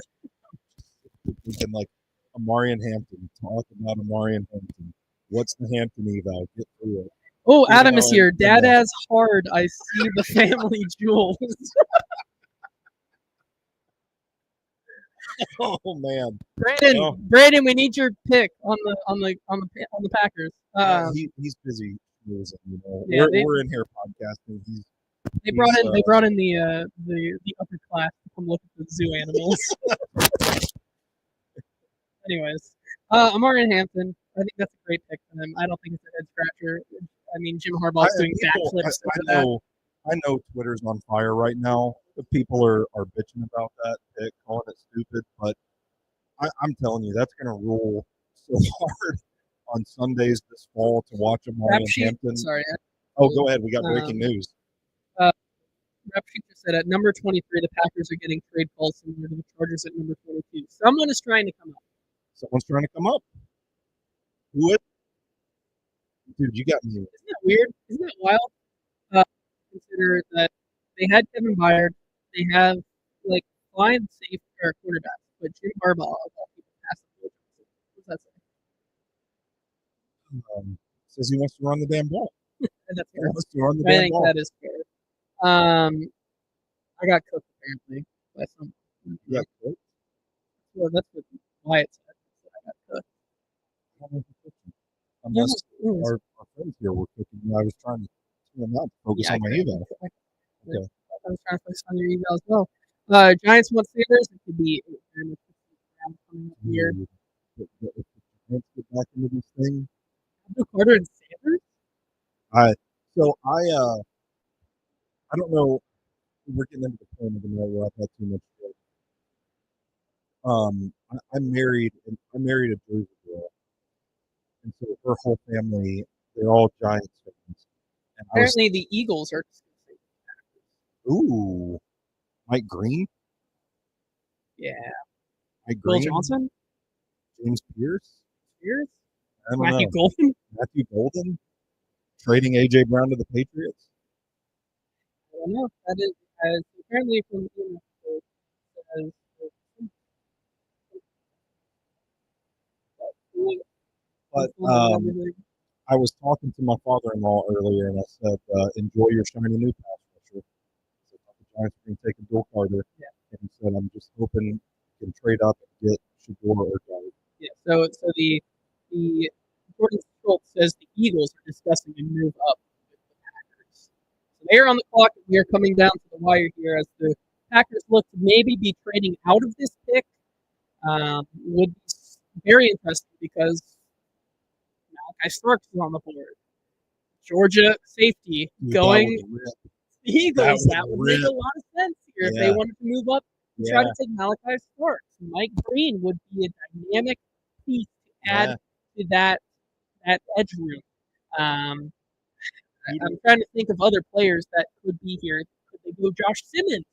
Thinking like Amari and Hampton. Talk about Amari and Hampton. What's the Hampton eval? Get through it. Oh, Adam is here. Dad as hard. I see the family jewels. Oh man, Brandon, we need your pick on the Packers. He's busy. Yeah, we're in here podcasting. They brought in the upper class to come look at the zoo animals. Anyways, Amari and Hampton. I think that's a great pick for them. I don't think it's a head scratcher. I mean, Jim Harbaugh's doing backflips. I know Twitter's on fire right now. People are bitching about that pick, calling it stupid, but I'm telling you, that's going to rule so hard on Sundays this fall to watch Amari and Hampton. Sorry. Oh, go ahead. We got breaking news. Rep Sheet just said at number 23, the Packers are getting trade calls similar to the Chargers at number 22. Someone is trying to come up. Someone's trying to come up. Who is? Dude, you got me. Isn't that weird? Isn't that wild? Consider that they had Kevin Byard. They have like fine safe quarterbacks, but Jim Harbaugh of all people passed the ball. What does that say? Says he wants to run the damn ball. that's fair. Yeah, let's run the I damn think ball. that is fair. I got cooked apparently by some. Yeah, cool. Well, that's what Wyatt said. I got cooked. I don't know if it's cooking. Unless our friends here were cooking. I was trying to tune them out, focus on my email. Okay. I was trying to focus on your email as well. Giants want Sanders. It could be coming up here. If the Giants get back into this thing. Carter and Sanders. I don't know. We're getting into the point of the night where I've had too much. I'm married a Jersey girl, and so her whole family, they're all Giants fans. And apparently, the Eagles are. Ooh, Mike Green. Yeah. Mike Bill Green. Johnson. James Pierce. Matthew Golden. Matthew Golden. Trading AJ Brown to the Patriots. I don't know. That is apparently from But I was talking to my father-in-law earlier, and I said, "Enjoy your shiny new pass rusher." So the Giants are going to take a Bill Carter, and he said, "I'm just hoping you can trade up and get Shador or Carter." Yeah. So the Jordan Schultz says the Eagles are discussing a move up with the Packers. So they are on the clock, and we are coming down to the wire here as the Packers look to maybe be trading out of this pick. Would be very interesting because Malachi Starks is on the board. Georgia safety going the Eagles. That would make a lot of sense here if they wanted to move up and try to take Malachi Starks. Mike Green would be a dynamic piece to add to that edge room. I'm trying to think of other players that could be here. Could they go Josh Simmons?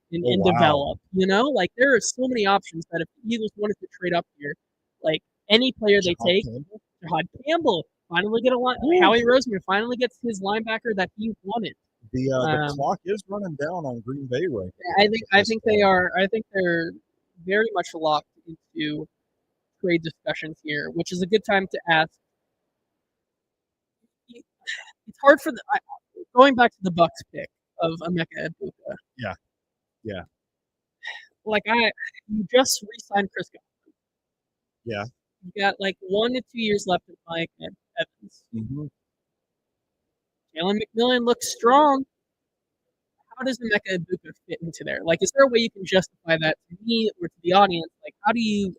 And develop, like there are so many options that if the Eagles wanted to trade up here, like any player they take, Jahad Campbell finally get a line. Howie Roseman finally gets his linebacker that he wanted. The clock is running down on Green Bay right now. I think they are. I think they're very much locked into trade discussions here, which is a good time to ask. It's hard for going back to the Bucs pick of Emeka Egbuka. Yeah. Like you just re-signed Chris Godwin. Yeah. You got like 1 to 2 years left of Mike Evans. Mm-hmm. Jalen McMillan looks strong. How does Emeka Egbuka fit into there? Like, is there a way you can justify that to me or to the audience? Like, how do you?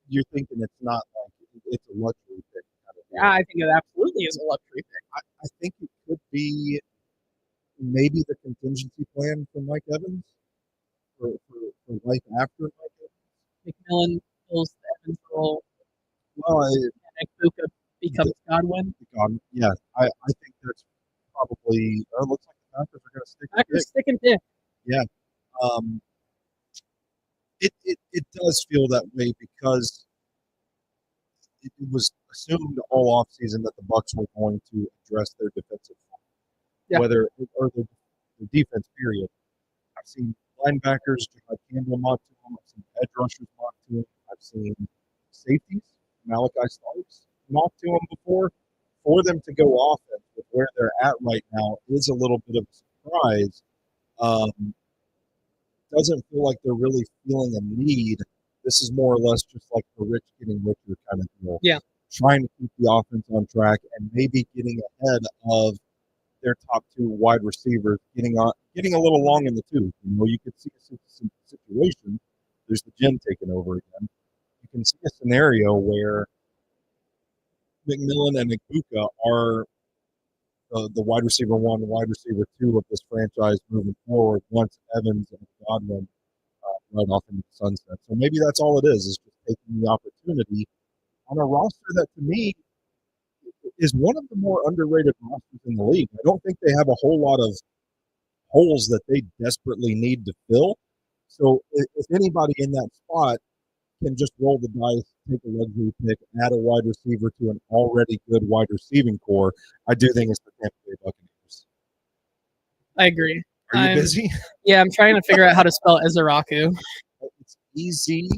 You're thinking it's not like it's a luxury pick. Yeah, I think it absolutely is a luxury pick. I think it could be maybe the contingency plan for Mike Evans for life after Mike Evans. McMillan fills the Evans role. Well, and Egbuka becomes Godwin. Yeah, I think that's probably. It looks like the Packers are going to stick. Packers sticking dick. Yeah. It does feel that way because it was assumed all offseason that the Bucs were going to address their defensive front, whether or the defense. Period. I've seen linebackers, Jahad Campbell mock to him. I've seen edge rushers mock to him. I've seen safeties, Malachi Starks, mock to him before. For them to go offense with where they're at right now is a little bit of a surprise. Doesn't feel like they're really feeling a need. This is more or less just like the rich getting richer kind of deal. Yeah. Trying to keep the offense on track and maybe getting ahead of their top two wide receivers, getting a little long in the tooth. You could see a situation. There's the gym taking over again. You can see a scenario where McMillan and Egbuka are the wide receiver 1, wide receiver 2 of this franchise moving forward once Evans and Godwin right off into the sunset. So maybe that's all it is just taking the opportunity on a roster that, to me, is one of the more underrated rosters in the league. I don't think they have a whole lot of holes that they desperately need to fill. So if anybody in that spot can just roll the dice, take a luxury pick, add a wide receiver to an already good wide receiving core, I do think it's the Tampa Bay Buccaneers. I agree. Are you busy? Yeah, I'm trying to figure out how to spell Ezeraku. It's Ezeir.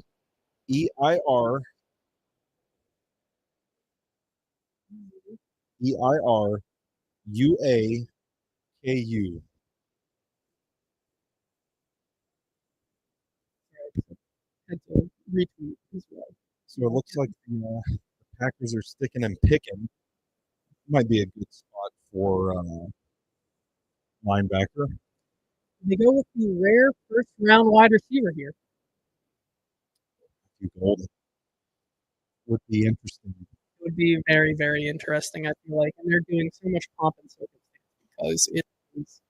EIRUAKU. Had to retweet as well. So it looks like the Packers are sticking and picking. Might be a good spot for linebacker. They go with the rare first round wide receiver here. Golden would be interesting. It would be very, very interesting, I feel like. And they're doing so much pomp and circumstance because it is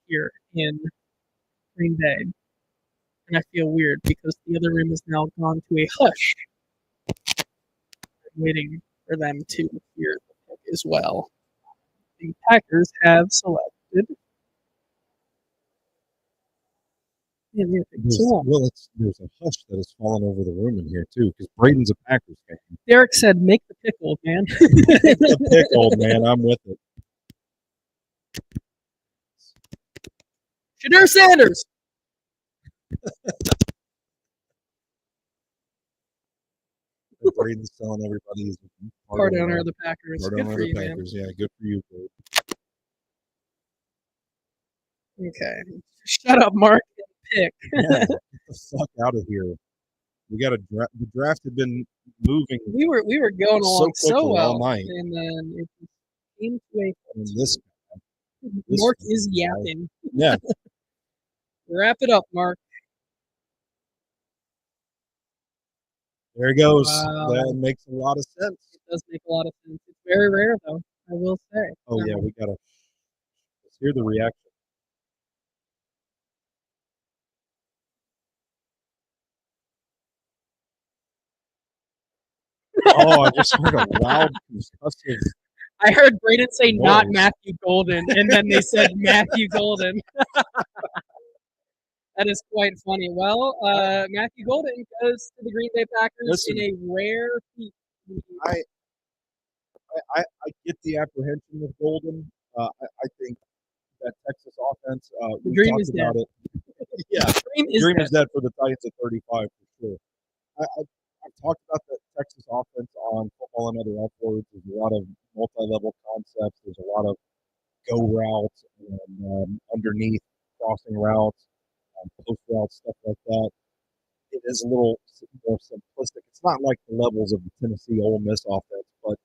here in Green Bay. And I feel weird because the other room has now gone to a hush. I'm waiting for them to hear the pick as well. The Packers have selected. There's a hush that has fallen over the room in here too, because Braden's a Packers fan. Derek said, "Make the pick, old man." The pick, old man. I'm with it. Shadur Sanders. Braden's telling everybody he's Part owner of the Packers. Part Good owner for of you, the Packers. Man. Yeah, good for you, Brade. Okay. Shut up, Mark. Pick. Yeah, get the fuck out of here. We got a draft. The draft had been moving. We were going along so well all night, and then it came to a. This Mark is yapping. Yeah. Wrap it up, Mark. There he goes. Wow. That makes a lot of sense. It does make a lot of sense. It's very rare, though, I will say. Oh, yeah, we got to. Let's hear the reaction. Oh, I just heard a loud, concussive. I heard Braden say not Matthew Golden, and then they said Matthew Golden. That is quite funny. Well, Matthew Golden goes to the Green Bay Packers in a rare feat. I get the apprehension with Golden. I think that Texas offense. The dream is dead. Yeah, dream is dead for the Titans at 35 for sure. I've talked about the Texas offense on Football and Other Upwards. There's a lot of multi-level concepts. There's a lot of go routes and underneath crossing routes, post routes, stuff like that. It is a little more simplistic. It's not like the levels of the Tennessee Ole Miss offense, but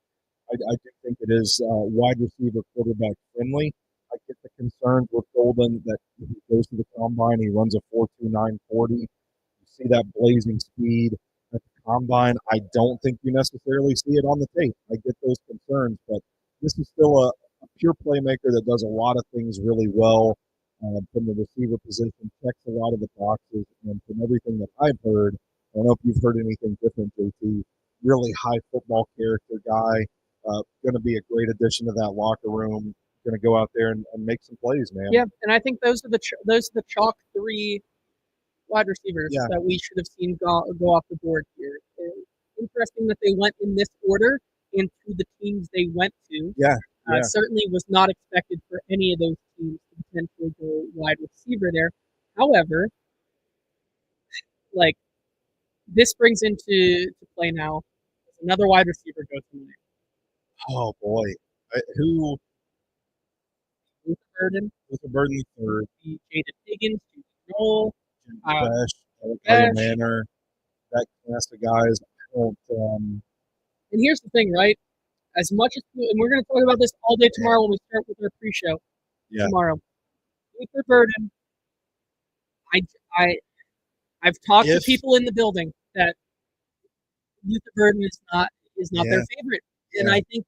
I do think it is wide receiver, quarterback friendly. I get the concerns with Golden that he goes to the combine, he runs a 4.29 40. You see that blazing speed at the combine. I don't think you necessarily see it on the tape. I get those concerns, but this is still a pure playmaker that does a lot of things really well from the receiver position, checks a lot of the boxes, and from everything that I've heard, I don't know if you've heard anything different, JT, really high football character guy, going to be a great addition to that locker room, going to go out there and make some plays, man. Yeah, and I think those are the chalk three wide receivers that we should have seen go off the board here. Interesting that they went in this order and to the teams they went to. Certainly was not expected for any of those teams to potentially go wide receiver there. However, like this brings into play now another wide receiver goes tonight. Oh boy, who? Luther Burden third. Jaden Higgins, Joel, Manor, that class of guys. And here's the thing, right? As much as and we're going to talk about this all day tomorrow when we start with our pre-show. Tomorrow, Luther Burden. I've talked to people in the building that Luther Burden is not their favorite, and I think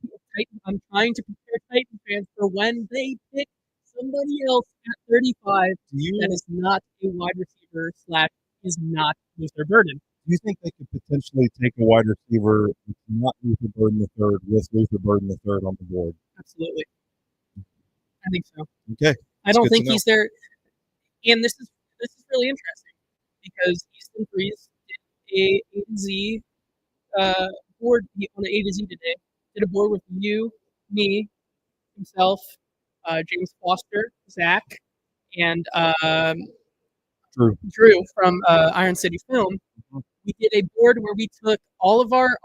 I'm trying to prepare Titan fans for when they pick somebody else at 35 that is not a wide receiver / is not Luther Burden. Do you think they could potentially take a wide receiver that's not Luther Burden the third with Luther Burden the third on the board? Absolutely. I think so. Okay. I don't think he's there. And this is really interesting because Easton Freeze did a to Z board on the A to Z today. Did a board with you, me, himself, James Foster, Zach, and Drew from Iron City Film. We did a board where we took all of our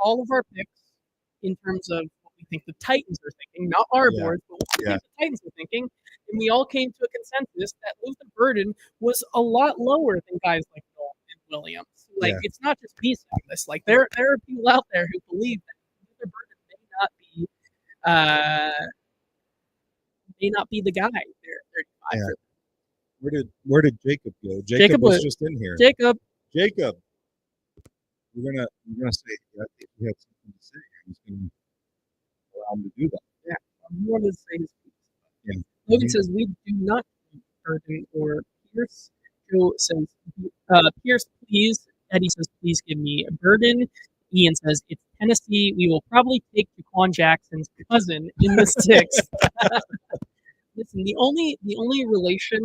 picks in terms of what we we think the Titans are thinking, not our Yeah. boards, but what we Yeah. think the Titans are thinking. And we all came to a consensus that Luther Burden was a lot lower than guys like Noel and Williams. Like, Yeah. it's not just me saying this. Like, there are people out there who believe that Luther Burden may not be the guy there at 35. Yeah. Where did Jacob go? Jacob was was- just in here. Jacob, Jacob, we're gonna say. I think we have something to say. He's gonna allow him to do that. I wanted to say his piece. Yeah. Logan says, we do not need Burden or Pierce. Joe says, Pierce, please. Eddie says, please give me a Burden. Ian says, it's Tennessee. We will probably take Jaquan Jackson's cousin in the sixth. Listen, the only relation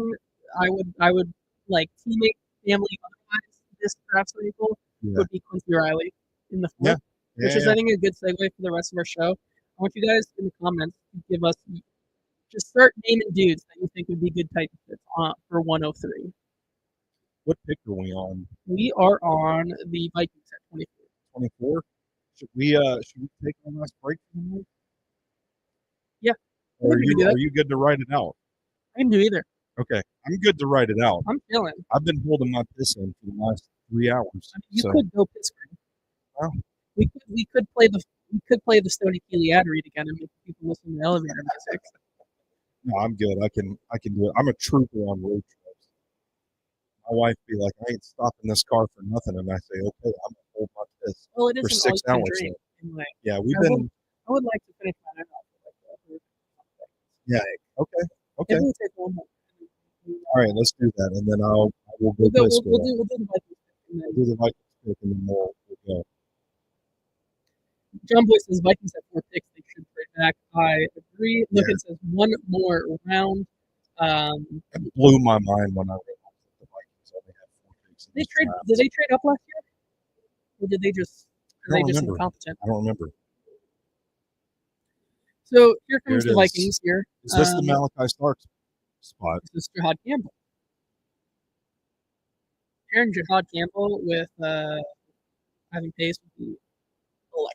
I would like teammate, family, otherwise this draft cycle would be Quincy Riley in the fourth, which is I think a good segue for the rest of our show. I want you guys in the comments to give us just start naming dudes that you think would be good Titan fits for 103. What pick are we on? We are on the Vikings at 24. 24. Should we take our last break for the night? Yeah. Or we can do that. are you good to write it out? I can do either. Okay, I'm good to write it out. I'm feeling. I've been holding my piss in for the last 3 hours. I mean, you could go Pittsburgh. Well, we could play the Stoney Keeley ad read again and make people listen to elevator music. No, I'm good. I can do it. I'm a trooper on road trips. My wife be like, I ain't stopping this car for nothing, and I say, okay, I'm gonna hold my piss Well, it for isn't 6 all you hours. can drink. Anyway. Yeah, I would like to finish my night off with like Yeah. Okay. Maybe we'll take one more. All right, let's do that, and then we'll go We'll do piss the for that. Vikings pick, and then We'll do the Vikings pick, and then we'll go. John Boy says Vikings have 4 picks. They should trade back. I agree. Logan says one more round. It blew my mind when I realized that the Vikings only have 4 picks. in this draft. Did they trade up last year? Or did they just remember. incompetent? I don't remember. So here comes There the it is. Vikings here. Is this the Malachi Starks spot? This is Jahad Campbell. Pairing Jahad Campbell with having Pace with the electric.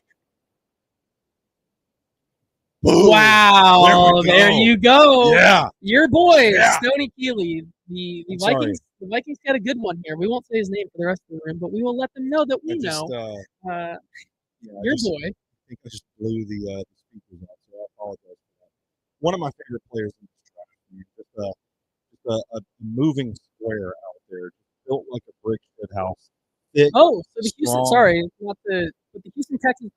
Boom. Wow, there you go. Yeah. Your boy, Yeah. Stoney Keeley. The I'm Vikings. The Vikings got a good one here. We won't say his name for the rest of the room, but we will let them know that we know. Your boy. I think I just blew the speakers out, so I apologize for that. One of my favorite players in this draft. Just a moving square out there, built like a brick shit house. Thick, Oh, so the Houston. strong. Sorry, not the Houston Texans.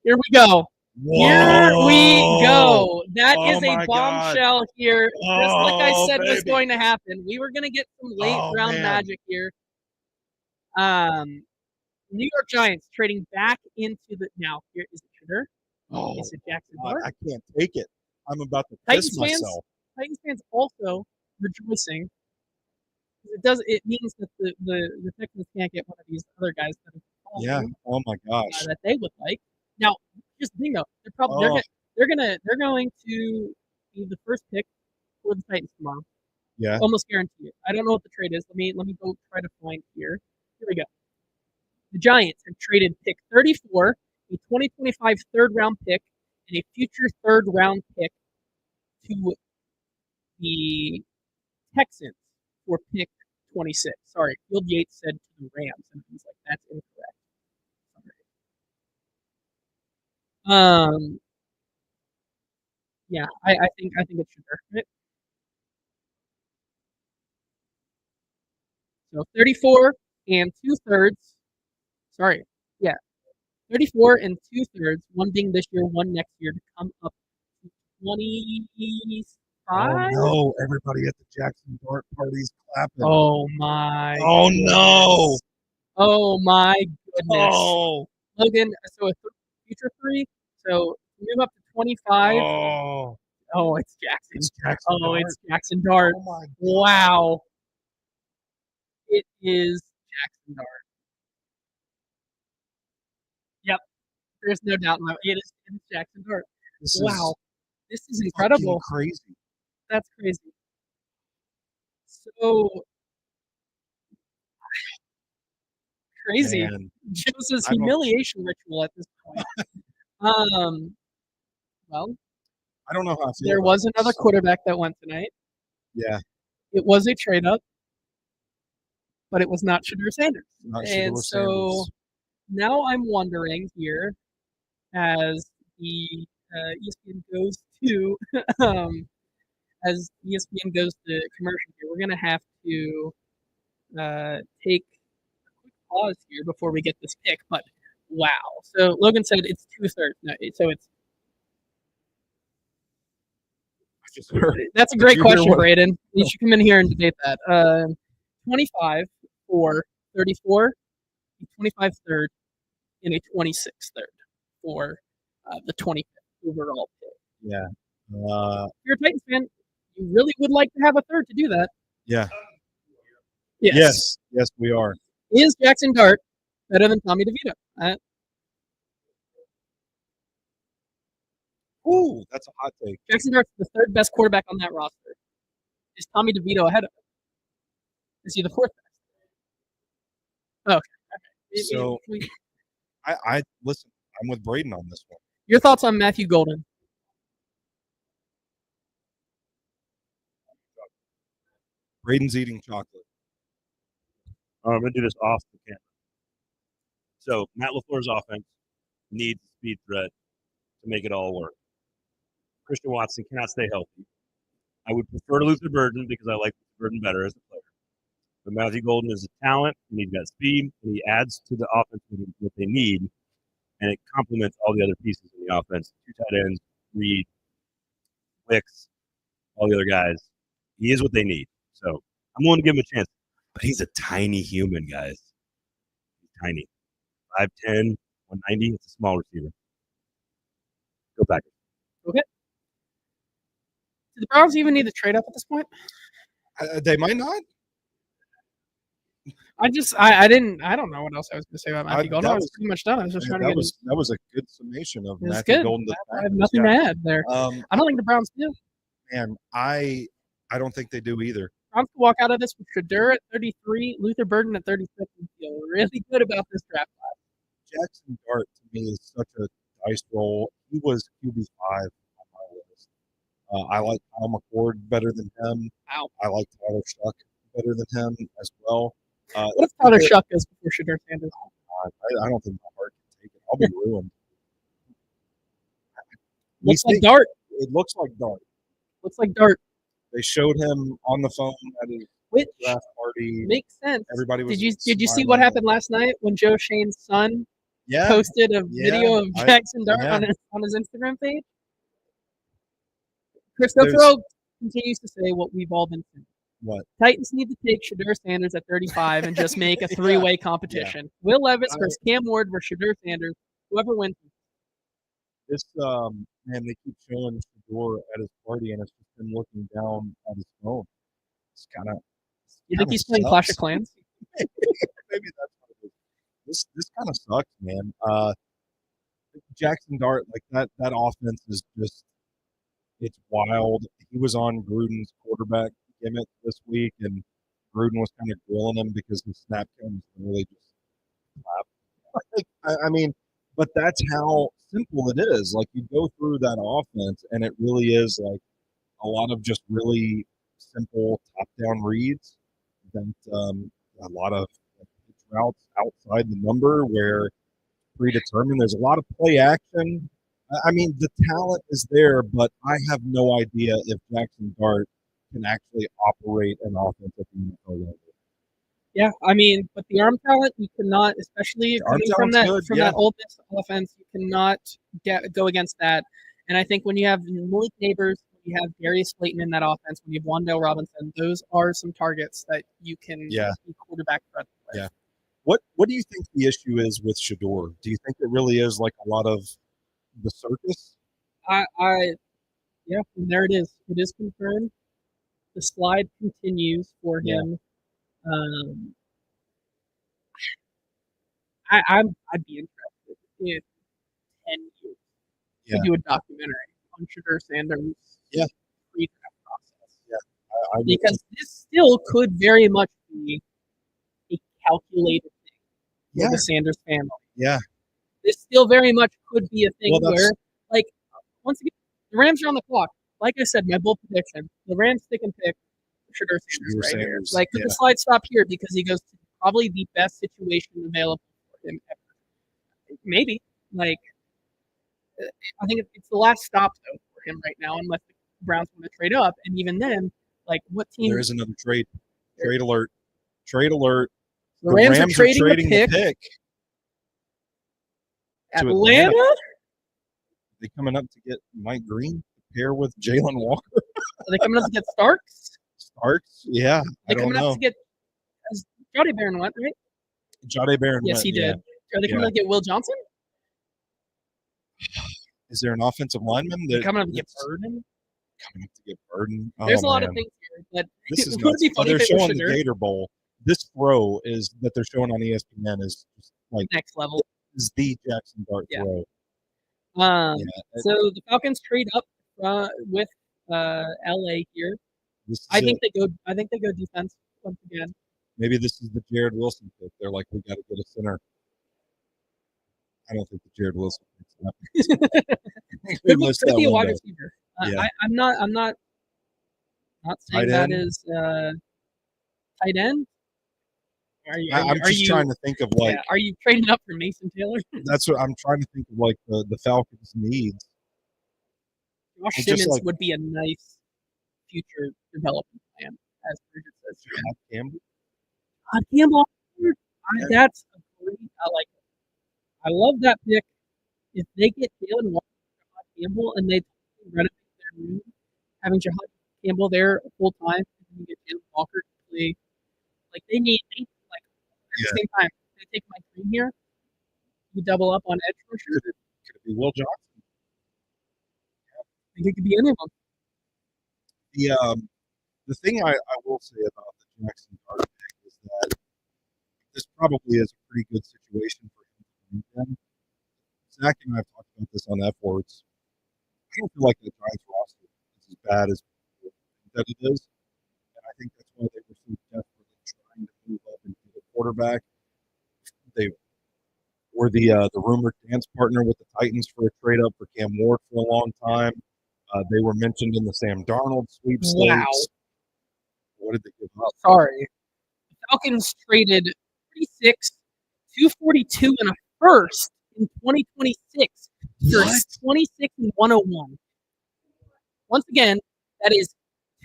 Here we go. Whoa. Here we go. That Oh is a my bombshell here. Just like I Oh, said was baby. going to happen. We were going to get some late Oh, round man. magic here. New York Giants trading back into the now. Here is it Shedeur? Oh, Is it Jackson God, Dart? I can't take it. I'm about to piss myself. Titans fans also rejoicing. It means that the Texans can't get one of these other guys that have fallen, Yeah. Oh my gosh. that they would like. Now, here's the thing though. They're going to be the first pick for the Titans tomorrow. Yeah. Almost guarantee it. I don't know what the trade is. Let me go try to find here. Here we go. The Giants have traded pick 34, a 2025 third round pick, and a future third round pick to the Texans for pick 26. Sorry, Field Yates said to the Rams, and he's like, that's incorrect. Sorry. Yeah, I think it should hurt it. So 34 and 2/3. Sorry, yeah, 34 and 2/3. One being this year, one next year to come up to 25. Oh no! Everybody at the Jackson Dart party's clapping. Oh my! Oh, goodness. no! Oh my goodness! Oh! Logan, so a future 3. So move up to 25. Oh, it's Jackson. It's Jackson Oh, Dart. it's Jackson Dart. Oh my! Wow. It is Jackson Dart. Yep. There's no doubt in my mind. It is Jackson Dart. This Wow. This is is incredible. fucking crazy. That's crazy. So crazy. Man. Joseph's I don't- humiliation ritual at this point. Well, I don't know how I feel. there was another quarterback that went tonight. Yeah. It was a trade up, but it was not Shedeur Sanders. Not And Shedeur so Sanders. now I'm wondering here, as the ESPN goes to as ESPN goes to commercial here, we're gonna have to take a quick pause here before we get this pick. But wow! So Logan said it's 2/3. No, so it's. That's a great question, Braden. You should come in here and debate that. 25 for 34, 25 third, and a 26 third for the 25th overall pick. Yeah. If you're a Titans fan, you really would like to have a third to do that. Yeah. Yes. Yes, we are. Is Jackson Dart better than Tommy DeVito? Ooh, that's a hot take. Jackson Dart's the third best quarterback on that roster. Is Tommy DeVito ahead of him? Is he the fourth best? Okay. So, I listen. I'm with Braden on this one. Your thoughts on Matthew Golden? Braden's eating chocolate. I'm going to do this off the camera. So Matt LaFleur's offense needs a speed threat to make it all work. Christian Watson cannot stay healthy. I would prefer Luther Burden because I like Luther Burden better as a player. But Matthew Golden is a talent, and he's got speed, and he adds to the offense what they need, and it complements all the other pieces in the offense. 2 tight ends, Reed, Wicks, all the other guys. He is what they need. So I'm willing to give him a chance. But he's a tiny human, guys. He's tiny. 5'10", 190. It's a small receiver. Go Packers. Okay. Do the Browns even need to trade up at this point? They might not. I don't know what else I was going to say about Matthew Golden. I was pretty much done. I was just trying to get. That was a good summation of It's Matthew good. Golden. I have nothing to add there. I don't think the Browns do. Man, I don't think they do either. Browns can walk out of this with Shedeur at 33, Luther Burden at 36, and feel really good about this draft class. Jackson Dart to me is such a dice roll. He was QB5 on my list. I like Kyle McCord better than him. Wow. I like Tyler Shuck better than him as well. What if Tyler Shuck goes before Shedeur Sanders? I don't think my heart can take it. I'll be ruined. Looks like Dart. It looks like Dart. Looks like Dart. They showed him on the phone at his draft party. Makes sense. Everybody was. Did you see what happened last night when Joe Shane's son posted a video of Jackson Dart on his Instagram page? Chris O'Farrell continues to say what we've all been saying. What? Titans need to take Shedeur Sanders at 35 and just make a 3-way competition. Yeah. Will Levis versus Cam Ward versus Shedeur Sanders. Whoever wins. This man, they keep showing Shedeur at his party, and it's just been looking down at his phone. It's kind of. You think he's playing Clash of Clans? Maybe that's what it is. This kind of sucks, man. Jackson Dart, like that offense is just. It's wild. He was on Gruden's quarterback gimmick this week, and Gruden was kind of grilling him because his snap count was really just I mean, but that's how simple it is. Like, you go through that offense, and it really is like a lot of just really simple top-down reads that a lot of routes outside the number where predetermined. There's a lot of play action. I mean, the talent is there, but I have no idea if Jackson Dart can actually operate an offense at the NFL level. Yeah, I mean, but the arm talent, you cannot, especially coming from that Ole Miss offense, you cannot go against that. And I think when you have Malik Neighbors, when you have Darius Slayton in that offense, when you have Wan'Dale Robinson, those are some targets that you can be quarterback friendly with. Yeah. What do you think the issue is with Shedeur? Do you think it really is like a lot of the circus? Yeah, and there it is. It is confirmed. The slide continues for him. I'd be interested in 10 years to do a documentary on Shedeur Sanders' pre-draft process. Because this still could very much be a calculated thing for the Sanders family. Yeah. This still very much could be a thing where, like, once again, The Rams are on the clock. Like I said, my bold prediction: the Rams stick and pick Shedeur Sanders right here. Like, put the slide stop here because he goes to probably the best situation available for him ever. Maybe. Like, I think it's the last stop though for him right now, unless the Browns want to trade up, and even then, like, what team? There is another trade. Trade alert. Trade alert. The Rams are trading the pick. Atlanta? They coming up to get Mike Green to pair with Jalen Walker? Are they coming up to get Starks? Starks? Yeah. They're coming up to get Jody Barron went, right? Jody Barron yes, went, he did. Yeah. Are they coming up to get Will Johnson? Is there an offensive lineman? They're coming up to get Burden? Coming up to get Burden? There's a lot of things here. But this is nuts. They're showing the Gator Bowl. This throw is that they're showing on ESPN is just like next level. Is the Jackson Dart throw. So the Falcons trade up with LA here. I think they go defense once again. Maybe this is the Jared Wilson pick. They're like, we got to get a center. I don't think the Jared Wilson pick's Could be a wide receiver. I'm not saying that is tight end. I'm just trying to think of like. Are you trading up for Mason Taylor? That's what I'm trying to think of, like the Falcons' needs. Josh Simmons would be a nice future development plan, as Bridget says. Campbell. Campbell. That's a great. I like it. I love that pick. If they get Jalen Walker, Campbell, and they renovate their room, having Jahad Campbell there full time, and you get Jalen Walker to play, like they need. At the same time, they take Mike Green here. You double up on edge rusher. Could it be Will Johnson? I think it could be anyone. The thing I will say about the Jackson Dart pick is that this probably is a pretty good situation for him. Zach and I have talked about this on F-Words. I don't feel like the Giants roster is as bad as that it is. And I think that's why they were so desperately trying to move up and get a quarterback. They were the rumored dance partner with the Titans for a trade up for Cam Ward for a long time. They were mentioned in the Sam Darnold sweepstakes. Wow. What did they give up? Sorry. The Falcons traded 36, 242, and a first in 2026 for 26 and 101. Once again, that is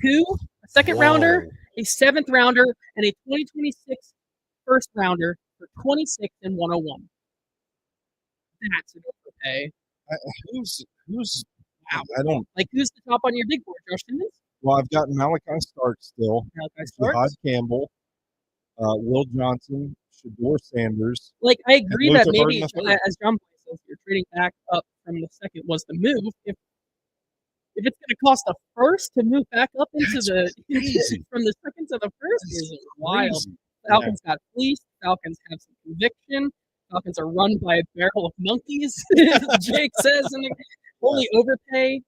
a second rounder, a seventh rounder, and a 2026 first rounder for 26 and 101. That's an overpay. Who's I don't like. Who's the top on your big board? Josh Simmons? Well, I've got Malachi Starks still. Jahad Campbell, Will Johnson, Shedeur Sanders. Like, I agree that maybe, as John says, you're trading back up from the second was the move. If it's going to cost a first to move back up into from the second to the first, is wild. Falcons got fleeced. Falcons have some conviction. Falcons are run by a barrel of monkeys, Jake says, and fully overpay.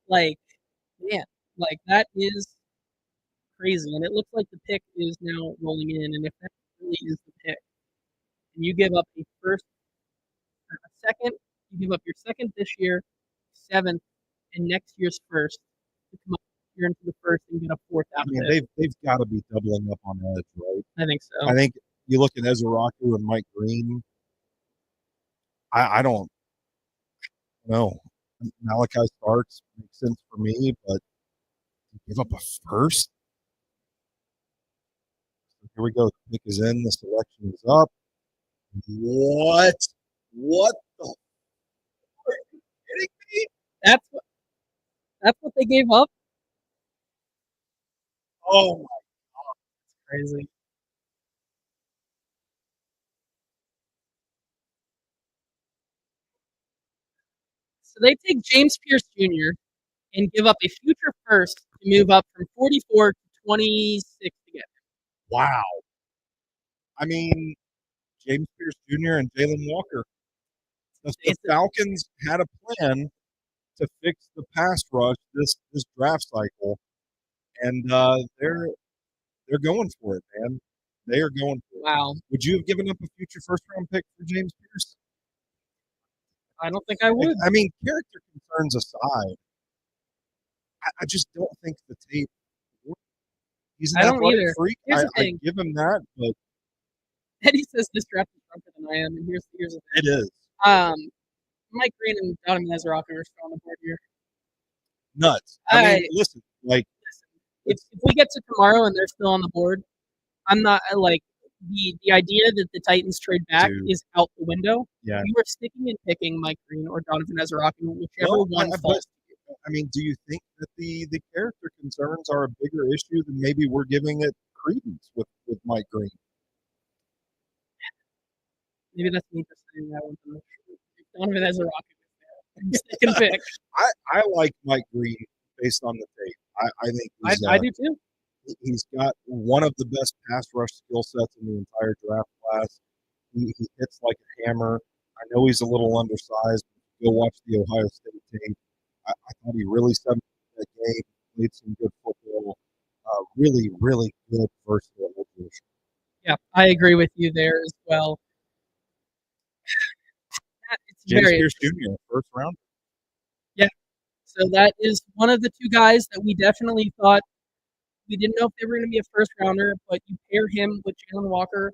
Like, man, like that is crazy. And it looks like the pick is now rolling in. And if that really is the pick, and you give up a second, you give up your second this year, seventh, and next year's first to come up here into the first and get a fourth out of it. They've got to be doubling up on edge, right? I think so. I think you look at Ezra Raku and Mike Green. I don't know. Malachi Starks makes sense for me, but give up a first. Here we go. The pick is in. The selection is up. What? What the? Are you kidding me? That's what they gave up. Oh my God, that's crazy. So they take James Pierce Jr. and give up a future first to move up from 44 to 26 together. Wow. I mean, James Pierce Jr. and Jalen Walker. The Falcons had a plan to fix the pass rush this draft cycle, and they're going for it, man. They are going for it. Wow. Would you have given up a future first-round pick for James Pierce? I don't think I would. I mean, character concerns aside, I just don't think the tape works. He's an I don't athletic either. freak. Here's the I thing. give him that, but Eddie says this draft is stronger than I am, and here's the thing. it is Mike Green and Donovan Ezra-Rocker are still on the board here. nuts. I mean, listen, like if we get to tomorrow and they're still on the board, I'm not like the idea that the Titans trade back is out the window. Yeah. You are sticking and picking Mike Green or Donovan Ezra-Rocker, whichever one falls. I mean, do you think that the character concerns are a bigger issue than maybe we're giving it credence with Mike Green? Maybe that's me just saying that one. Donovan Ezra-Rocker. Stick and pick. I like Mike Green based on the tape. I think I do too. He's got one of the best pass rush skill sets in the entire draft class. He hits like a hammer. I know he's a little undersized. Go watch the Ohio State tape. I thought he really stepped up that game, played some good football. Really, really good first position. Yeah, I agree with you there as well. It's James very Pierce Jr., first round. Yeah. So that is one of the two guys that we definitely thought we didn't know if they were going to be a first rounder, but you pair him with Jalen Walker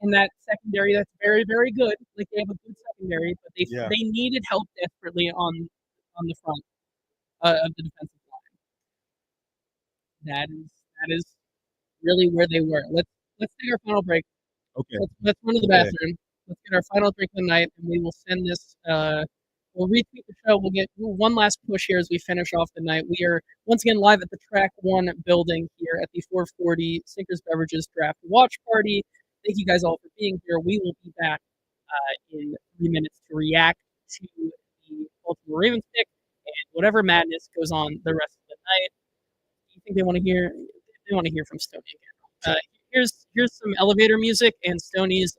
in that secondary that's very, very good. Like they have a good secondary, but they needed help desperately on the front of the defensive line. That is really where they were. Let's take our final break. Okay. Let's run to the bathroom. Let's get our final drink of the night, and we will send this. We'll retweet the show. We'll get one last push here as we finish off the night. We are once again live at the Track 1 building here at the 440 Sinkers Beverages Draft Watch Party. Thank you guys all for being here. We will be back in 3 minutes to react to the Baltimore Ravens pick and whatever madness goes on the rest of the night. Do you think they want to hear? They want to hear from Stoney again. Here's some elevator music and Stoney's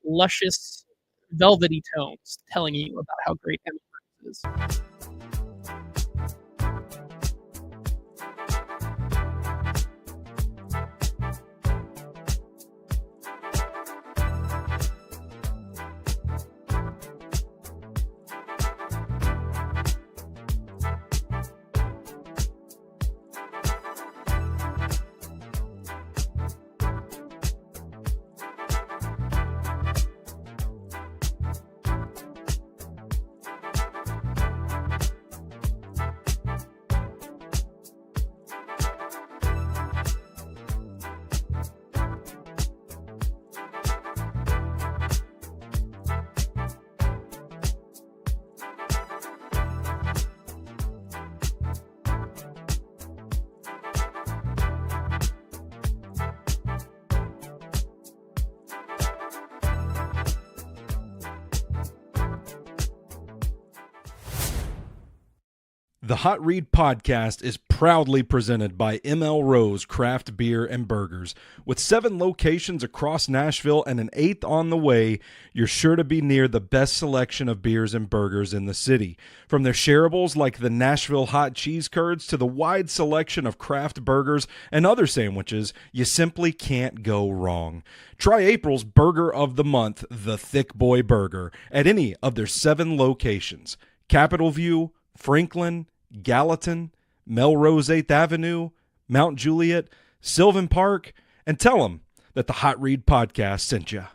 luscious, velvety tones telling you about how great M.L.Rose is. The Hot Read Podcast is proudly presented by M.L.Rose Craft Beer and Burgers. With 7 locations across Nashville and an 8th on the way, you're sure to be near the best selection of beers and burgers in the city. From their shareables like the Nashville Hot Cheese Curds to the wide selection of craft burgers and other sandwiches, you simply can't go wrong. Try April's Burger of the Month, the Thick Boy Burger, at any of their 7 locations. Capitol View, Franklin, Gallatin, Melrose 8th Avenue, Mount Juliet, Sylvan Park, and tell them that the Hot Read Podcast sent you.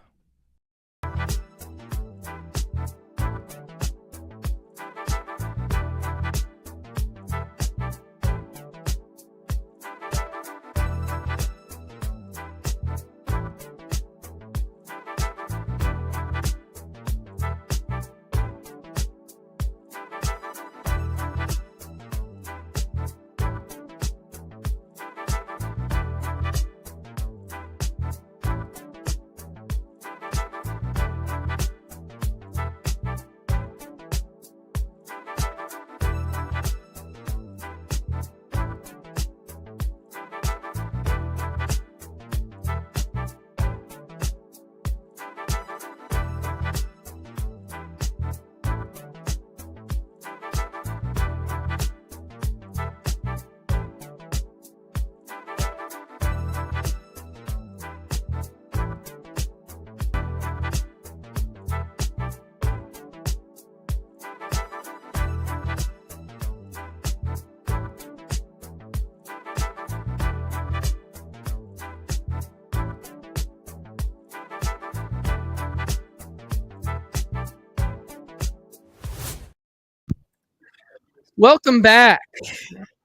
Welcome back.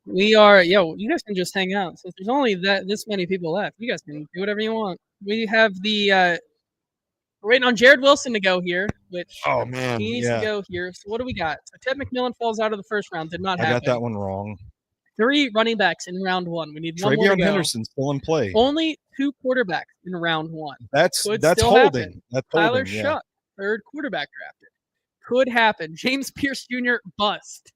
We are, you guys can just hang out. Since there's only this many people left, you guys can do whatever you want. We have we're waiting on Jared Wilson to go here, which Oh man, he needs to go here. So what do we got? So Ted McMillan falls out of the first round. Did not happen. I got that one wrong. 3 running backs in round 1. We need one more to Travion go. Henderson still in play. Only 2 quarterbacks in round 1. That's Could holding. still happen. That's Tyler holding. Yeah. Shuck, 3rd quarterback drafted. Could happen. James Pierce Jr. bust.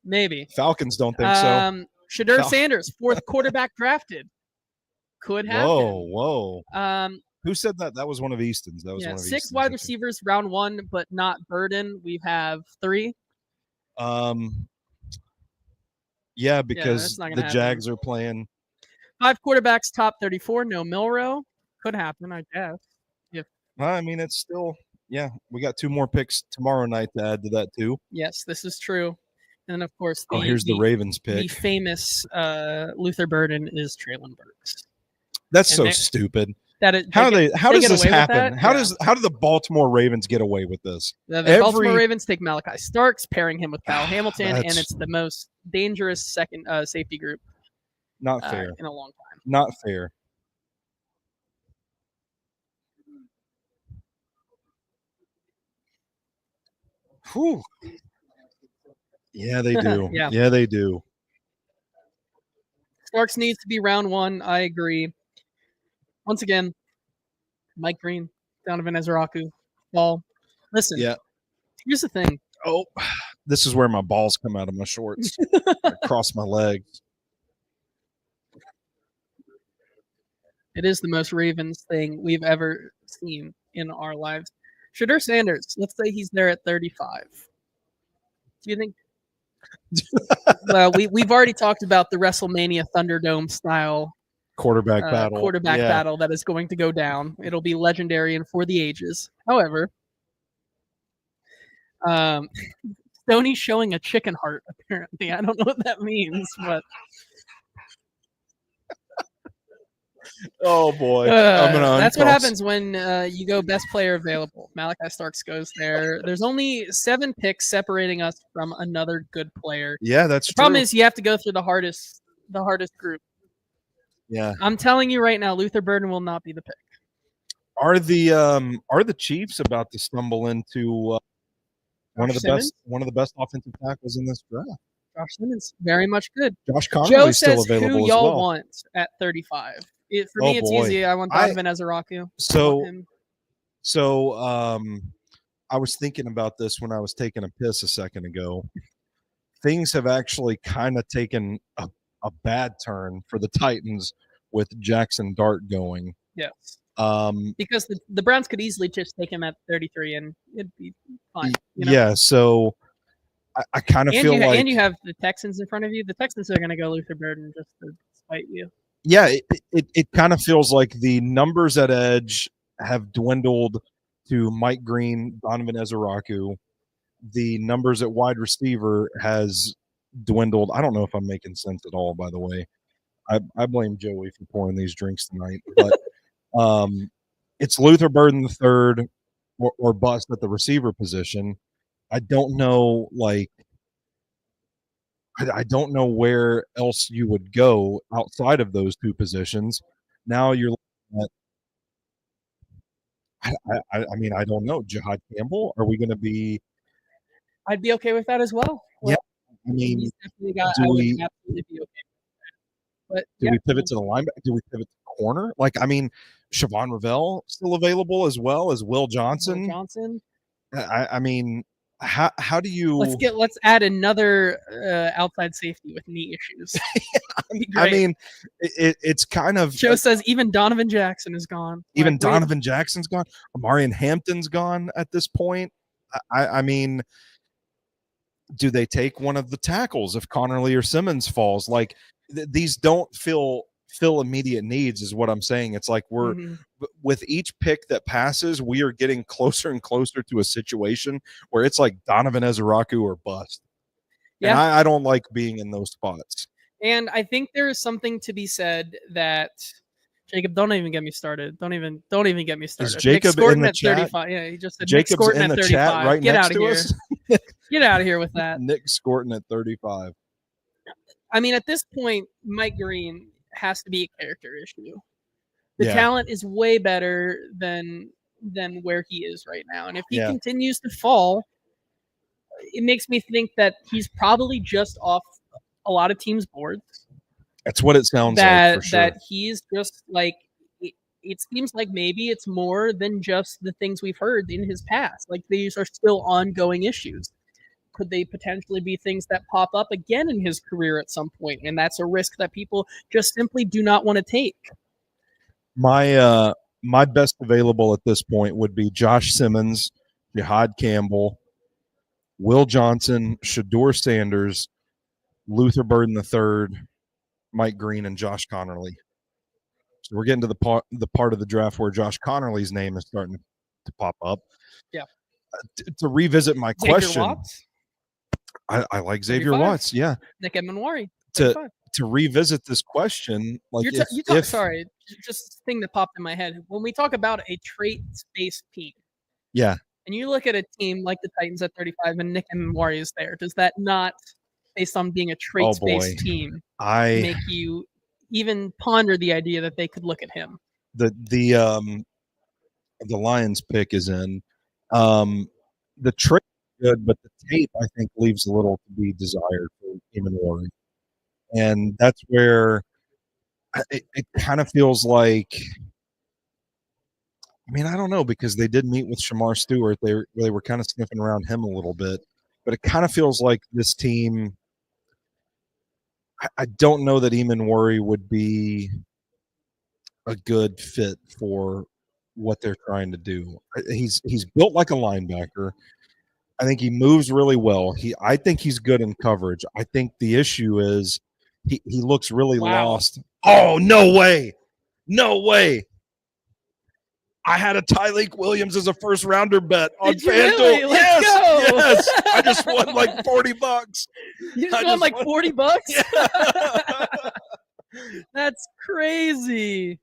Maybe. Falcons don't think so. Shadur Sanders, 4th quarterback drafted. Could happen. Whoa. Who said that? That was one of Easton's. That was one of 6 Easton's, wide receivers, round 1, but not Burden. We have 3. Yeah, because the Jags are playing. 5 quarterbacks, top 34. No M.L.Rose. Could happen, I guess. I mean, it's still, we got 2 more picks tomorrow night to add to that too. Yes, this is true. And of course, here's the Ravens pick. The famous Luther Burden is Traylon Burks. That's so stupid. How does this happen? How do the Baltimore Ravens get away with this? The Baltimore Ravens take Malachi Starks, pairing him with Kyle Hamilton, and it's the most dangerous second safety group. Not fair. In a long time. Not fair. Whew. Yeah, they do. Yeah, they do. Starks needs to be round 1. I agree. Once again, Mike Green, Donovan Ezraku, ball. Listen, here's the thing. Oh, this is where my balls come out of my shorts, across my legs. It is the most Ravens thing we've ever seen in our lives. Shadur Sanders, let's say he's there at 35. Do you think? Well, we've already talked about the WrestleMania Thunderdome style quarterback battle that is going to go down. It'll be legendary and for the ages. However, Stoney's showing a chicken heart, apparently. I don't know what that means, but oh boy. That's what happens when you go best player available. Malachi Starks goes there. There's only 7 picks separating us from another good player. Yeah, that's true. The problem is you have to go through the hardest group. Yeah. I'm telling you right now, Luther Burden will not be the pick. Are the Chiefs about to stumble into one of the best offensive tackles in this draft? Josh Simmons, very much good. Josh Conley's still available who as y'all well. Want at 35. For me, it's easy. I want Donovan Ezraku. So I was thinking about this when I was taking a piss a second ago. Things have actually kind of taken a bad turn for the Titans with Jackson Dart going. Yes. Because the Browns could easily just take him at 33 and it'd be fine. Yeah, so I kind of feel like... And you have the Texans in front of you. The Texans are going to go Luther Burden just to spite you. Yeah, it kind of feels like the numbers at edge have dwindled to Mike Green, Donovan Ezraku. The numbers at wide receiver has dwindled. I don't know if I'm making sense at all, by the way. I blame Joey for pouring these drinks tonight. But it's Luther Burden the third or bust at the receiver position. I don't know, I don't know where else you would go outside of those 2 positions. Now you're looking at, I don't know. Jihad Campbell, are we going to be? I'd be okay with that as well. Yeah, I mean, he's definitely got. I would absolutely be okay with that. But do we pivot to the linebacker? Do we pivot to the corner? Siobhan Ravel still available as well as Will Johnson. I mean, how do you? Let's add another outside safety with knee issues. I mean, it's kind of. Joe says even Donovan Jackson is gone. Even Donovan Jackson's gone. Amarian Hampton's gone at this point. I mean, do they take one of the tackles if Connerly or Simmons falls? These don't fill immediate needs, is what I'm saying. It's like we're with each pick that passes, we are getting closer and closer to a situation where it's like Donovan Ezraku or bust. Yeah, and I don't like being in those spots. And I think there is something to be said that Jacob, don't even get me started. Don't even get me started. Is Jacob in the chat? 35. Yeah, he just said Jacob's in the 35. Chat right Get next out of to here. us. Get out of here with that. Nick Scorton at 35. I mean, at this point, Mike Green has to be a character issue. The talent is way better than where he is right now. And if he continues to fall, it makes me think that he's probably just off a lot of teams' boards. That's what it sounds like, for sure. That he's just like, it seems like maybe it's more than just the things we've heard in his past. Like, these are still ongoing issues. Could they potentially be things that pop up again in his career at some point? And that's a risk that people just simply do not want to take. My best available at this point would be Josh Simmons, Jihad Campbell, Will Johnson, Shador Sanders, Luther Burden III, Mike Green, and Josh Connerly. So we're getting to the part of the draft where Josh Connerly's name is starting to pop up. Yeah. To revisit my question. Watts? I like Xavier Watts, yeah. Nick Emmanwari. To revisit this question, like sorry, just thing that popped in my head. When we talk about a traits-based team, yeah, and you look at a team like the Titans at 35 and Nick Emmanwari is there, does that not, based on being a traits-based team, make you even ponder the idea that they could look at him? The Lions pick is in. The trait is good, but the tape, I think, leaves a little to be desired for Emmanwari. And that's where it kind of feels like, I mean, I don't know, because they did meet with Shamar Stewart. They were kind of sniffing around him a little bit. But it kind of feels like this team, I don't know that Emmanwari would be a good fit for what they're trying to do. He's built like a linebacker. I think he moves really well. I think he's good in coverage. I think the issue is he looks really lost. Oh, no way. No way. I had a Tyleik Williams as a first rounder bet on FanDuel. Really? Let's go. Yes. I just won like $40. You just won like $40? Yeah. That's crazy.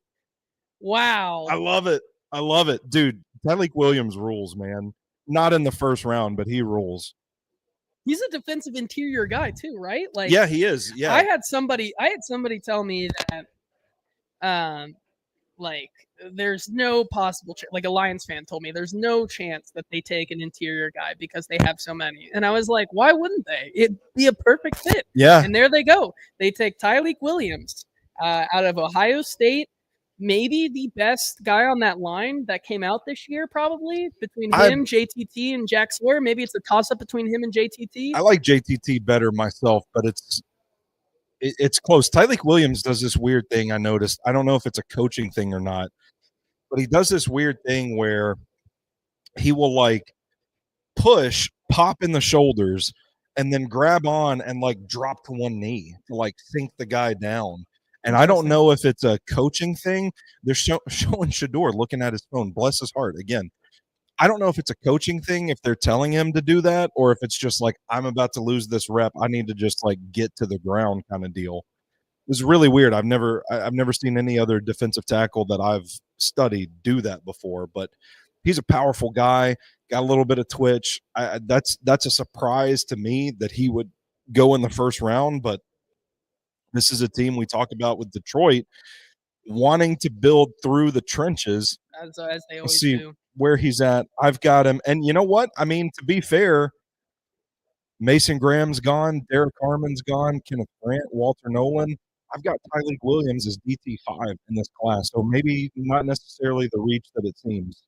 Wow. I love it. Dude, Tyleik Williams rules, man. Not in the first round, but he rules. He's a defensive interior guy too, right? Like, yeah, he is. Yeah. I had somebody tell me that like there's no possible like a Lions fan told me there's no chance that they take an interior guy because they have so many. And I was like, why wouldn't they? It'd be a perfect fit. Yeah. And there they go. They take Tyleik Williams out of Ohio State. Maybe the best guy on that line that came out this year, probably between him, JTT, and Jack Sawyer. Maybe it's a toss-up between him and JTT. I like JTT better myself, but it's close. Tyleik Williams does this weird thing I noticed. I don't know if it's a coaching thing or not, but he does this weird thing where he will like push, pop in the shoulders, and then grab on and like drop to one knee to like sink the guy down. And I don't know if it's a coaching thing. They're showing Shador looking at his phone. Bless his heart. Again, I don't know if it's a coaching thing, if they're telling him to do that, or if it's just like, I'm about to lose this rep. I need to just like get to the ground kind of deal. It was really weird. I've never seen any other defensive tackle that I've studied do that before, but he's a powerful guy, got a little bit of twitch. That's a surprise to me that he would go in the first round, but this is a team we talk about with Detroit wanting to build through the trenches. As they always do. Where he's at. I've got him. And you know what? I mean, to be fair, Mason Graham's gone. Derek Harmon's gone. Kenneth Grant, Walter Nolan. I've got Tyleik Williams as DT5 in this class. So maybe not necessarily the reach that it seems.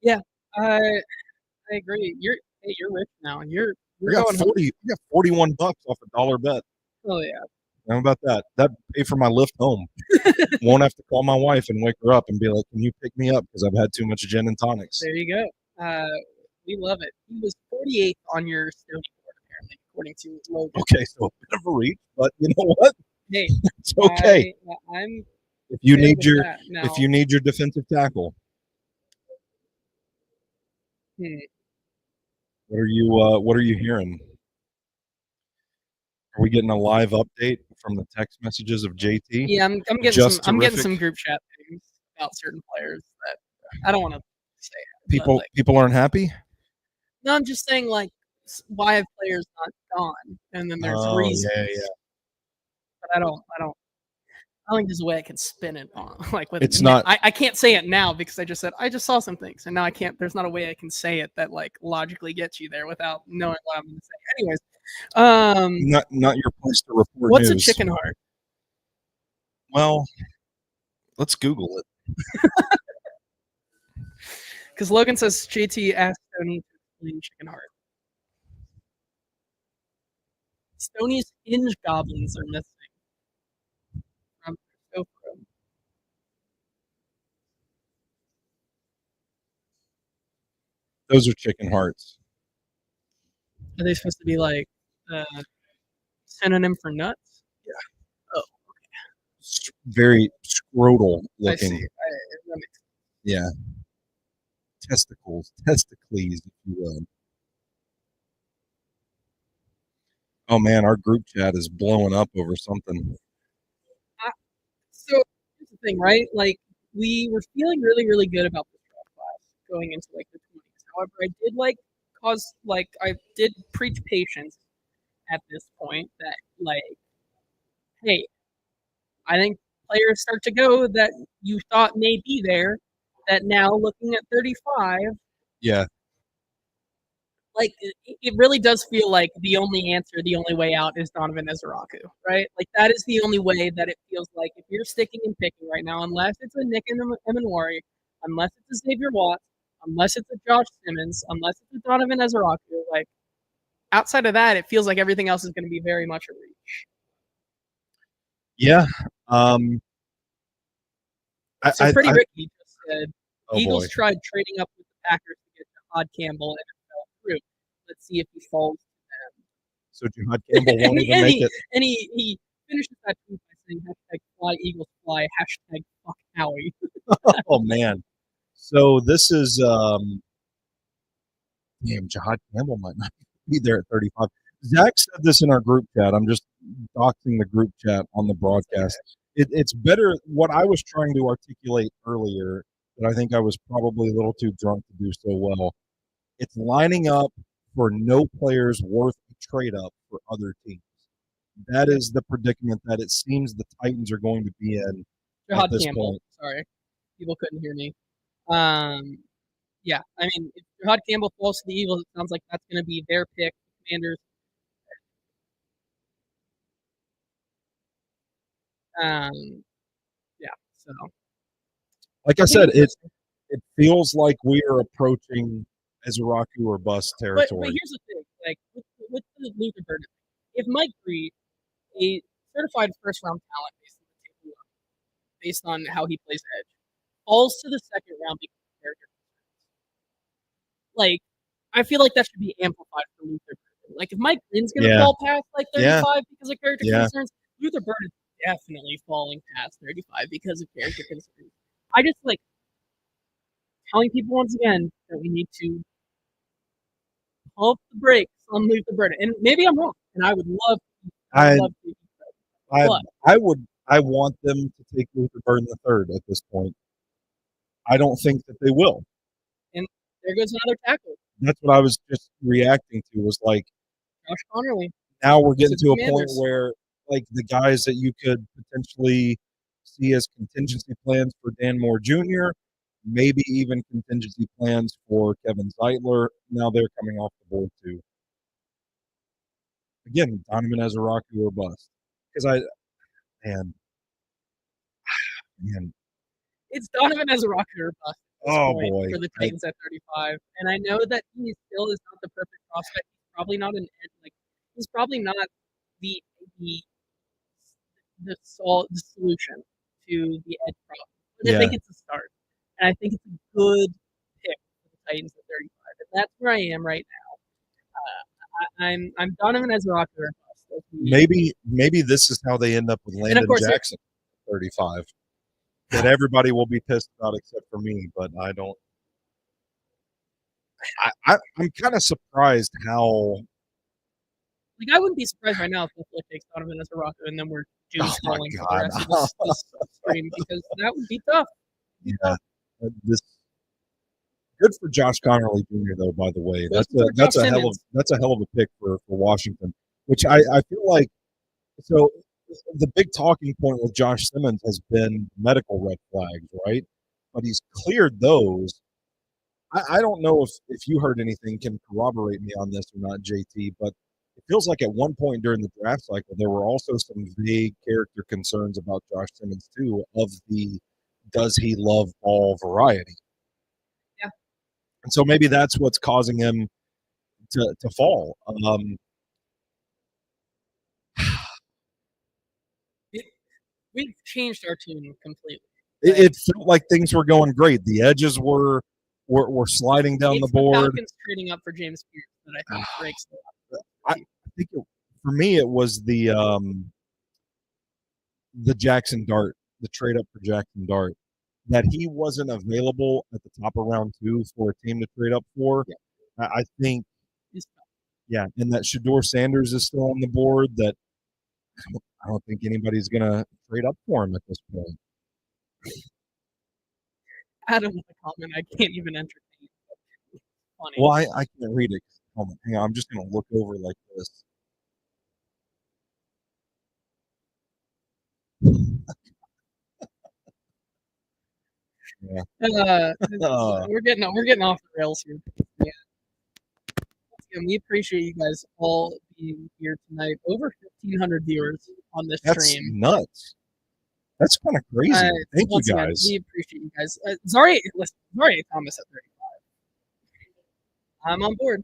Yeah, I agree. You're rich now. You're going 40. You got $41 off a dollar bet. Oh yeah. How about that? That paid for my lift home. Won't have to call my wife and wake her up and be like, can you pick me up because I've had too much gin and tonics. There you go. We love it. He was 48th on your Stoney board, apparently, according to Logan. Okay, so a bit of a reach, but you know what? Hey, it's okay. I'm if you need your defensive tackle. What are you hearing? Are we getting a live update from the text messages of JT? Yeah, I'm getting some group chat things about certain players that I don't want to say. People aren't happy? No, I'm just saying, like, why have players not gone? And then there's reasons. Yeah. But I don't think there's a way I can spin it on with It's not. I can't say it now because I just saw some things and now I can't. There's not a way I can say it that logically gets you there without knowing what I'm going to say. Anyways, Not your place to report what's news. a chicken heart? Well, let's Google it. Because Logan says JT asked Stoney to explain chicken heart. Stoney's hinge goblins are missing. From Sofro. Those are chicken hearts. Are they supposed to be synonym for nuts? Yeah. Oh, very scrotal I looking. see. That makes sense. Yeah. Testicles, if you will. Oh man, our group chat is blowing up over something. So here's the thing, right? We were feeling really, really good about this draft class going into the 20s. However, I did I did preach patience at this point that hey, I think players start to go that you thought may be there that now looking at 35. Yeah. It really does feel like the only answer, the only way out is Donovan Ezeraku, right? That is the only way that it feels like if you're sticking and picking right now, unless it's a Nick and Emanwari, unless it's a Xavier Watts, unless it's a Josh Simmons, unless it's a Donovan Ezeraku, outside of that, it feels like everything else is going to be very much a reach. Yeah. So Pretty Ricky just said, Eagles boy. tried trading up with the Packers to get Jahad Campbell and it fell through. Let's see if he falls to them. So Jahad Campbell won't even make it. And he finishes that tweet by saying #fly Eagles fly, #fuck Howie. Oh man. So this is Jahad Campbell might not be there at 35. Zach said this in our group chat. I'm just doxing the group chat on the broadcast. It's better what I was trying to articulate earlier, that I think I was probably a little too drunk to do so well. It's lining up for no players worth a trade up for other teams. That is the predicament that it seems the Titans are going to be in at this Campbell. point. Sorry, people couldn't hear me. Yeah, I mean, if Jahad Campbell falls to the Eagles, it sounds like that's going to be their pick. Commanders. Yeah. So, like I said, it feels like we are approaching Ezeraku or bust territory. But here's the thing, with the Luther Burden, if Mike Breed, a certified first-round talent based on how he plays edge, falls to the second round because of character concerns, I feel like that should be amplified for Luther Burden. If Mike Green's going to fall past 35 because of character concerns, Luther Burden is definitely falling past 35 because of character concerns. I just telling people once again that we need to pump the brakes on Luther Burden. And maybe I'm wrong, and I would love to. I want them to take Luther Burden the third at this point. I don't think that they will. And there goes another tackle. That's what I was just reacting to, was Josh Connerly. Now we're getting to a point where the guys that you could potentially see as contingency plans for Dan Moore Jr., maybe even contingency plans for Kevin Zeitler, now they're coming off the board too. Again, Donovan Ezeraku or bust. Because man. It's Donovan Ezeraku or bust. Boy. For the Titans at 35. And I know that he still is not the perfect prospect. He's probably not he's probably not the solution to the edge problem. But I think it's a start. And I think it's a good pick for the Titans at 35. And that's where I am right now. I'm Donovan Ezeraku or bust. Maybe this is how they end up with Landon Jackson at 35. That everybody will be pissed about except for me, but I don't. I'm kind of surprised how. I wouldn't be surprised right now if Buffalo takes Donovan Ezeraku and then we're doom scrolling for the rest of this stream because that would be tough. Yeah, Good for Josh Connerly Jr. though. By the way, that's a hell of a pick for Washington. Which I feel like. So the big talking point with Josh Simmons has been medical red flags, right? But he's cleared those. I don't know if you heard anything, can corroborate me on this or not, JT, but it feels like at one point during the draft cycle, there were also some vague character concerns about Josh Simmons too, of the does he love ball variety. Yeah. And so maybe that's what's causing him to fall. We've changed our tune completely. It felt like things were going great. The edges were sliding down the board. The Falcons trading up for James Pierce that I think breaks the lot. I think for me it was the Jackson Dart, the trade up for Jackson Dart, that he wasn't available at the top of round 2 for a team to trade up for. Yeah. I think, and that Shedeur Sanders is still on the board. That I don't think anybody's going to trade up for him at this point. Adam with a comment I can't even entertain. Funny. Well, I can't read it. Hold on, hang on. I'm just going to look over like this. Yeah. We're getting off the rails here. Yeah. And we appreciate you guys all being here tonight. Over 1,500 viewers on this stream. That's nuts. That's kind of crazy. Thank you guys. We appreciate you guys. Zari Thomas at 35. I'm on board.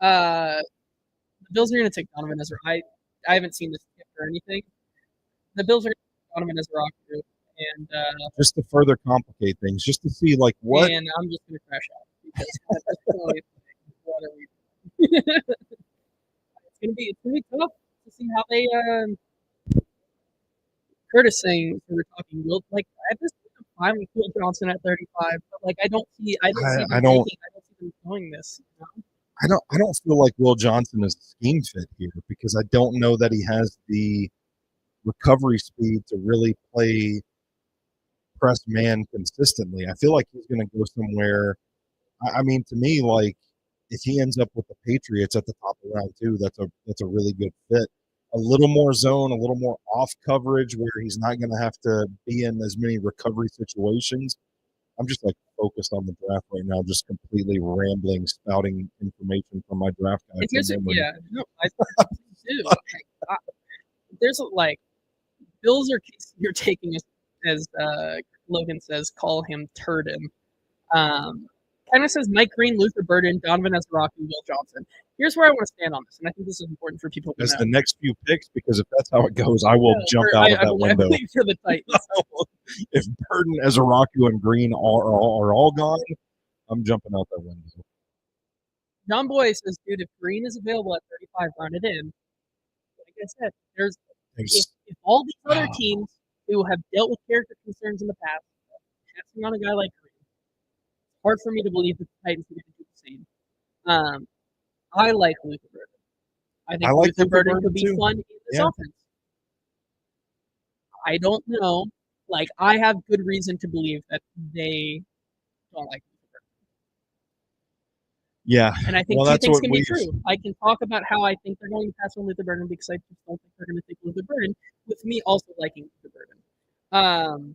The Bills are going to take Donovan Ezra. I haven't seen this tip or anything. The Bills are going to take Donovan Ezra and just to further complicate things, just to see like what. And I'm just going to crash out because that's really what are we doing? It's gonna be tough to see how they. Curtis saying we're talking Will, like at this point I'm fine with Will Johnson at 35, but like I don't see them doing this. You know? I don't feel like Will Johnson is a scheme fit here because I don't know that he has the recovery speed to really play press man consistently. I feel like he's going to go somewhere. I mean, to me, like if he ends up with the Patriots at the top of round 2, that's a really good fit. A little more zone, a little more off coverage where he's not going to have to be in as many recovery situations. I'm just like focused on the draft right now, just completely rambling, spouting information from my draft guy. I do. There's like Bills you're taking as Logan says, call him Turden. Kind of says Mike Green, Luther Burden, Donovan Ezra, Will Johnson. Here's where I want to stand on this, and I think this is important for people to know. The next few picks, because if that's how it goes, I will jump out of that window. I believe for the Titans. If Burden, Ezra, and Green are all gone, I'm jumping out that window. John Boy says, dude, if Green is available at 35, run it in. Like I said, if all these other teams who have dealt with character concerns in the past, passing on a guy like Green, it's hard for me to believe that the Titans are going to do the same. I like Luther Burden. I think Luther Burden could be fun in this offense. I don't know. Like, I have good reason to believe that they don't like Luther Burden. Yeah. And I think two things can be true. I can talk about how I think they're going to pass on Luther Burden because I just don't think they're going to take Luther Burden, with me also liking Luther Burden.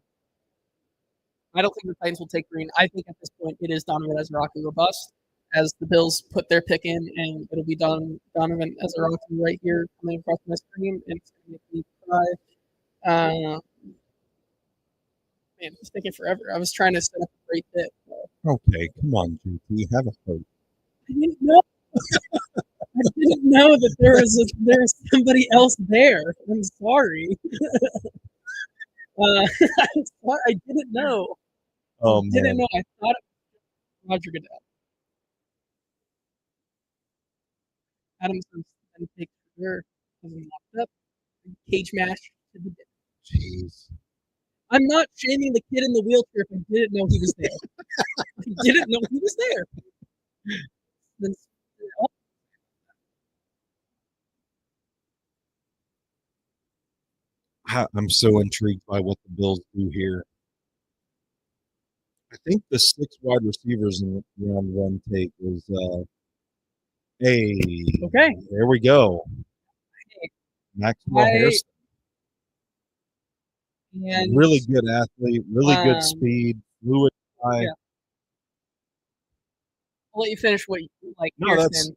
I don't think the Titans will take Green. I think at this point it is Donovan Ezra or bust, as the Bills put their pick in, and it'll be Donovan Ezra right here coming across my screen, and it's going to make me cry. Man, it's taking forever. I was trying to set up a great fit. Okay, come on, JT, have a hope. I didn't know. I didn't know that there was somebody else there. I'm sorry. I didn't know. Oh, I didn't know. I thought it was Roger Goodell. Adams and take her locked up. Cage match to the death. Jeez. I'm not shaming the kid in the wheelchair if I didn't know he was there. I didn't know he was there. I'm so intrigued by what the Bills do here. I think the 6 wide receivers in round 1 take was hey, Okay. there we go. Maxwell Hairston. And Really good athlete, really good speed, fluid guy. Yeah. I'll let you finish what you like. No, that's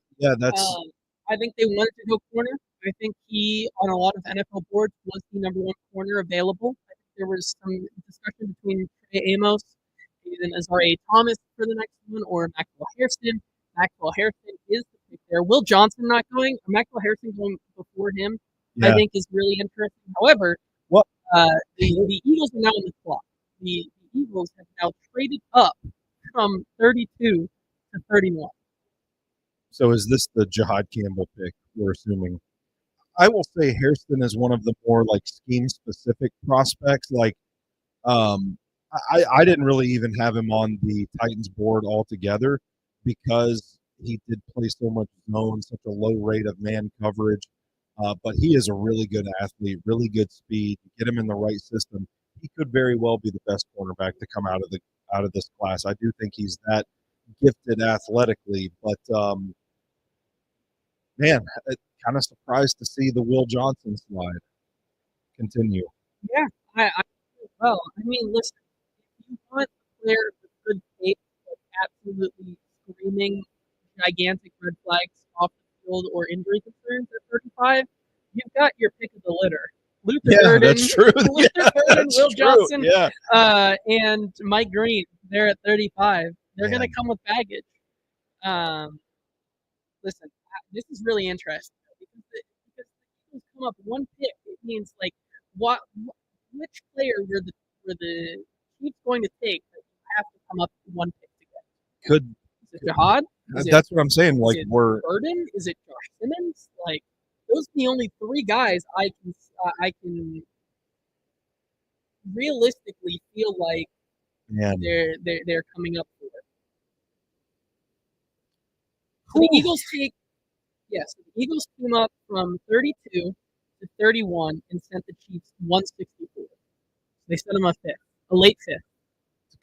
I think they wanted to go corner. I think he, on a lot of NFL boards, was the number 1 corner available. I think there was some discussion between Trey Amos and Azariah Thomas for the next one, or Maxwell Hairston. Maxwell Hairston is the pick there. Will Johnson not going, or Maxwell Hairston going before him, I think is really interesting. However, the Eagles are now on the clock. The Eagles have now traded up from 32 to 31. So is this the Jihad Campbell pick, we're assuming? I will say Hairston is one of the more like scheme-specific prospects. Like, I didn't really even have him on the Titans board altogether because he did play so much zone, such a low rate of man coverage. But he is a really good athlete, really good speed. Get him in the right system, he could very well be the best cornerback to come out of this class. I do think he's that gifted athletically, but man, kind of surprised to see the Will Johnson slide continue. Yeah, I mean, listen, if you want a player with good tape, absolutely screaming gigantic red flags off the field or injury concerns at 35, you've got your pick of the litter. Luther Burden, that's true. Luther Burden, Will Johnson, yeah. And Mike Green. They're at 35. They're going to come with baggage. Listen, this is really interesting because the Eagles come up one pick. It means like which player were the Chiefs going to take that you have to come up with one pick to get? Is it Jihad? That's what I'm saying. Like, we're Burden? Is it Josh Simmons? Like, those are the only 3 guys I can realistically feel like they're coming up for. So the Eagles the Eagles came up from 32 to 31 and sent the Chiefs 164. They sent them a late fifth,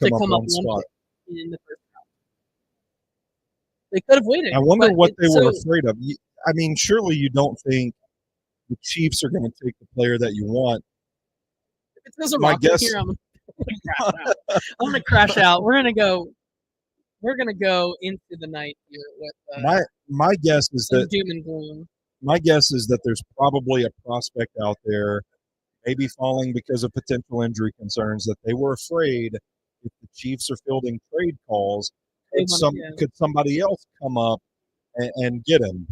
to come up one pick in the first round. They could have waited. I wonder what they were afraid of. I mean, surely you don't think the Chiefs are going to take the player that you want. If it doesn't rock here, I'm going to crash out. We're going to go into the night here with my guess is that doom and gloom. My guess is that there's probably a prospect out there, maybe falling because of potential injury concerns, that they were afraid if the Chiefs are fielding trade calls, could somebody else come up and get him?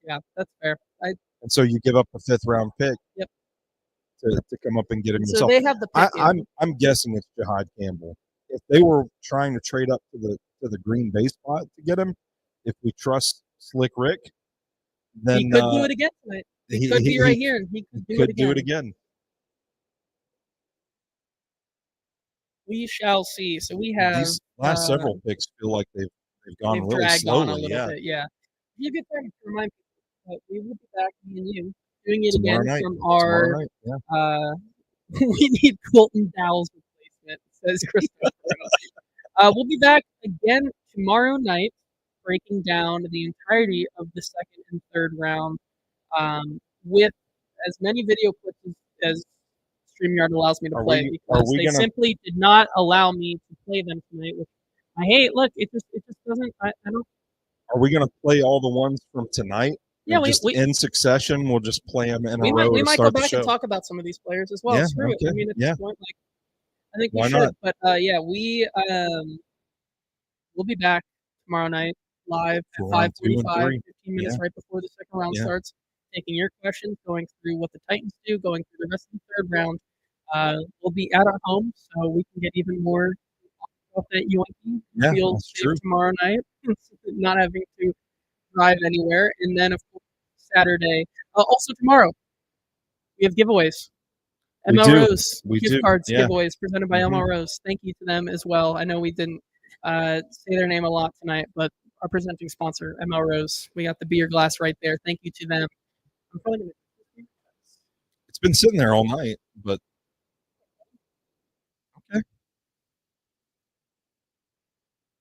Yeah, that's fair. And so you give up a 5th round pick. Yep. To come up and get him yourself. So they have the pick. I'm guessing it's Jihad Campbell. If they were trying to trade up to the Green Bay spot to get him, if we trust Slick Rick, then he could do it again tonight. He could be right here, and he could do it again. We shall see. So we have these last several picks feel like they've gone really dragged slowly. On a little bit. Yeah. Be a good time to remind people that we will be back, me and you, doing it tomorrow again night. From our. We need Colton Dowell's replacement, says Christopher. We'll be back again tomorrow night, breaking down the entirety of the 2nd and 3rd round with as many video clips as StreamYard allows me to play, because they simply did not allow me to play them tonight, which I hate. Look, it just doesn't. I don't. Are we going to play all the ones from tonight? Yeah, in succession. We'll just play them in a row. We might go back and talk about some of these players as well. Yeah, Screw it. I mean, at this point, I think we should. Not? But we'll be back tomorrow night live at 5:45, 15 minutes right before the 2nd round starts, taking your questions, going through what the Titans do, going through the rest of the 3rd round. We'll be at our home, so we can get even more stuff at UNC field tomorrow night, not having to drive anywhere. And then, of course, Saturday. Also tomorrow, we have giveaways. M.L.Rose gift cards giveaways presented by M.L.Rose. Thank you to them as well. I know we didn't say their name a lot tonight, but our presenting sponsor, M.L.Rose. We got the beer glass right there. Thank you to them. I'm probably gonna. It's been sitting there all night, but okay.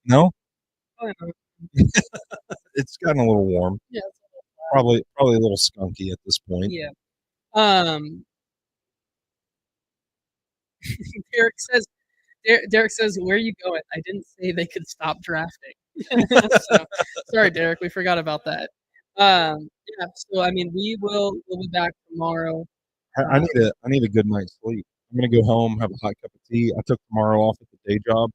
No, I don't know. it's gotten a little warm. Yeah. Probably a little skunky at this point. Yeah. Derek says, "Where are you going?" I didn't say they could stop drafting. So, sorry, Derek, we forgot about that. Yeah. So I mean, we'll be back tomorrow. I need a good night's sleep. I'm gonna go home, have a hot cup of tea. I took tomorrow off at the day job.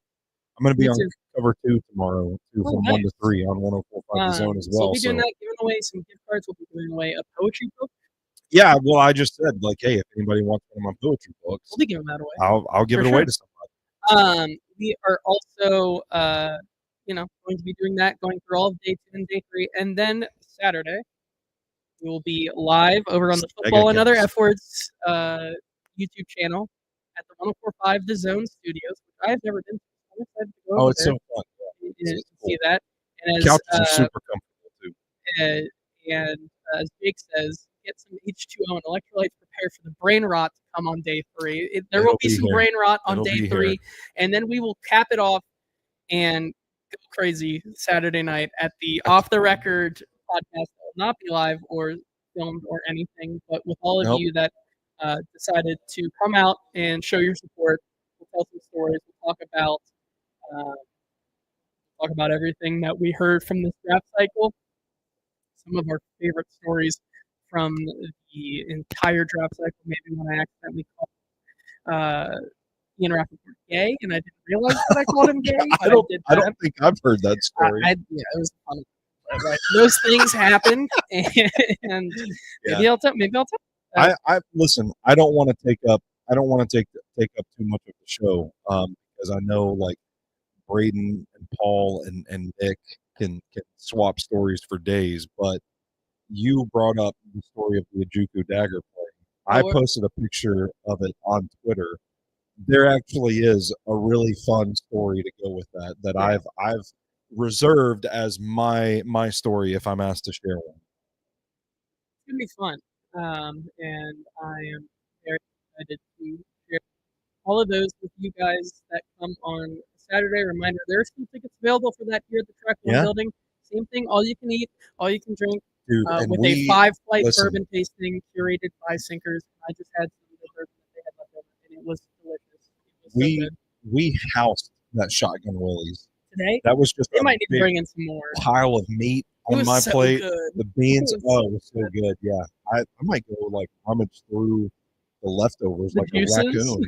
I'm gonna be Me on too. cover 2 tomorrow, from 1 to 3 on 104.5 The Zone as So well. we'll be doing So that, giving away some gift cards. We'll be giving away a poetry book. yeah, well, I just said like, hey, if anybody wants one of my poetry books, We'll be giving that away. I'll give For it away sure. to somebody. We are also, going to be doing that, going through all of day 2 and day 3, and then Saturday we will be live over on the Football and Other F Words YouTube channel at the 104.5 The Zone Studios, which I have never been to. I'm excited to go over It's there so fun. and It's see cool. that. And Couches are super comfortable too. and as Jake says, get some H2O and electrolytes prepared for the brain rot to come on day 3. There will be some brain rot on day 3, and then we will cap it off and go crazy Saturday night at the Off the Record podcast that will not be live or filmed or anything, but with all of you that decided to come out and show your support. We'll tell some stories. We'll talk about everything that we heard from this draft cycle. Some of our favorite stories from the entire draft cycle. Maybe when I accidentally called Ian Rappaport gay, and I didn't realize that I called him gay. I don't think I've heard that story. Yeah, it was fun. Right. Those things happen, and maybe I'll tell. I listen. I don't want to take up too much of the show, because I know like Braden and Paul and Nick can swap stories for days. But you brought up the story of the Ojukwu dagger play. I posted a picture of it on Twitter. There actually is a really fun story to go with that I've reserved as my story if I'm asked to share one. It's gonna be fun, and I am very excited to share all of those with you guys that come on Saturday. Reminder: there are some tickets available for that here at the Track One building. Same thing, all you can eat, all you can drink, dude, with a 5-flight bourbon tasting curated by Sinkers. I just had some of the bourbon that they had left over, and it was delicious. We housed that Shotgun Willie's today. That was just they might need to bring in some more pile of meat on my plate. Good. The beans, it was so good. Yeah, I might go like rummage through the leftovers like juices? a raccoon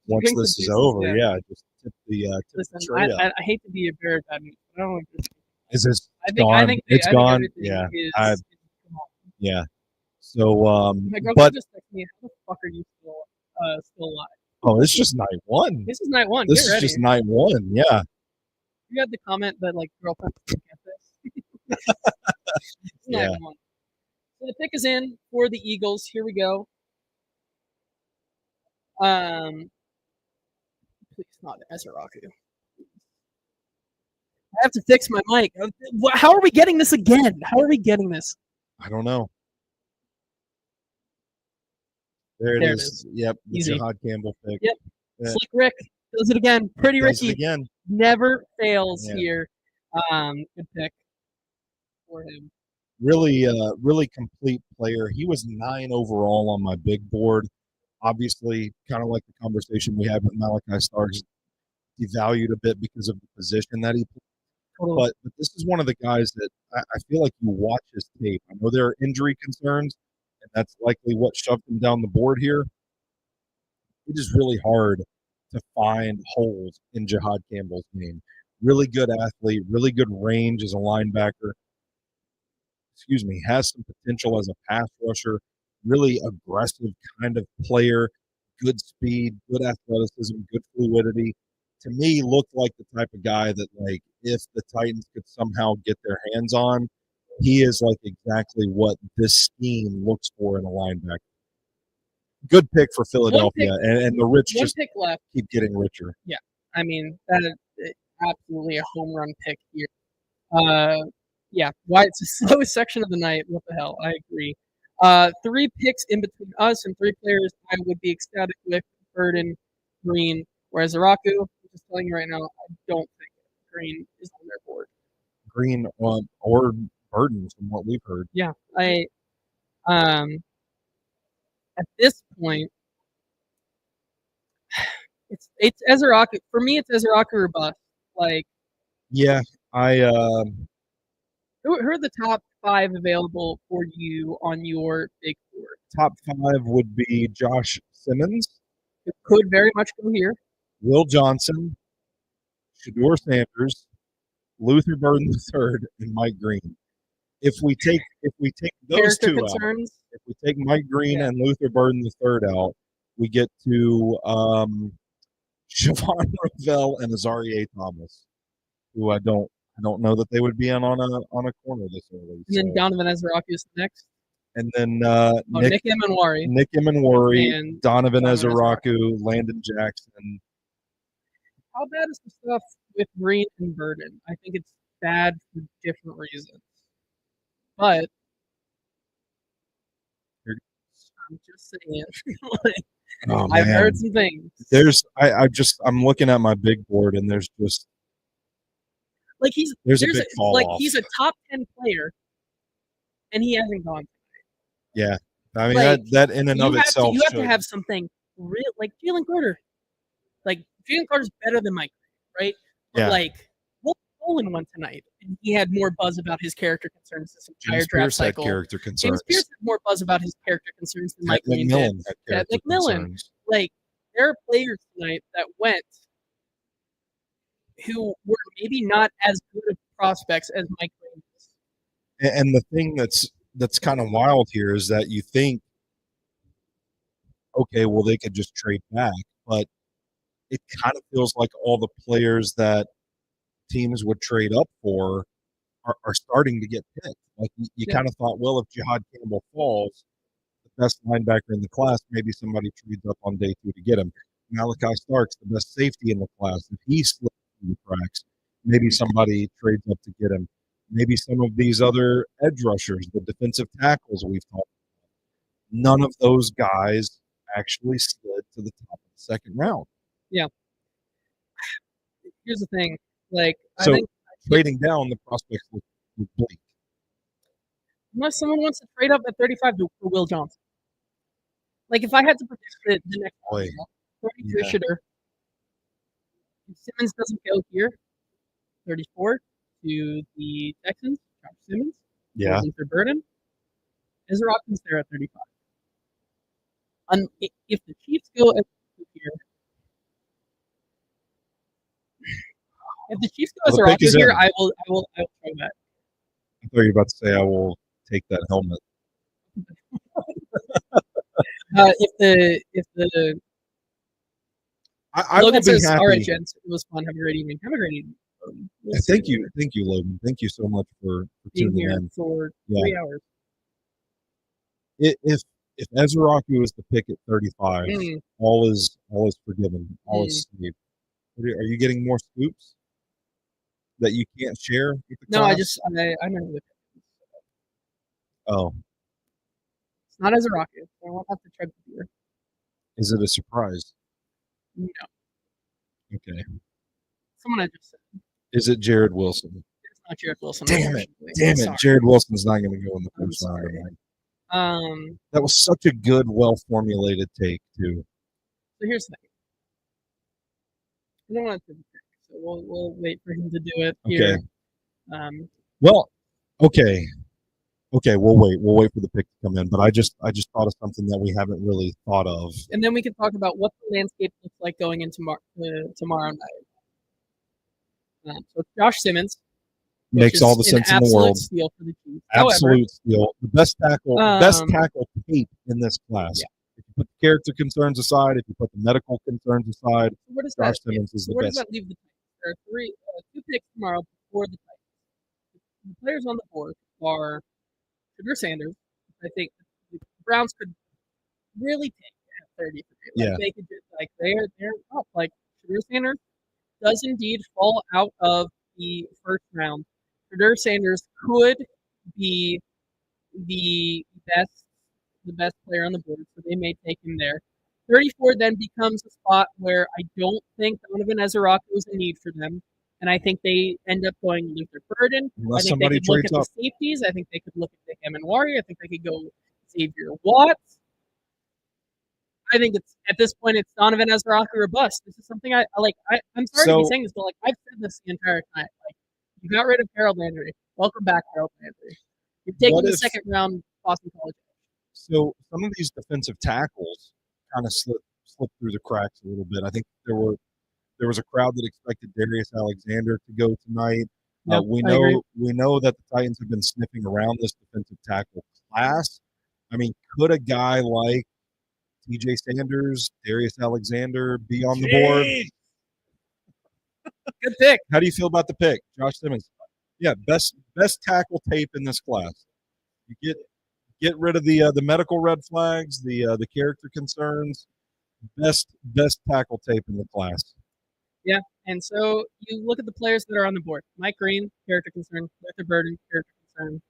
once this is over. Yeah, just tip the tray up. I hate to be a bearer of bad news, but I don't like this. Is this gone? It's gone. Yeah, yeah. So, my girlfriend but just texted me, how the fuck are you still alive? Oh, it's just night one. This is night one. This is just night one. Yeah. You had the comment that like girlfriend can't get this. Yeah. Night one. So the pick is in for the Eagles. Here we go. Please not Ezraku. I have to fix my mic. How are we getting this again? How are we getting this? I don't know. There it is. Yep. Easy. Jahad Campbell pick. Yep. Slick Rick does it again. Pretty Ricky again. Never fails here. Good pick for him. Really complete player. He was 9 overall on my big board. Obviously, kind of like the conversation we had with Malachi Starks, devalued a bit because of the position that he played. Totally. But this is one of the guys that I feel like you watch his tape. I know there are injury concerns, and that's likely what shoved him down the board here. It is really hard to find holes in Jahad Campbell's game. Really good athlete, really good range as a linebacker. Has some potential as a pass rusher. Really aggressive kind of player. Good speed, good athleticism, good fluidity. To me, looked like the type of guy that, like, if the Titans could somehow get their hands on, he is like exactly what this scheme looks for in a linebacker. Good pick for Philadelphia, and the rich just pick left. Keep getting richer. Yeah, I mean that is absolutely a home run pick here. Yeah, why it's the slowest section of the night. What the hell? I agree. 3 picks in between us and 3 players I would be ecstatic with: Burden, Green, whereas Araku, I'm just telling you right now, I don't think Green is on their board. Green or Burden, from what we've heard. Yeah, at this point, it's Ezeraka. For me, it's Ezeraka or bust. Like, Yeah, who are the top 5 available for you on your big board? top 5 would be Josh Simmons, It could very much go here. Will Johnson, Shador Sanders, Luther Burden III, and Mike Green. If we take those Character two concerns. out, if we take Mike Green and Luther Burden III out, we get to Siobhan Ravel and Azarie Thomas, who I don't know that they would be on a corner this early. And then Donovan Ezeraki is next. And then Nick Emanwari. Nick Emanwari, And Donovan Donovan Ezeraku, Landon Jackson. How bad is the stuff with Green and Burden? I think it's bad for different reasons. But I'm just saying. Oh, I've man. heard some things. I'm looking at my big board and there's just like there's a big fall off. He's a top 10 player and he hasn't gone. Yeah. I mean Like, that in and of itself. You have to have something real, like Jalen Carter. Like Jalen Carter's better than Mike, right? But Yeah. like Will Poland won tonight, and he had more buzz about his character concerns this entire James draft Pierce cycle. had character concerns. James Pierce had more buzz about his character concerns than Mike Green McMillan did. had Ted character McMillan. concerns. Like there are players tonight that went who were maybe not as good of prospects as Mike Green is. And the thing that's kind of wild here is that you think, okay, well, they could just trade back, but it kind of feels like all the players that teams would trade up for are starting to get picked. Like you kind of thought, well, if Jihad Campbell falls, the best linebacker in the class, maybe somebody trades up on day 2 to get him. Malachi Starks, the best safety in the class, if he slips through the cracks, maybe somebody trades up to get him. Maybe some of these other edge rushers, the defensive tackles we've talked about, none of those guys actually slid to the top of the second round. Yeah. Here's the thing. Like, So I think trading down, the prospects look bleak. unless someone wants to trade up at 35 for Will Johnson. Like, if I had to predict the next 32 Shador. If Simmons doesn't go here, 34 to the Texans, Josh Simmons. Yeah. Luther Burden. Ezra Hopkins there at 35. If the Chiefs go at here, if the Chiefs go Ezra Hopkins here, I will try that. I thought you were about to say I will take that helmet. If the I Logan will be says, happy. all right, gents, it was fun. Have a great evening. Have a great evening. Thank you, Logan. Thank you so much for being tuning here in for 3 hours. If Ezeraku is the pick at 35, all is forgiven. All is saved. Are you getting more scoops that you can't share with the class? I know the Oh. It's not Ezeraku. I won't have to tread the beer. Is it a surprise? No. Okay. Someone I just said. Is it Jared Wilson? It's not Jared Wilson. Damn it. Jared Wilson's not going to go in the first round tonight. That was such a good, well-formulated take, too. So here's the thing. I don't want to pick, so we'll wait for him to do it here. Okay. Well, okay. Okay, we'll wait for the pick to come in. But I just thought of something that we haven't really thought of. And then we can talk about what the landscape looks like going into tomorrow night. So Josh Simmons makes all the sense in the world. Steal for the Chiefs. Absolute steal. The best tackle tape in this class. Yeah. If you put the character concerns aside, if you put the medical concerns aside, Josh Simmons is the best. Where does that leave the Titans? There are 2 picks tomorrow before the Titans. The players on the board are Shador Sanders. I think the Browns could really take at 33. Yeah. They could just they're up. Like Shador Sanders does indeed fall out of the first round. Shador Sanders could be the best player on the board, so they may take him there. 34 then becomes a spot where I don't think Donovan Ezeraku is a need for them, And I think they end up going Luther Burden. Unless I think somebody they could look trades at up. the safeties. I think they could look at the M.L.Rose. I think they could go Xavier Watts. I think it's at this point it's Donovan Ezra or bust. This is something I like. I'm sorry to be saying this, but like I've said this the entire time. Like you got rid of Harold Landry. Welcome back, Harold Landry. You're taking the second round Boston College. So some of these defensive tackles kind of slipped through the cracks a little bit. I think there was a crowd that expected Darius Alexander to go tonight. Yep, we know that the Titans have been sniffing around this defensive tackle class. I mean, could a guy like TJ Sanders, Darius Alexander be on the board? Good pick. How do you feel about the pick, Josh Simmons? Yeah, best tackle tape in this class. You get rid of the medical red flags, the character concerns. Best tackle tape in the class. Yeah, and so you look at the players that are on the board. Mike Green, character concern. Luther Burden, character concern.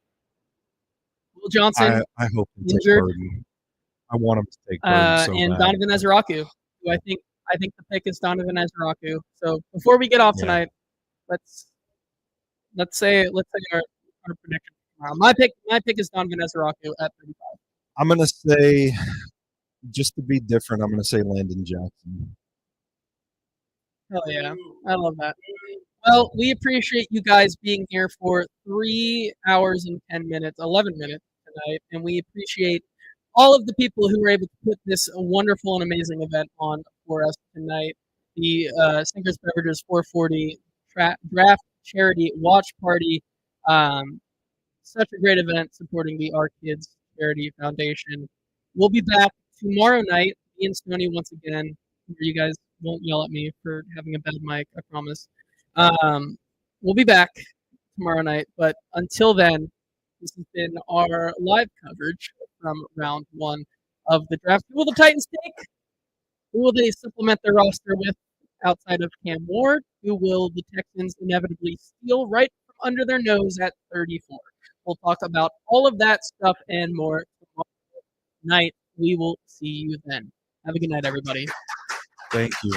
Will Johnson, I hope he takes injured. Burden. I want him to take Burden so and bad. Donovan Ezraku, who I think the pick is Donovan Ezraku. So before we get off tonight, let's say our prediction tomorrow. My pick is Donovan Ezraku at 35. I'm gonna say, just to be different, I'm gonna say Landon Jackson. Hell yeah, I love that. Well, we appreciate you guys being here for 3 hours and 10 minutes, 11 minutes tonight, and we appreciate all of the people who were able to put this wonderful and amazing event on for us tonight. The Snickers Beverages 440 Draft Charity Watch Party. Such a great event supporting the OurKids Charity Foundation. We'll be back tomorrow night, me and Stoney once again, where you guys won't yell at me for having a bad mic, I promise. We'll be back tomorrow night, but until then, this has been our live coverage from round 1 of the draft. Who will the Titans take? Who will they supplement their roster with outside of Cam Ward? Who will the Texans inevitably steal right from under their nose at 34? We'll talk about all of that stuff and more tomorrow night. We will see you then. Have a good night, everybody. Thank you.